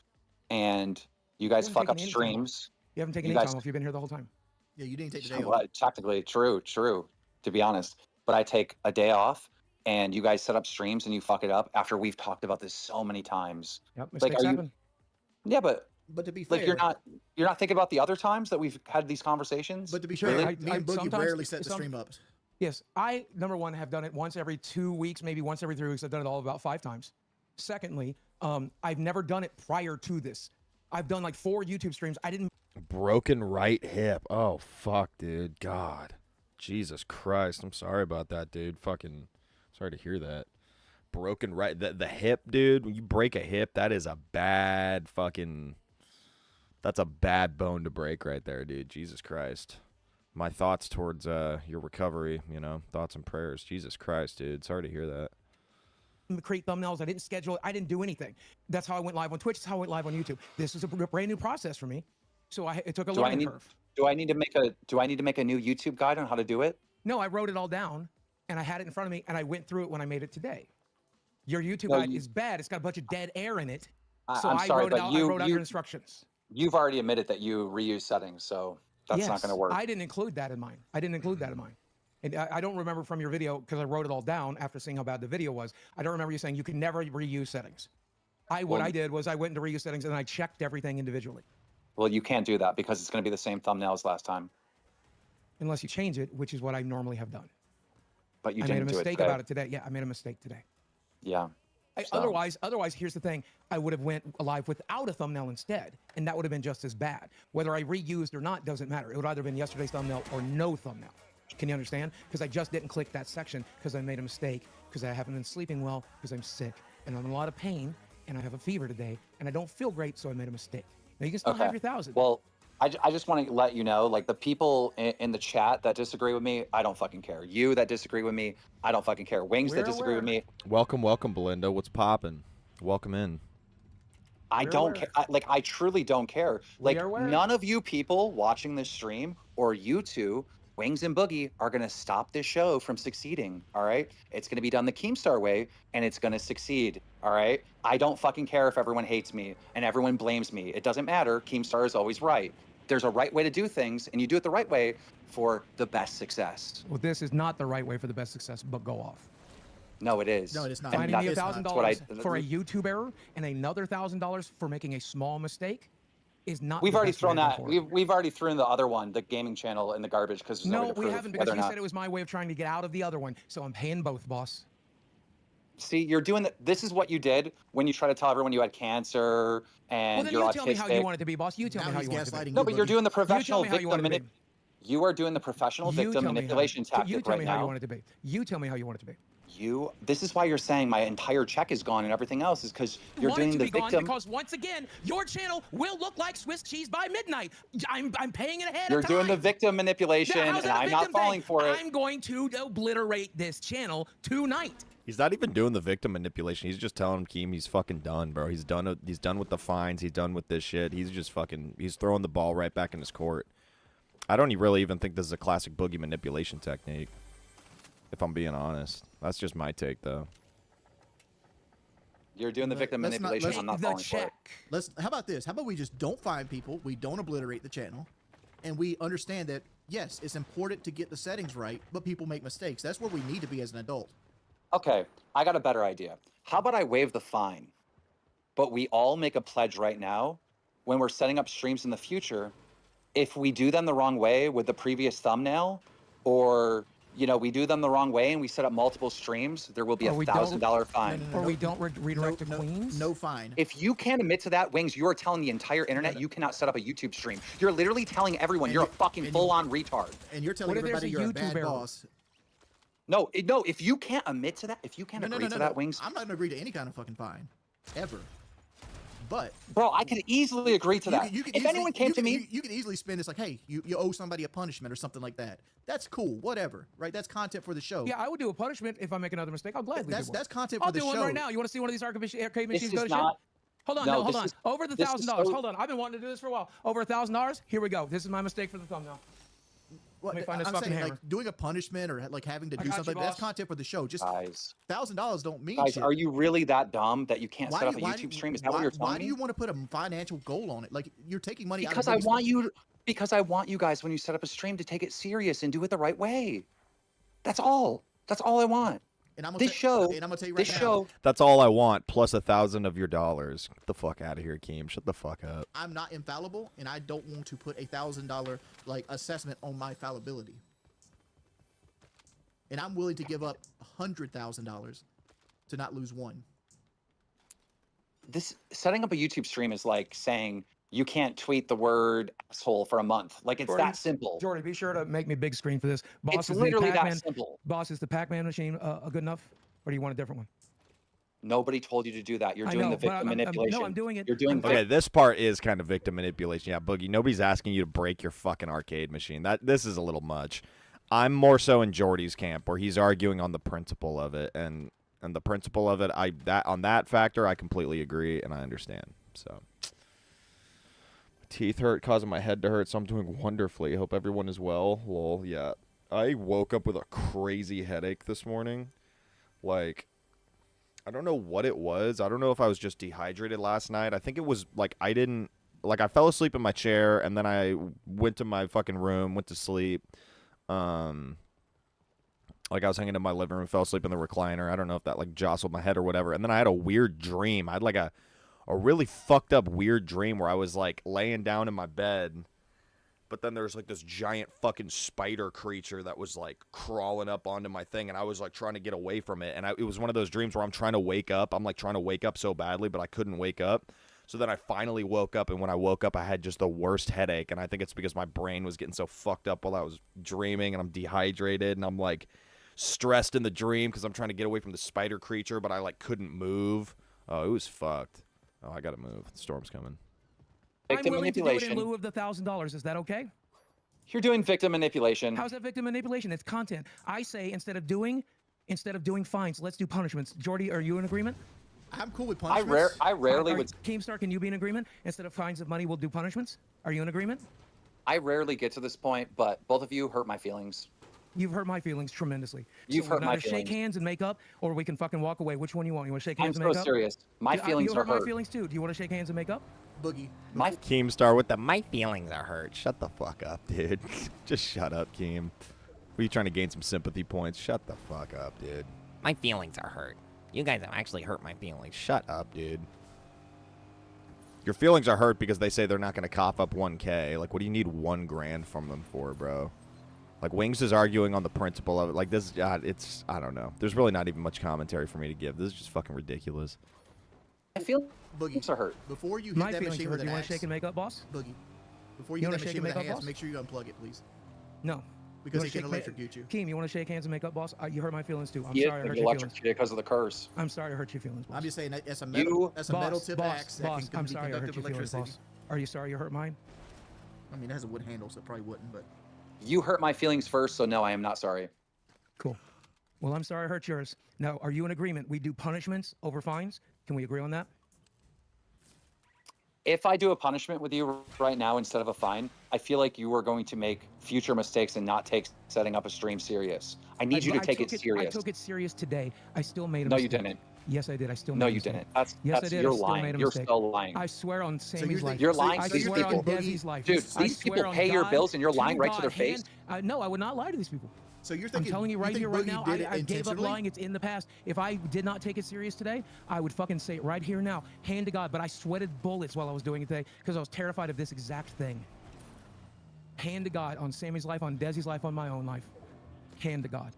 and you guys fuck up streams. You haven't taken any time off. You've been here the whole time. Yeah, you didn't take the day Well, off. technically, true, to be honest. But I take a day off, and you guys set up streams, and you fuck it up after we've talked about this so many times. Yep, mistakes happen. Yeah, but to be fair, like you're not thinking about the other times that we've had these conversations. But to be fair, really? me and Boogie rarely set the stream up. Yes, I number one have done it once every 2 weeks, maybe once every 3 weeks. I've done it all about 5 times. Secondly, I've never done it prior to this. I've done like 4 YouTube streams. I didn't. Broken right hip. Oh fuck, dude. God, Jesus Christ. I'm sorry about that, dude. Fucking sorry to hear that. Broken right. The hip, dude. When you break a hip, that is a bad fucking. That's a bad bone to break right there, dude. Jesus Christ. My thoughts towards your recovery, thoughts and prayers. Jesus Christ, dude. Sorry to hear that. Create thumbnails. I didn't schedule it. I didn't do anything. That's how I went live on Twitch. That's how I went live on YouTube. This is a brand new process for me. So it took a learning curve. Do I need to make a new YouTube guide on how to do it? No, I wrote it all down and I had it in front of me and I went through it when I made it today. Your YouTube guide is bad. It's got a bunch of dead air in it. So I'm sorry, I wrote out your instructions. You've already admitted that you reuse settings, so that's not going to work. I didn't include that in mine. And I don't remember from your video, because I wrote it all down after seeing how bad the video was. I don't remember you saying you can never reuse settings. What I did was I went into reuse settings and I checked everything individually. Well, you can't do that because it's going to be the same thumbnail as last time. Unless you change it, which is what I normally have done. But you I didn't made a do it mistake today. about it today. Yeah, I made a mistake today. Yeah. Otherwise, here's the thing. I would have went live without a thumbnail instead, and that would have been just as bad. Whether I reused or not doesn't matter. It would either have been yesterday's thumbnail or no thumbnail. Can you understand? Because I just didn't click that section because I made a mistake, because I haven't been sleeping well, because I'm sick, and I'm in a lot of pain, and I have a fever today, and I don't feel great, so I made a mistake. Now you can still have your 1,000. Well, I just want to let you know, like the people in the chat that disagree with me, I don't fucking care. You that disagree with me, I don't fucking care. Wings that disagree with me. Welcome, Belinda. What's poppin'? Welcome in. I don't care. I truly don't care. Like none of you people watching this stream or you two, Wings and Boogie, are going to stop this show from succeeding. All right. It's going to be done the Keemstar way and it's going to succeed. All right. I don't fucking care if everyone hates me and everyone blames me. It doesn't matter. Keemstar is always right. There's a right way to do things and you do it the right way for the best success. Well, this is not the right way for the best success, but go off. No, it is. No, it is not. Finding me $1,000 for a YouTube error and another $1,000 for making a small mistake. is not. We've the already best way thrown to go that. forward. We've already thrown the other one, the gaming channel, in the garbage because there's no way No, to we prove haven't, because whether or you not. said it was my way of trying to get out of the other one. So I'm paying both, boss. See, you're doing that. This is what you did when you try to tell everyone you had cancer and Well, then you're you autistic. tell me how you want it to be, boss. You tell Now me how he's you want it to be. gaslighting No, you, but you're Boogie. doing the You tell professional me how you want victim it to be. You are doing the professional You victim tell me manipulation how, tactic you tell right me how you now. want it to be. You tell me how you want it to be. This is why you're saying my entire check is gone and everything else is because I you're want it doing to the be gone victim. because once again, your channel will look like Swiss cheese by midnight. I'm paying it ahead You're of time. doing the victim manipulation, Now, how's and that a I'm not victim falling thing? for it. I'm going to obliterate this channel tonight. He's not even doing the victim manipulation. He's just telling Keem he's fucking done, bro. He's done with the fines. He's done with this shit. He's just fucking, he's throwing the ball right back in his court. I don't really even think this is a classic Boogie manipulation technique, if I'm being honest. That's just my take, though. You're doing the victim manipulation. I'm not falling for it. How about this? How about we just don't find people, we don't obliterate the channel, and we understand that, yes, it's important to get the settings right, but people make mistakes. That's where we need to be as an adult. Okay, I got a better idea. How about I waive the fine, but we all make a pledge right now when we're setting up streams in the future. If we do them the wrong way with the previous thumbnail, or we do them the wrong way and we set up multiple streams, there will be a $1,000 fine. Or we don't redirect to Queens? No fine. If you can't admit to that, Wings, you are telling the entire internet you cannot set up a YouTube stream. You're literally telling everyone you're a fucking full-on retard. And you're telling everybody you're a bad boss. No, if you can't admit to that, if you can't agree to that, Wings. I'm not gonna agree to any kind of fucking fine, ever. But bro, I could easily agree to that. If anyone came to me, you could easily spin this like, hey, you owe somebody a punishment or something like that. That's cool, whatever, right? That's content for the show. Yeah, I would do a punishment if I make another mistake. I'll gladly do one. That's content for the show. I'll do one right now. You want to see one of these arcade machines go to shit? Hold on, no, hold on. Over the $1,000. Hold on, I've been wanting to do this for a while. Over $1,000. Here we go. This is my mistake for the thumbnail. Let me find this I'm fucking saying, hammer. like doing a punishment or like having to do something. That's content for the show. Just $1,000 don't mean guys, shit. are you really that dumb that you can't set up a YouTube stream? Is that what you're telling me? Why do you want to put a financial goal on it? Like you're taking money because out of because I want you guys when you set up a stream to take it serious and do it the right way. That's all. That's all I want. And I'm gonna tell you right now. That's all I want, plus $1,000 of your dollars. Get the fuck out of here, Keem. Shut the fuck up. I'm not infallible, and I don't want to put $1,000 like assessment on my fallibility. And I'm willing to give up $100,000 to not lose one. This setting up a YouTube stream is like saying you can't tweet the word asshole for a month. Like, it's that simple. Jordy, be sure to make me big screen for this. Boss, it's literally that simple. Boss, is the Pac-Man machine good enough? Or do you want a different one? Nobody told you to do that. You're doing the victim manipulation. No, I'm doing it. You're doing okay, this part is kind of victim manipulation. Yeah, Boogie, nobody's asking you to break your fucking arcade machine. This is a little much. I'm more so in Jordy's camp, where he's arguing on the principle of it. And the principle of it, on that factor, I completely agree, and I understand. So... teeth hurt, causing my head to hurt, so I'm doing wonderfully. Hope everyone is well. Lol, yeah. I woke up with a crazy headache this morning. Like, I don't know what it was. I don't know if I was just dehydrated last night. I think it was, like, I fell asleep in my chair, and then I went to my fucking room, went to sleep. Like, I was hanging in my living room, fell asleep in the recliner. I don't know if that, like, jostled my head or whatever. And then I had a weird dream. I had, like, a really fucked up weird dream where I was like laying down in my bed, but then there's like this giant fucking spider creature that was like crawling up onto my thing, and I was like trying to get away from it, and it was one of those dreams where I'm trying to wake up. I'm like trying to wake up so badly, but I couldn't wake up. So then I finally woke up, and when I woke up, I had just the worst headache, and I think it's because my brain was getting so fucked up while I was dreaming, and I'm dehydrated, and I'm like stressed in the dream because I'm trying to get away from the spider creature, but I like couldn't move. Oh, it was fucked. Oh, I gotta move. The storm's coming. Victim I'm willing to do it in manipulation. lieu of the $1,000. Is that okay? You're doing victim manipulation. How's that victim manipulation? It's content. I say instead of doing fines, let's do punishments. Jordy, are you in agreement? I'm cool with punishments. I rarely would. Keemstar, can you be in agreement? Instead of fines of money, we'll do punishments. Are you in agreement? I rarely get to this point, but both of you hurt my feelings. You've hurt my feelings tremendously. You've hurt my feelings. Shake hands and make up, or we can fucking walk away. Which one you want? You want to shake hands and I'm make so up? serious. My feelings you are hurt. hurt. My feelings too. Do you want to shake hands and make up? Boogie. My Keemstar with the my feelings are hurt. Shut the fuck up, dude. Just shut up, Keem. Were you trying to gain some sympathy points? Shut the fuck up, dude. My feelings are hurt. You guys have actually hurt my feelings. Shut up, dude. Your feelings are hurt because they say they're not going to cough up 1K. Like, what do you need 1 grand from them for, bro? Like, Wings is arguing on the principle of it. Like, this, it's, I don't know. There's really not even much commentary for me to give. This is just fucking ridiculous. I feel Boogie are hurt. Before you hit My that feelings machine are with hurt. an You want axe, to shake and make up, boss? Boogie, before you hit that machine with an axe, make sure you unplug it, please. No. Because it can electrocute you. Keem, you want to shake hands and make up, boss? You hurt my feelings too. I'm He sorry I hurt your feelings. because of the curse. I'm sorry I hurt your feelings, boss. I'm just saying that that's a metal, tip axe that boss, can I'm be sorry I hurt conductive your feelings, electricity. boss. Are you sorry you hurt mine? I mean, it has a wood handle, so it probably wouldn't, but... You hurt my feelings first, so no, I am not sorry. Cool. Well, I'm sorry I hurt yours. Now, are you in agreement? We do punishments over fines? Can we agree on that? If I do a punishment with you right now instead of a fine, I feel like you are going to make future mistakes and not take setting up a stream serious. I need you to take it serious. I took it serious today. I still made a No, mistake. you didn't. Yes, I did. I still made No, a you mistake. didn't. Yes, I did. You're I still lying. made a You're mistake. still lying. I swear on Sammy's life. You're lying. I These swear people, on Desi's life. dude, I these swear people on pay your God, bills and you're lying right to their God face. No, I would not lie to these people. So you're I'm thinking, telling you right here, right now, did it I gave up intentionally? lying. It's in the past. If I did not take it serious today, I would fucking say it right here now, hand to God. But I sweated bullets while I was doing it today because I was terrified of this exact thing. Hand to God on Sammy's life, on Desi's life, on my own life. Hand to God.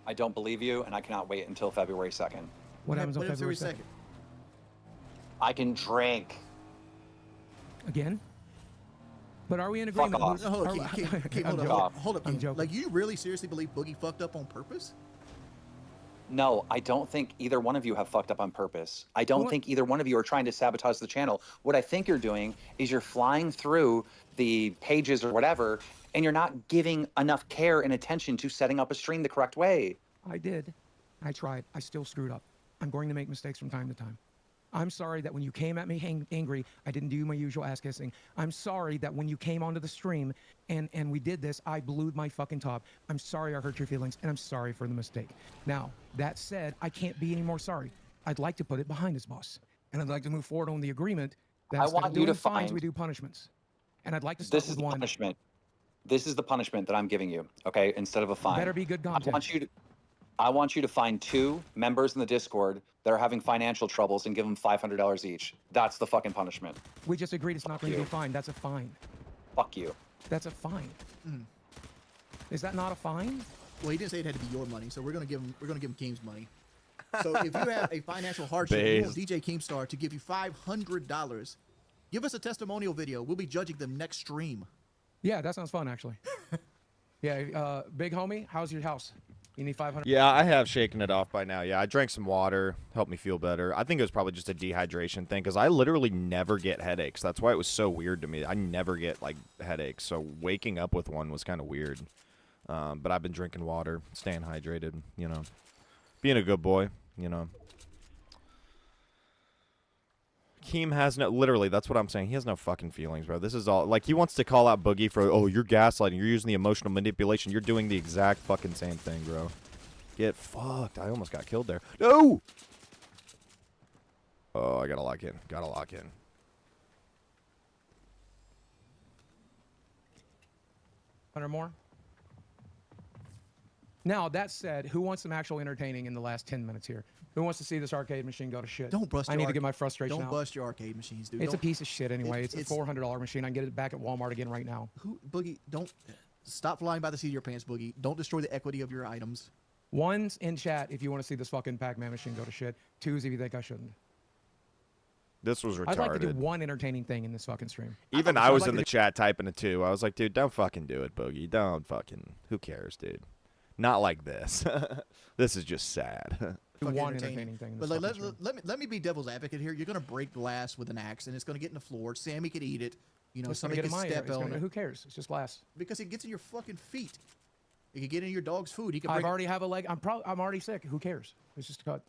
I don't believe you, and I cannot wait until February 2nd. What happens on February 2nd? I can drink. Again? But are we in agreement? off. No, hold on, Keem, hold up, I'm Keem. joking. Like, you really seriously believe Boogie fucked up on purpose? No, I don't think either one of you have fucked up on purpose. I don't think either one of you are trying to sabotage the channel. What I think you're doing is you're flying through the pages or whatever, and you're not giving enough care and attention to setting up a stream the correct way. I did. I tried. I still screwed up. I'm going to make mistakes from time to time. I'm sorry that when you came at me angry, I didn't do my usual ass kissing. I'm sorry that when you came onto the stream and we did this, I blew my fucking top. I'm sorry I hurt your feelings, and I'm sorry for the mistake. Now, that said, I can't be any more sorry. I'd like to put it behind us, boss. And I'd like to move forward on the agreement that I instead want of you doing to fines, find- we do punishments. And I'd like to start This is with the one. punishment. This is the punishment that I'm giving you, okay? Instead of a fine. Better be good content. I want you to find 2 members in the Discord that are having financial troubles and give them $500 each. That's the fucking punishment. We just agreed it's not going to be a fine. That's a fine. Fuck you. That's a fine. Is that not a fine? Well, he didn't say it had to be your money, so we're gonna give him Keem's money. So if you have a financial hardship, you want DJ Keemstar to give you $500. Give us a testimonial video. We'll be judging them next stream. Yeah, that sounds fun, actually. Yeah, big homie, how's your house? You need 500? Yeah, I have shaken it off by now. Yeah, I drank some water, helped me feel better. I think it was probably just a dehydration thing because I literally never get headaches. That's why it was so weird to me. I never get, like, headaches, so waking up with one was kind of weird. But I've been drinking water, staying hydrated, you know. Being a good boy, you know. Keem has no, literally, that's what I'm saying. He has no fucking feelings, bro. This is all, like, he wants to call out Boogie for, oh, you're gaslighting, you're using the emotional manipulation. You're doing the exact fucking same thing, bro. Get fucked. I almost got killed there. No! Oh, I gotta lock in. Gotta lock in. $100 more? Now, that said, who wants some actual entertaining in the last 10 minutes here? Who wants to see this arcade machine go to shit? Don't bust. I need to get my frustration Don't out. bust your arcade machines, dude. It's a piece of shit anyway. It's a $400 machine. I can get it back at Walmart again right now. Boogie, don't stop flying by the seat of your pants, Boogie. Don't destroy the equity of your items. One's in chat if you want to see this fucking Pac-Man machine go to shit. Two's if you think I shouldn't. This was retarded. I'd like to do one entertaining thing in this fucking stream. Even I was in the chat typing it too. I was like, dude, don't fucking do it, Boogie. Don't fucking, who cares, dude? Not like this. This is just sad. One entertaining thing. But like, let me be devil's advocate here. You're gonna break glass with an axe, and it's gonna get in the floor. Sammy could eat it. You know, somebody could step on it. Who cares? It's just glass. Because it gets in your fucking feet. It could get in your dog's food. He could. I already have a leg. I'm already sick. Who cares? It's just a cut.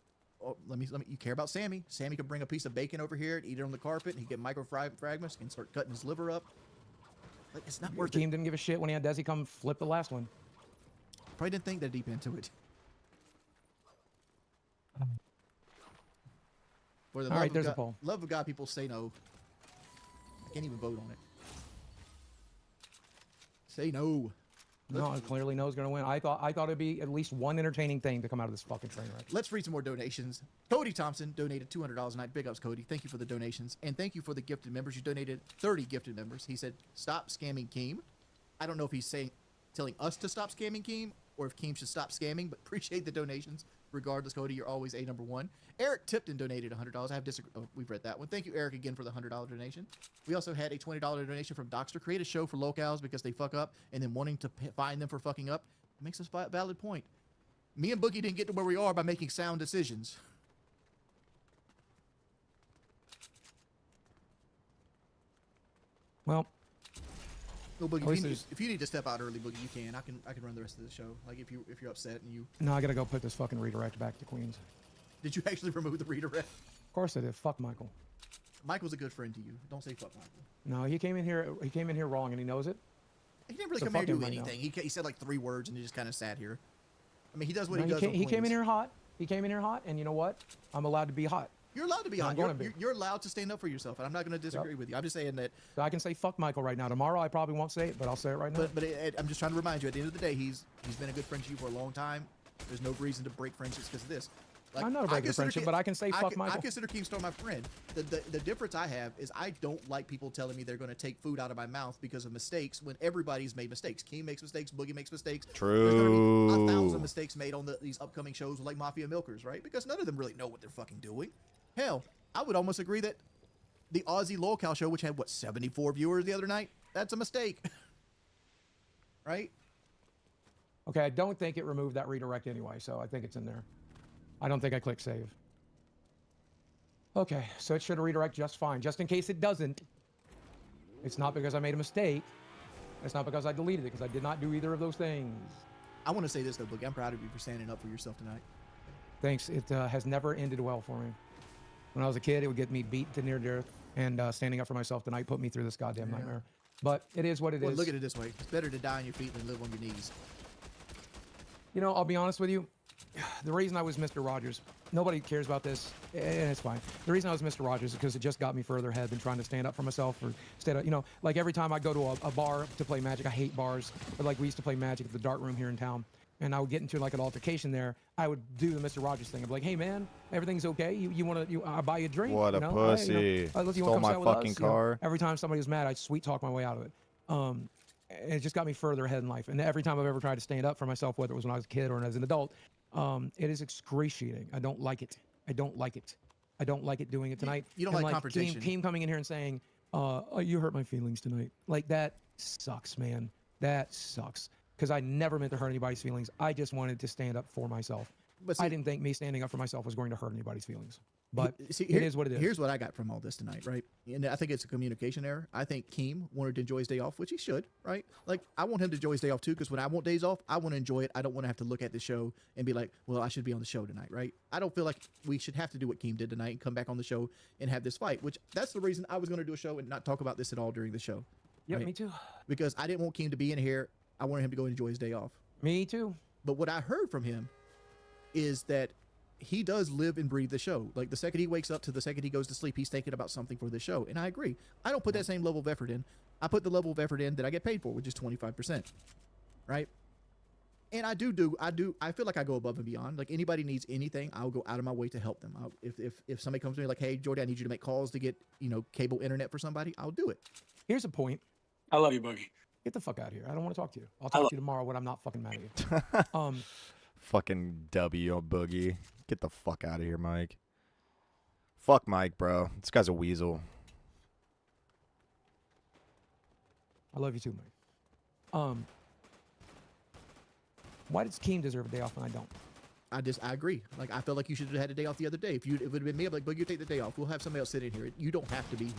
Oh, let me. You care about Sammy? Sammy could bring a piece of bacon over here and eat it on the carpet, and he get micro fragments and start cutting his liver up. Like, it's not worth it. Team didn't give a shit when he had Desi come flip the last one. Probably didn't think that deep into it. For the love of God, people say no. I can't even vote on it. Say no. No, I clearly knows going to win. I thought it'd be at least one entertaining thing to come out of this fucking train wreck. Let's read some more donations. Cody Thompson donated $200 a night. Big ups, Cody. Thank you for the donations. And thank you for the gifted members. You donated 30 gifted members. He said, stop scamming Keem. I don't know if he's telling us to stop scamming Keem or if Keem should stop scamming, but appreciate the donations. Regardless, Cody, you're always a number one. Eric Tipton donated $100. I have disagreed. Oh, we've read that one. Thank you, Eric, again for the $100 donation. We also had a $20 donation from Doxter. Create a show for Lolcows because they fuck up and then wanting to fine them for fucking up. Makes a valid point. Me and Boogie didn't get to where we are by making sound decisions. Well, Boogie, if you need to step out early, Boogie, you can. I can run the rest of the show. Like if you're upset and you. No, I gotta go put this fucking redirect back to Queens. Did you actually remove the redirect? Of course I did. Fuck Michael. Michael's a good friend to you. Don't say fuck Michael. No, he came in here. He came in here wrong, and he knows it. He didn't really come here to do anything. He said like 3 words, and he just kind of sat here. I mean, he does what he does. He came in here hot. He came in here hot, and you know what? I'm allowed to be hot. You're allowed to be hot. You're allowed to stand up for yourself, and I'm not going to disagree with you. I'm just saying that. So I can say fuck Michael right now. Tomorrow I probably won't say it, but I'll say it right now. But I'm just trying to remind you. At the end of the day, he's been a good friend to you for a long time. There's no reason to break friendships because of this. Like, I'm not a breaking friendship, but I can say fuck Michael. I consider Keemstar my friend. The difference I have is I don't like people telling me they're going to take food out of my mouth because of mistakes when everybody's made mistakes. Keem makes mistakes. Boogie makes mistakes. True. There's going to be 1,000 mistakes made on these upcoming shows like Mafia Milkers, right? Because none of them really know what they're fucking doing. Hell, I would almost agree that the Aussie Lolcow show, which had, 74 viewers the other night? That's a mistake. Right? Okay, I don't think it removed that redirect anyway, so I think it's in there. I don't think I clicked save. Okay, so it should redirect just fine. Just in case it doesn't, it's not because I made a mistake. It's not because I deleted it, because I did not do either of those things. I want to say this, though, Boogie. I'm proud of you for standing up for yourself tonight. Thanks. It has never ended well for me. When I was a kid, it would get me beat to near death, and standing up for myself tonight put me through this goddamn nightmare. But it is what it is. Look at it this way. It's better to die on your feet than live on your knees. You know, I'll be honest with you. The reason I was Mr. Rogers, nobody cares about this, and it's fine. The reason I was Mr. Rogers is because it just got me further ahead than trying to stand up for myself or stand up, you know, like every time I go to a bar to play Magic, I hate bars, but like we used to play Magic at the dart room here in town, and I would get into like an altercation there. I would do the Mr. Rogers thing. I'd be like, hey man, everything's okay. You want to, I'll buy you a drink. What a pussy. Stole my fucking car. Every time somebody was mad, I'd sweet talk my way out of it. And it just got me further ahead in life. And every time I've ever tried to stand up for myself, whether it was when I was a kid or as an adult, it is excruciating. I don't like it. I don't like it. I don't like it doing it tonight. You don't like confrontation. Keem coming in here and saying, oh, you hurt my feelings tonight. Like, that sucks, man. That sucks. Because I never meant to hurt anybody's feelings. I just wanted to stand up for myself. But see, I didn't think me standing up for myself was going to hurt anybody's feelings. But see, it is what it is. Here's what I got from all this tonight, right? And I think it's a communication error. I think Keem wanted to enjoy his day off, which he should, right? Like, I want him to enjoy his day off too, because when I want days off, I want to enjoy it. I don't want to have to look at the show and be like, well, I should be on the show tonight, right? I don't feel like we should have to do what Keem did tonight and come back on the show and have this fight, which that's the reason I was going to do a show and not talk about this at all during the show. Yeah, right? Me too. Because I didn't want Keem to be in here. I wanted him to go and enjoy his day off. Me too. But what I heard from him is that he does live and breathe the show. Like, the second he wakes up to the second he goes to sleep, he's thinking about something for the show. And I agree. I don't put that same level of effort in. I put the level of effort in that I get paid for, which is 25%. Right? And I feel like I go above and beyond. Like, anybody needs anything, I'll go out of my way to help them. If somebody comes to me like, hey, Jordy, I need you to make calls to get, cable internet for somebody, I'll do it. Here's a point. I love you, Boogie. Get the fuck out of here. I don't want to talk to you. I'll talk to you tomorrow when I'm not fucking mad at you. Fucking W, Boogie. Get the fuck out of here, Mike. Fuck Mike, bro. This guy's a weasel. I love you too, Mike. Why does Keem deserve a day off and I don't? I agree. Like, I feel like you should have had a day off the other day. If it would have been me, I'm like, Boogie, you take the day off. We'll have somebody else sit in here. You don't have to be here.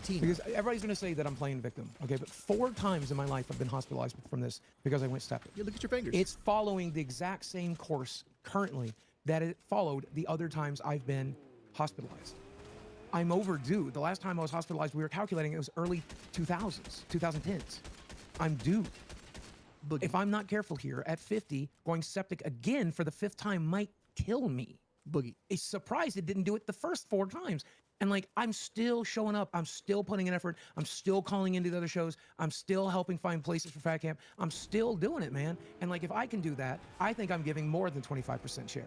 Team. Because everybody's going to say that I'm playing victim. Okay, but 4 times in my life I've been hospitalized from this because I went septic. Yeah, look at your fingers. It's following the exact same course currently that it followed the other times I've been hospitalized. I'm overdue. The last time I was hospitalized, we were calculating it was early 2000s, 2010s. I'm due. But if I'm not careful here, at 50, going septic again for the 5th time might kill me. Boogie. It's surprised it didn't do it the first 4 times. And like, I'm still showing up. I'm still putting in effort. I'm still calling into the other shows. I'm still helping find places for Fat Camp. I'm still doing it, man. And like, if I can do that, I think I'm giving more than 25% share.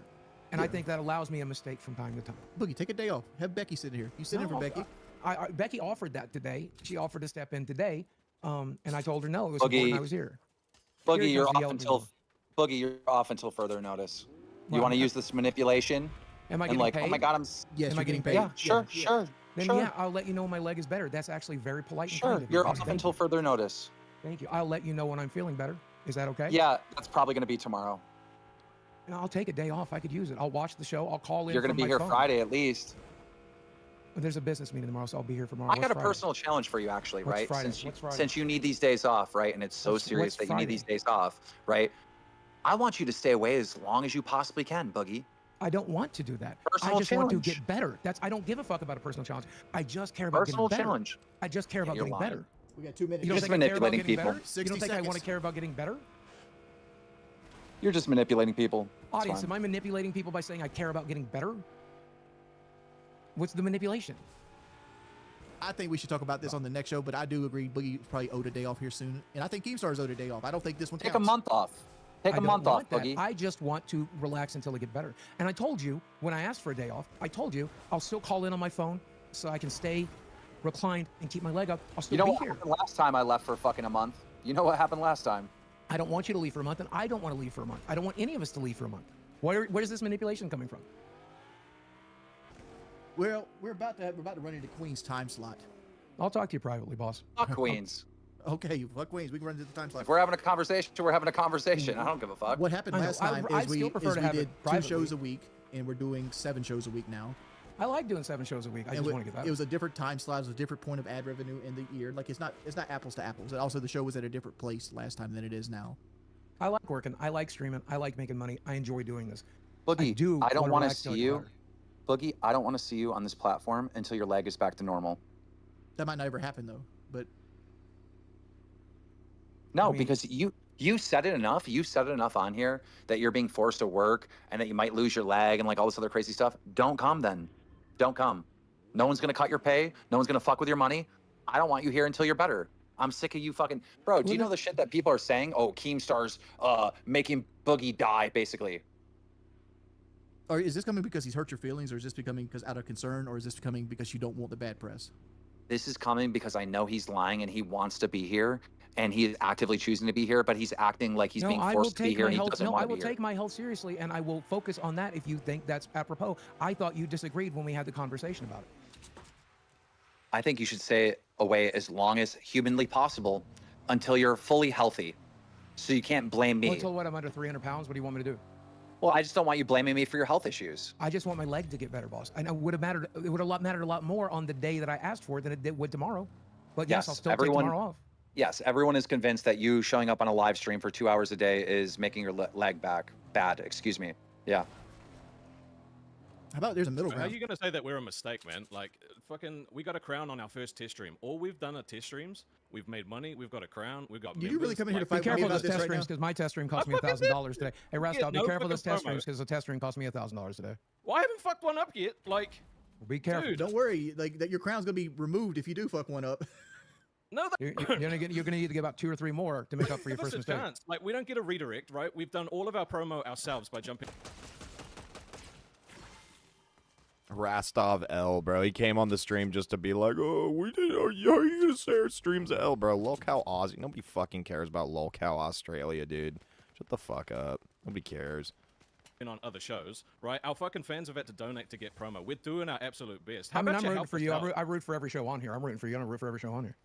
And I think that allows me a mistake from time to time. Boogie, take a day off. Have Becky sit here. You sit in for Becky. Becky offered that today. She offered to step in today. And I told her no, it was important I was here. Boogie, you're off until further notice. You want to use this manipulation? Am I getting paid? Oh my God, Yes, am I getting paid? Yeah, sure. Then yeah, I'll let you know when my leg is better. That's actually very polite and kind of you. You're off until further notice. Thank you. I'll let you know when I'm feeling better. Is that okay? Yeah, that's probably going to be tomorrow. And I'll take a day off. I could use it. I'll watch the show. I'll call in. You're going to be here Friday at least. There's a business meeting tomorrow, so I'll be here tomorrow. I got a personal challenge for you, actually, right? Friday? Since you need these days off, right? And it's so serious that you need these days off, right? I want you to stay away as long as you possibly can, Boogie. I don't want to do that. Personal I just challenge. want to get better. I don't give a fuck about a personal challenge. I just care about personal getting better. challenge. I just care about getting better. We got 2 minutes. You're just manipulating people. You don't think I want to care about getting better? You're just manipulating people. Audience, am I manipulating people by saying I care about getting better? What's the manipulation? I think we should talk about this on the next show, but I do agree Boogie probably owed a day off here soon. And I think Keemstar's owed a day off. I don't think this one counts. Take a month off. Take a month off, Boogie. I just want to relax until I get better. And I told you, when I asked for a day off, I told you I'll still call in on my phone so I can stay reclined and keep my leg up. I'll still be here. You know what happened last time I left for fucking a month? You know what happened last time? I don't want you to leave for a month, and I don't want to leave for a month. I don't want any of us to leave for a month. Where's this manipulation coming from? Well, we're about to run into Queen's time slot. I'll talk to you privately, boss. Fuck Queens. Okay, fuck Queens. We can run into the time slot. If we're having a conversation, we're having a conversation. I don't give a fuck. What happened last time is we did 2 shows a week, and we're doing 7 shows a week now. I like doing 7 shows a week. I just want to get better. It was a different time slot. It was a different point of ad revenue in the year. Like it's not apples to apples. And also, the show was at a different place last time than it is now. I like working. I like streaming. I like making money. I enjoy doing this. Boogie, I don't want to see you. Boogie, I don't want to see you on this platform until your leg is back to normal. That might not ever happen though. But no, because you said it enough. You said it enough on here that you're being forced to work and that you might lose your leg and like all this other crazy stuff. Don't come then. Don't come. No one's gonna cut your pay. No one's gonna fuck with your money. I don't want you here until you're better. I'm sick of you fucking bro. Do you know the shit that people are saying? Oh, Keemstar's making Boogie die, basically. Or is this coming because he's hurt your feelings, or is this becoming because out of concern, or is this coming because you don't want the bad press? This is coming because I know he's lying and he wants to be here and he is actively choosing to be here, but he's acting like he's being forced to be here and he doesn't want to be here. I will take my health seriously and I will focus on that if you think that's apropos. I thought you disagreed when we had the conversation about it. I think you should stay away as long as humanly possible until you're fully healthy. So you can't blame me. Well, until what, I'm under 300 pounds? What do you want me to do? Well, I just don't want you blaming me for your health issues. I just want my leg to get better, boss. And it would have mattered a lot more on the day that I asked for it than it would tomorrow. But yes, I'll still take tomorrow off. Yes, everyone is convinced that you showing up on a live stream for 2 hours a day is making your leg bad. Excuse me. Yeah. How about there's a middle ground? How are you going to say that we're a mistake, man? Like, fucking, we got a crown on our first test stream. All we've done are test streams. We've made money. We've got a crown. We've got Did you really come in here to fight me about this test right streams because my test stream cost me $1,000 today. Hey, Rastal, be careful of those test streams because the test stream cost me $1,000 today. Well, I haven't fucked one up yet. Like, be careful. Dude, don't worry. Like that, your crown's gonna be removed if you do fuck one up. No, you're gonna need to get about 2 or 3 more to make up for your first mistake. Like, we don't get a redirect, right? We've done all of our promo ourselves by jumping. Rastov L, bro. He came on the stream just to be like, oh, we did. How are you gonna say our stream's L, bro? Lolcow Aussie. Nobody fucking cares about Lolcow Australia, dude. Shut the fuck up. Nobody cares. On other shows, right? Our fucking fans have had to donate to get promo. We're doing our absolute best. I'm rooting for you. I root for every show on here. I'm rooting for you. I root for every show on here.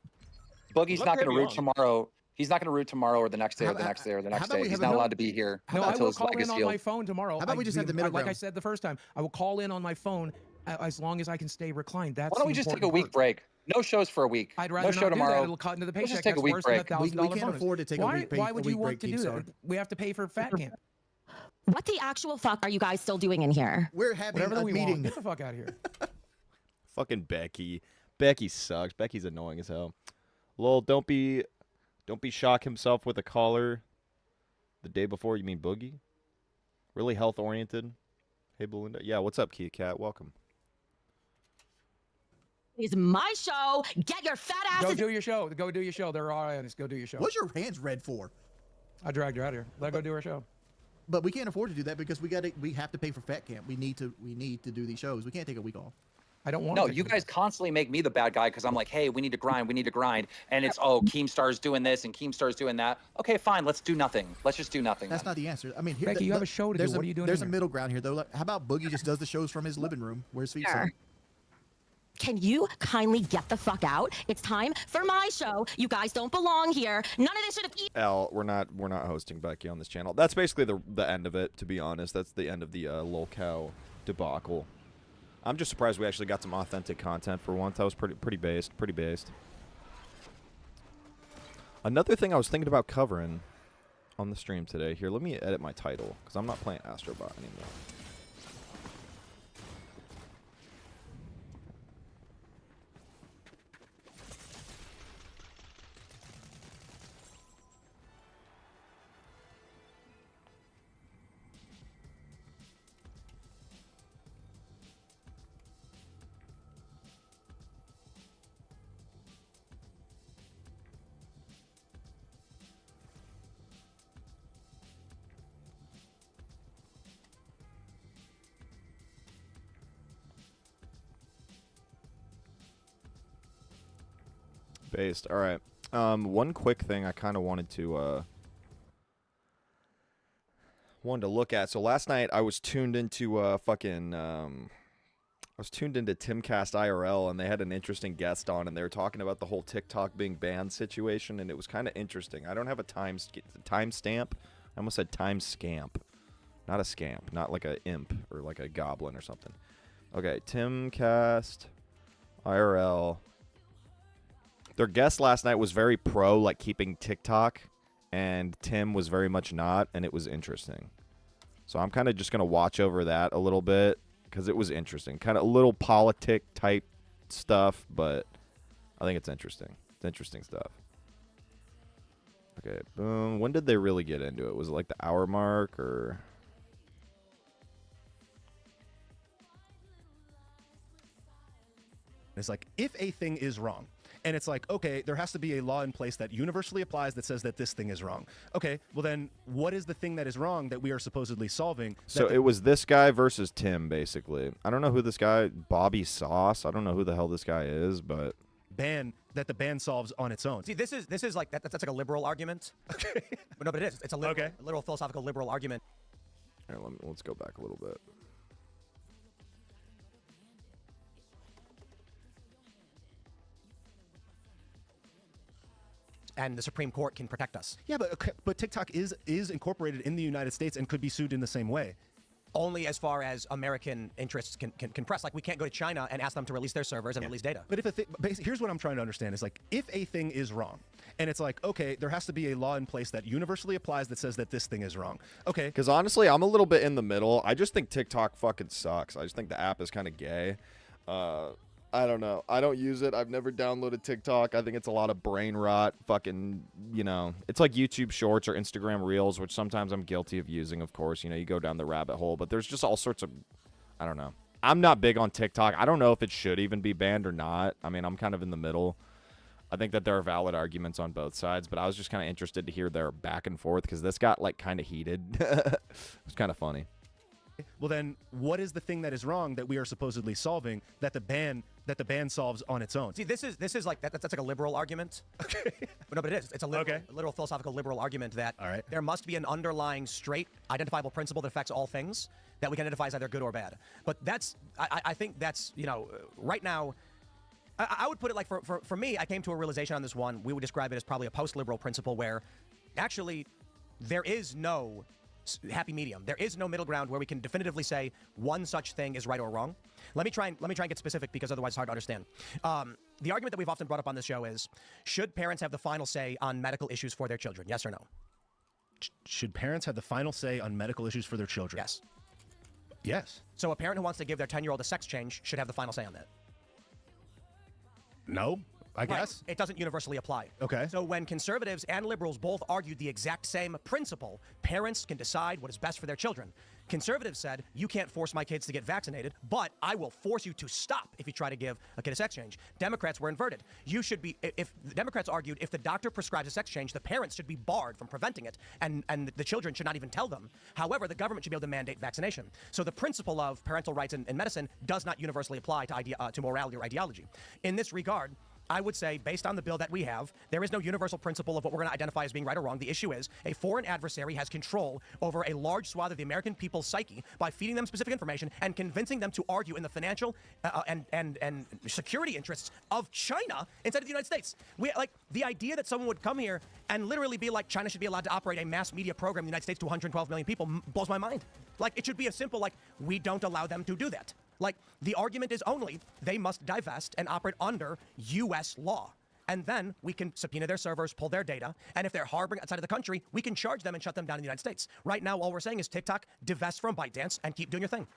Boogie's not going to root tomorrow. He's not going to root tomorrow or the next day or the next day or the next day. He's not allowed to be here until his leg is healed. I will call in on my phone tomorrow. How about we just have the middle ground? Like I said the first time, I will call in on my phone as long as I can stay reclined. That's why don't we just take a week break? No shows for a week. I'd rather no show not tomorrow. Do that. It'll cut into the paycheck. Let's just take a week break. We can't afford to take a week break. Why would you want to do that? We have to pay for Fat Camp. What the actual fuck are you guys still doing in here? We're having a meeting. Get the fuck out of here. Fucking Becky. Becky sucks. Becky's annoying as hell. Lol, don't be shock himself with a caller the day before. You mean Boogie? Really health oriented. Hey Belinda. Yeah, what's up, Key Cat? Welcome. is my show. Get your fat ass. Go do your show. Go do your show. They're all honest. Go do your show. What's your hands red for? I dragged her out of here. Let her go do her show. But we can't afford to do that because we have to pay for Fat Camp. We need to do these shows. We can't take a week off. I don't want No, you guys constantly make me the bad guy because I'm like, hey, we need to grind. And it's, oh, Keemstar's doing this and Keemstar's doing that. Okay, fine. Let's do nothing. Let's just do nothing. That's not the answer. I mean, Becky, you have a show to do. What are you doing? There's a middle ground here, though. Like, how about Boogie just does the shows from his living room where his feet sit? Can you kindly get the fuck out? It's time for my show. You guys don't belong here. None of this should have. We're not hosting Becky on this channel. That's basically the end of it. To be honest, that's the end of the Lolcow debacle. I'm just surprised we actually got some authentic content for once. That was pretty based. Another thing I was thinking about covering on the stream today. Here, let me edit my title because I'm not playing Astrobot anymore. Based. All right. One quick thing I kind of wanted to look at. So last night I was tuned into I was tuned into Timcast IRL, and they had an interesting guest on, and they were talking about the whole TikTok being banned situation, and it was kind of interesting. I don't have a timestamp. I almost said time scamp, not a scamp, not like a imp or like a goblin or something. Okay, Timcast IRL. Their guest last night was very pro, like, keeping TikTok, and Tim was very much not, and it was interesting. So I'm kind of just going to watch over that a little bit, because it was interesting. Kind of a little politic-type stuff, but I think it's interesting. It's interesting stuff. Okay, boom. When did they really get into it? Was it, like, the hour mark, or... It's like, if a thing is wrong, and it's like, okay, there has to be a law in place that universally applies that says that this thing is wrong. Okay, well then, what is the thing that is wrong that we are supposedly solving? So it was this guy versus Tim, basically. I don't know who this guy, Bobby Sauce. I don't know who the hell this guy is, but... That the ban solves on its own. See, this is like, that's like a liberal argument. Okay. But no, but it is. It's a literal philosophical liberal argument. All right, let's go back a little bit. And the Supreme Court can protect us. Yeah, but TikTok is incorporated in the United States and could be sued in the same way. Only as far as American interests can press. Like, we can't go to China and ask them to release their servers and release data. But here's what I'm trying to understand is, like, if a thing is wrong, and it's like, okay, there has to be a law in place that universally applies that says that this thing is wrong. Okay. Because honestly, I'm a little bit in the middle. I just think TikTok fucking sucks. I just think the app is kind of gay. I don't know. I don't use it. I've never downloaded TikTok. I think it's a lot of brain rot. Fucking, it's like YouTube Shorts or Instagram Reels, which sometimes I'm guilty of using, of course. You go down the rabbit hole. But there's just all sorts of, I don't know. I'm not big on TikTok. I don't know if it should even be banned or not. I mean, I'm kind of in the middle. I think that there are valid arguments on both sides, but I was just kind of interested to hear their back and forth because this got, like, kind of heated. It was kind of funny. Well, then, what is the thing that is wrong that we are supposedly solving that the ban solves on its own? See, this is like that's like a liberal argument. Okay. But no, but it is. It's a literal philosophical liberal argument that there must be an underlying straight identifiable principle that affects all things that we can identify as either good or bad. But I think that's, right now, I would put it like for me, I came to a realization on this one. We would describe it as probably a post-liberal principle where actually there is no happy medium. There is no middle ground where we can definitively say one such thing is right or wrong. Let me try and get specific because otherwise it's hard to understand. The argument that we've often brought up on this show is, should parents have the final say on medical issues for their children? Yes or no? Should parents have the final say on medical issues for their children? Yes. Yes. So a parent who wants to give their 10-year-old a sex change should have the final say on that? No. I guess. It doesn't universally apply. Okay. So when conservatives and liberals both argued the exact same principle, parents can decide what is best for their children. Conservatives said, you can't force my kids to get vaccinated, but I will force you to stop if you try to give a kid a sex change. Democrats were inverted. You should be, if the Democrats argued, if the doctor prescribes a sex change, the parents should be barred from preventing it, and the children should not even tell them. However, the government should be able to mandate vaccination. So the principle of parental rights in medicine does not universally apply to morality or ideology. In this regard, I would say, based on the bill that we have, there is no universal principle of what we're going to identify as being right or wrong. The issue is a foreign adversary has control over a large swath of the American people's psyche by feeding them specific information and convincing them to argue in the financial and security interests of China instead of the United States. Like the idea that someone would come here and literally be like, China should be allowed to operate a mass media program in the United States to 112 million people blows my mind. Like, it should be a simple, like, we don't allow them to do that. Like, the argument is only they must divest and operate under U.S. law. And then we can subpoena their servers, pull their data, and if they're harboring outside of the country, we can charge them and shut them down in the United States. Right now, all we're saying is TikTok, divest from ByteDance, and keep doing your thing.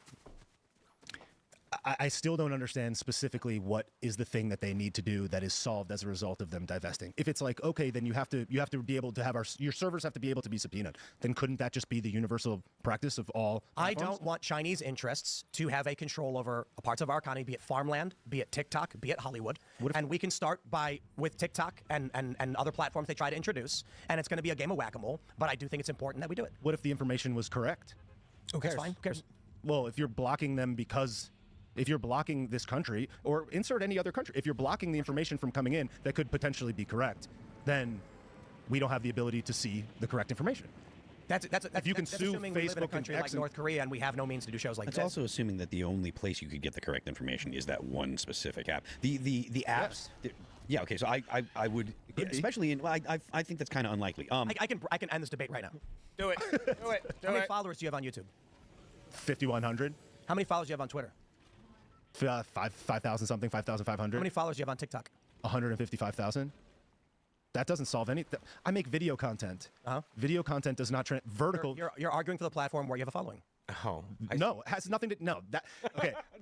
I still don't understand specifically what is the thing that they need to do that is solved as a result of them divesting. If it's like, okay, then you have to be able to have your servers have to be able to be subpoenaed. Then couldn't that just be the universal practice of all platforms? I don't want Chinese interests to have a control over parts of our economy, be it farmland, be it TikTok, be it Hollywood. And we can start with TikTok and other platforms they try to introduce, and it's going to be a game of whack-a-mole, but I do think it's important that we do it. What if the information was correct? Who cares? That's fine. Who cares? Well, if you're blocking them because... If you're blocking this country, or insert any other country, if you're blocking the information from coming in that could potentially be correct, then we don't have the ability to see the correct information. If you can sue Facebook, we live in a country like North Korea, and we have no means to do shows like That's this. also assuming that the only place you could get the correct information is that one specific app. The apps. Yes. Yeah. Okay. So I would, especially in. Well, I think that's kind of unlikely. I can end this debate right now. Do it. Do it. How many followers do you have on YouTube? 5,100. How many followers do you have on Twitter? 5,000 something, 5,500. How many followers do you have on TikTok? 155,000. That doesn't solve any. I make video content. Video content does not vertical. You're arguing for the platform where you have a following. Oh, no, it has nothing to. No,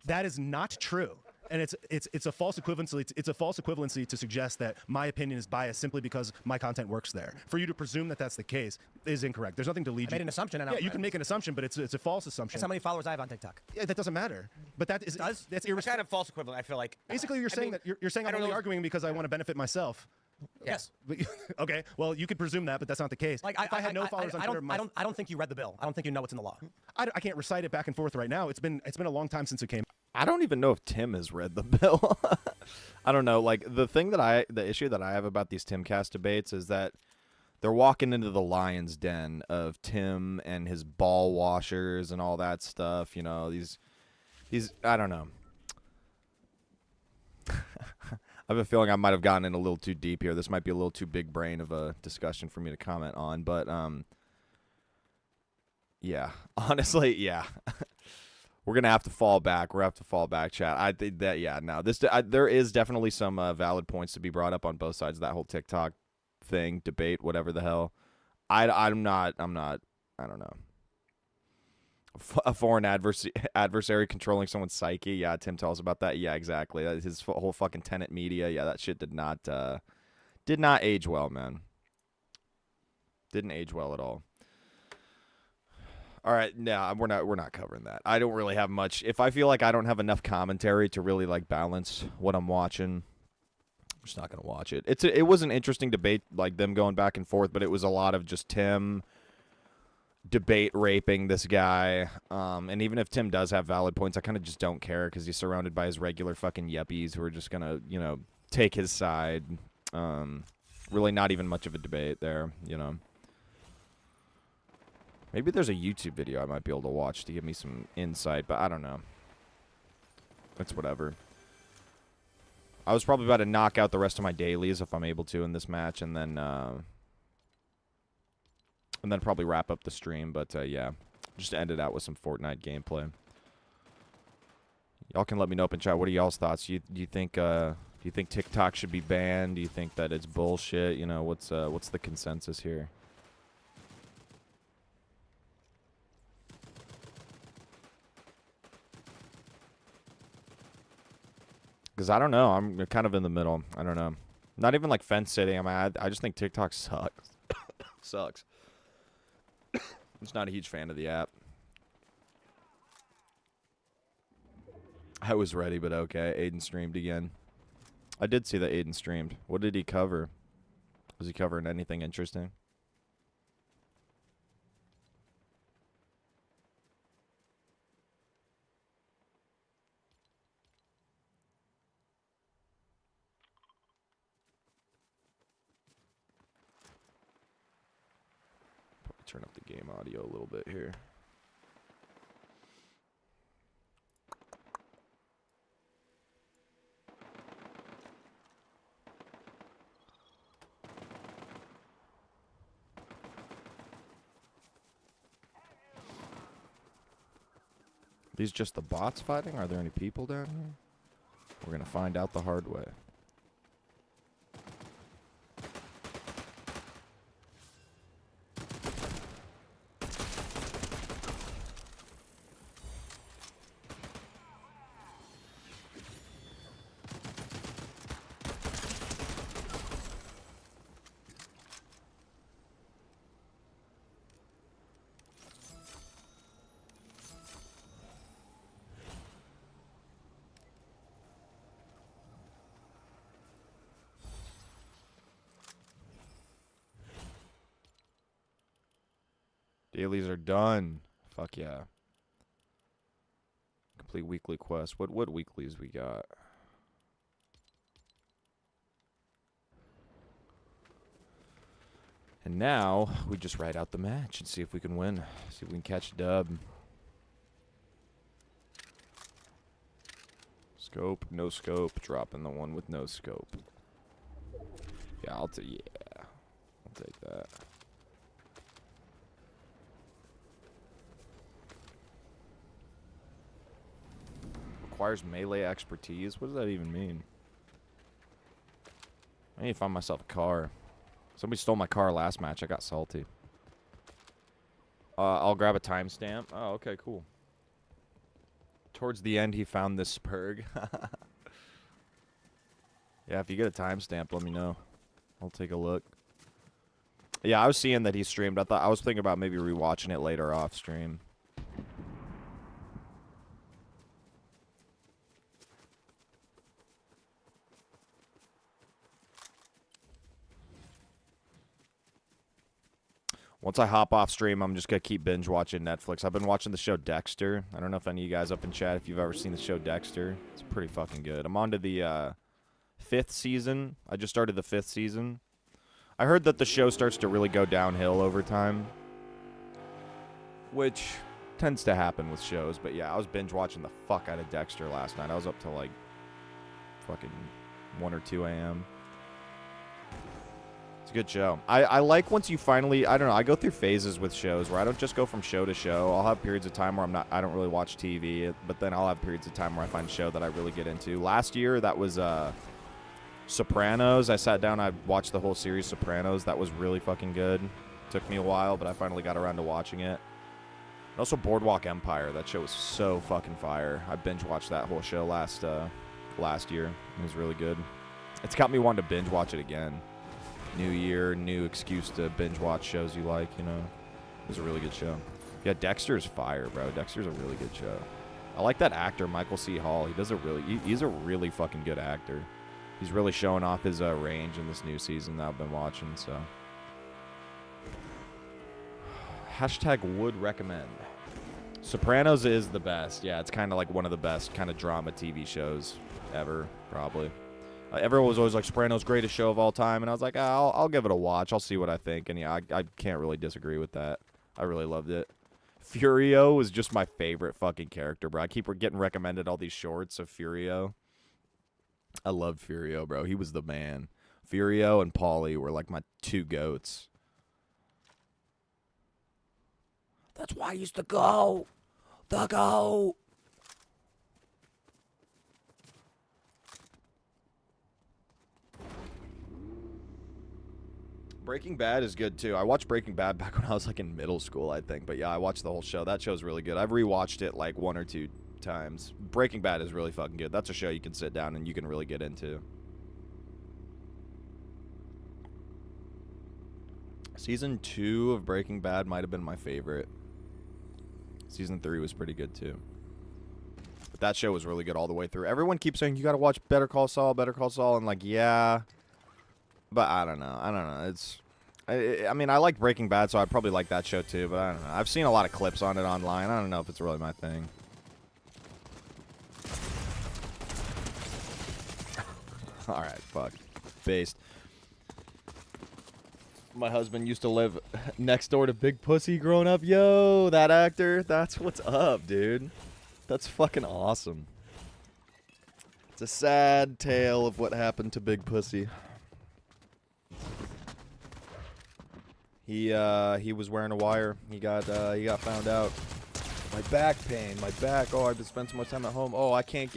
that is not true. And it's a false equivalency. It's a false equivalency to suggest that my opinion is biased simply because my content works there. For you to presume that that's the case is incorrect. There's nothing to lead you. I made an assumption. Yeah, you can make an assumption, but it's a false assumption. That's how many followers I have on TikTok. Yeah, that doesn't matter. But that's kind of false equivalent. I feel like. Basically, you're saying that you're saying I'm only arguing because I want to benefit myself. Yes. Okay. Well, you could presume that, but that's not the case. Like, if I had no followers on Twitter, I don't think you read the bill. I don't think you know what's in the law. I can't recite it back and forth right now. It's been a long time since it came. I don't even know if Tim has read the bill. I don't know. Like the issue that I have about these Timcast debates is that they're walking into the lion's den of Tim and his ball washers and all that stuff. You know, these I don't know. I have a feeling I might have gotten in a little too deep here. This might be a little too big brain of a discussion for me to comment on, but yeah, honestly, yeah. We're gonna have to fall back. We're gonna have to fall back, chat. I think that there is definitely some valid points to be brought up on both sides of that whole TikTok thing, debate, whatever the hell. I'm not. I don't know. A foreign adversary controlling someone's psyche. Yeah, Tim tells about that. Yeah, exactly. His whole fucking Tenet Media. Yeah, that shit did not age well, man. Didn't age well at all. All right, no, we're not covering that. I don't really have much. If I feel like I don't have enough commentary to really like balance what I'm watching, I'm just not gonna watch it. It was an interesting debate, like them going back and forth, but it was a lot of just Tim debate raping this guy. And even if Tim does have valid points, I kind of just don't care because he's surrounded by his regular fucking yuppies who are just gonna, take his side. Really not even much of a debate there, Maybe there's a YouTube video I might be able to watch to give me some insight, but I don't know. It's whatever. I was probably about to knock out the rest of my dailies if I'm able to in this match, and then probably wrap up the stream. But yeah, just end it out with some Fortnite gameplay. Y'all can let me know up in chat. What are y'all's thoughts? Do you think TikTok should be banned? Do you think that it's bullshit? What's the consensus here? Because I don't know. I'm kind of in the middle. I don't know. Not even like fence sitting. I just think TikTok sucks. Sucks. I'm just not a huge fan of the app. I was ready, but okay. Aiden streamed again. I did see that Aiden streamed. What did he cover? Was he covering anything interesting? Probably turn up the game audio a little bit here. These just the bots fighting? Are there any people down here? We're gonna find out the hard way. Dailies are done. Fuck yeah. Complete weekly quest. What weeklies we got? And now we just ride out the match and see if we can win. See if we can catch a dub. Scope, no scope. Dropping the one with no scope. Yeah, I'll take that. Requires melee expertise. What does that even mean? I need to find myself a car. Somebody stole my car last match. I got salty. I'll grab a timestamp. Oh, okay, cool. Towards the end, he found this spurg. Yeah, if you get a timestamp, let me know. I'll take a look. Yeah, I was seeing that he streamed. I was thinking about maybe rewatching it later off stream. Once I hop off stream, I'm just going to keep binge watching Netflix. I've been watching the show Dexter. I don't know if any of you guys up in chat, if you've ever seen the show Dexter. It's pretty fucking good. I'm on to the 5th season. I just started the 5th season. I heard that the show starts to really go downhill over time, which tends to happen with shows. But yeah, I was binge watching the fuck out of Dexter last night. I was up till like fucking 1 or 2 a.m. It's a good show. I like once you finally, I don't know, I go through phases with shows where I don't just go from show to show. I'll have periods of time where I don't really watch TV, but then I'll have periods of time where I find a show that I really get into. Last year, that was Sopranos. I sat down, I watched the whole series Sopranos. That was really fucking good. Took me a while, but I finally got around to watching it. And also Boardwalk Empire. That show was so fucking fire. I binge watched that whole show last year. It was really good. It's got me wanting to binge watch it again. New year, new excuse to binge watch shows you like, you know. It was a really good show. Yeah, Dexter's fire, bro. Dexter's a really good show. I like that actor, Michael C. Hall. He's a really fucking good actor. He's really showing off his range in this new season that I've been watching, so. Hashtag would recommend. Sopranos is the best. Yeah, it's kind of like one of the best kind of drama TV shows ever, probably. Everyone was always like, Sopranos, greatest show of all time. And I was like, I'll give it a watch. I'll see what I think. And yeah, I can't really disagree with that. I really loved it. Furio was just my favorite fucking character, bro. I keep getting recommended all these shorts of Furio. I loved Furio, bro. He was the man. Furio and Paulie were like my two goats. That's why I used to go. The goat. Breaking Bad is good too. I watched Breaking Bad back when I was like in middle school, I think. But yeah, I watched the whole show. That show's really good. I've rewatched it like 1 or 2 times. Breaking Bad is really fucking good. That's a show you can sit down and you can really get into. Season 2 of Breaking Bad might have been my favorite. Season 3 was pretty good too. But that show was really good all the way through. Everyone keeps saying, you got to watch Better Call Saul, Better Call Saul. And, like, yeah. But I don't know. It's... I mean, I like Breaking Bad, so I'd probably like that show too, but I don't know. I've seen a lot of clips on it online. I don't know if it's really my thing. Alright, fuck. Based. My husband used to live next door to Big Pussy growing up. Yo, that actor. That's what's up, dude. That's fucking awesome. It's a sad tale of what happened to Big Pussy. He was wearing a wire. He got found out. My back pain, my back. Oh, I've been spending so much time at home. Oh, I can't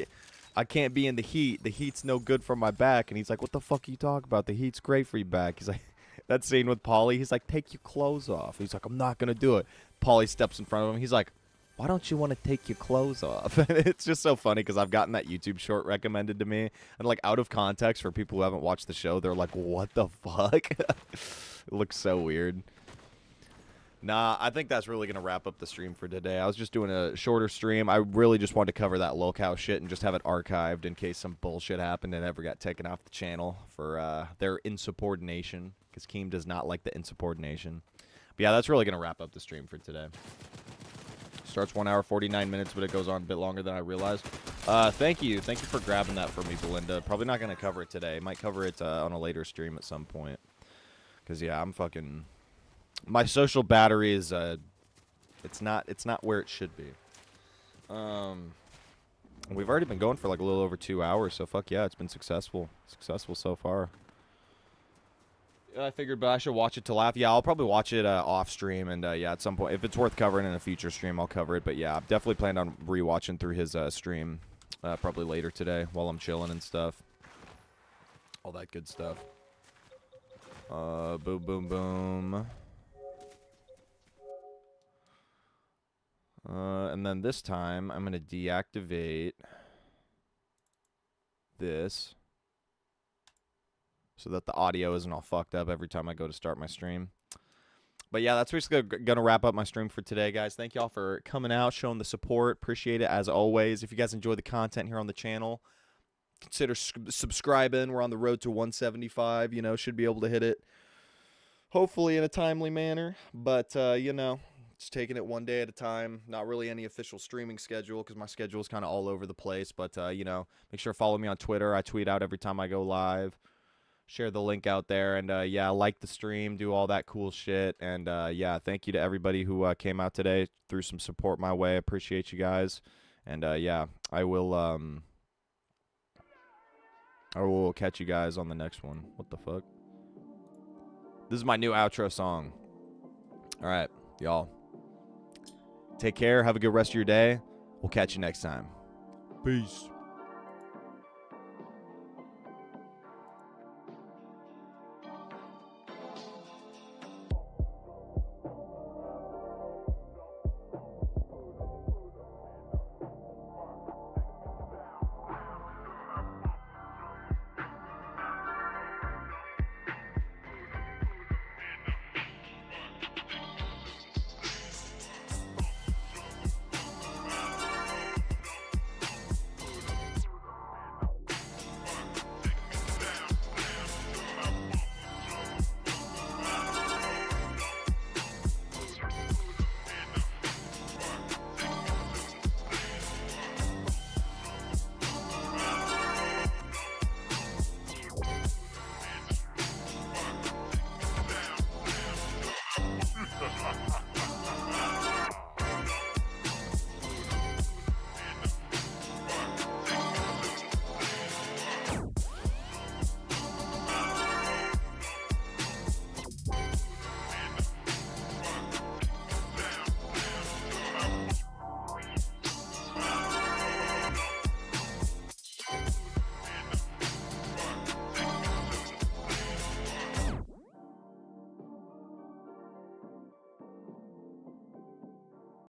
be in the heat. The heat's no good for my back. And he's like, what the fuck are you talking about? The heat's great for your back. He's like, that scene with Paulie. He's like, take your clothes off. He's like, I'm not gonna do it. Paulie steps in front of him. He's like, why don't you want to take your clothes off? And it's just so funny because I've gotten that YouTube short recommended to me, and like out of context for people who haven't watched the show, they're like, what the fuck? It looks so weird. Nah, I think that's really going to wrap up the stream for today. I was just doing a shorter stream. I really just wanted to cover that Lolcow shit and just have it archived in case some bullshit happened and ever got taken off the channel for their insubordination, because Keem does not like the insubordination. But yeah, that's really going to wrap up the stream for today. Starts 1 hour, 49 minutes, but it goes on a bit longer than I realized. Thank you. Thank you for grabbing that for me, Belinda. Probably not going to cover it today. Might cover it on a later stream at some point. Because, yeah, I'm fucking... My social battery is, it's not where it should be. We've already been going for like a little over 2 hours, so fuck yeah, it's been successful. Successful so far. Yeah, I figured, but I should watch it to laugh. Yeah, I'll probably watch it off stream, and yeah, at some point, if it's worth covering in a future stream, I'll cover it. But yeah, I'm definitely planning on rewatching through his stream, probably later today while I'm chilling and stuff. All that good stuff. Boom, boom, boom. And then this time, I'm going to deactivate this so that the audio isn't all fucked up every time I go to start my stream. But yeah, that's basically going to wrap up my stream for today, guys. Thank y'all for coming out, showing the support. Appreciate it, as always. If you guys enjoy the content here on the channel, consider subscribing. We're on the road to 175. You know, should be able to hit it, hopefully in a timely manner. But, you know... Just taking it one day at a time. Not really any official streaming schedule because my schedule is kind of all over the place. But, you know, make sure to follow me on Twitter. I tweet out every time I go live. Share the link out there. And, yeah, like the stream. Do all that cool shit. And, yeah, thank you to everybody who came out today. Threw some support my way. Appreciate you guys. And, yeah, I will catch you guys on the next one. What the fuck? This is my new outro song. All right, y'all. Take care. Have a good rest of your day. We'll catch you next time. Peace.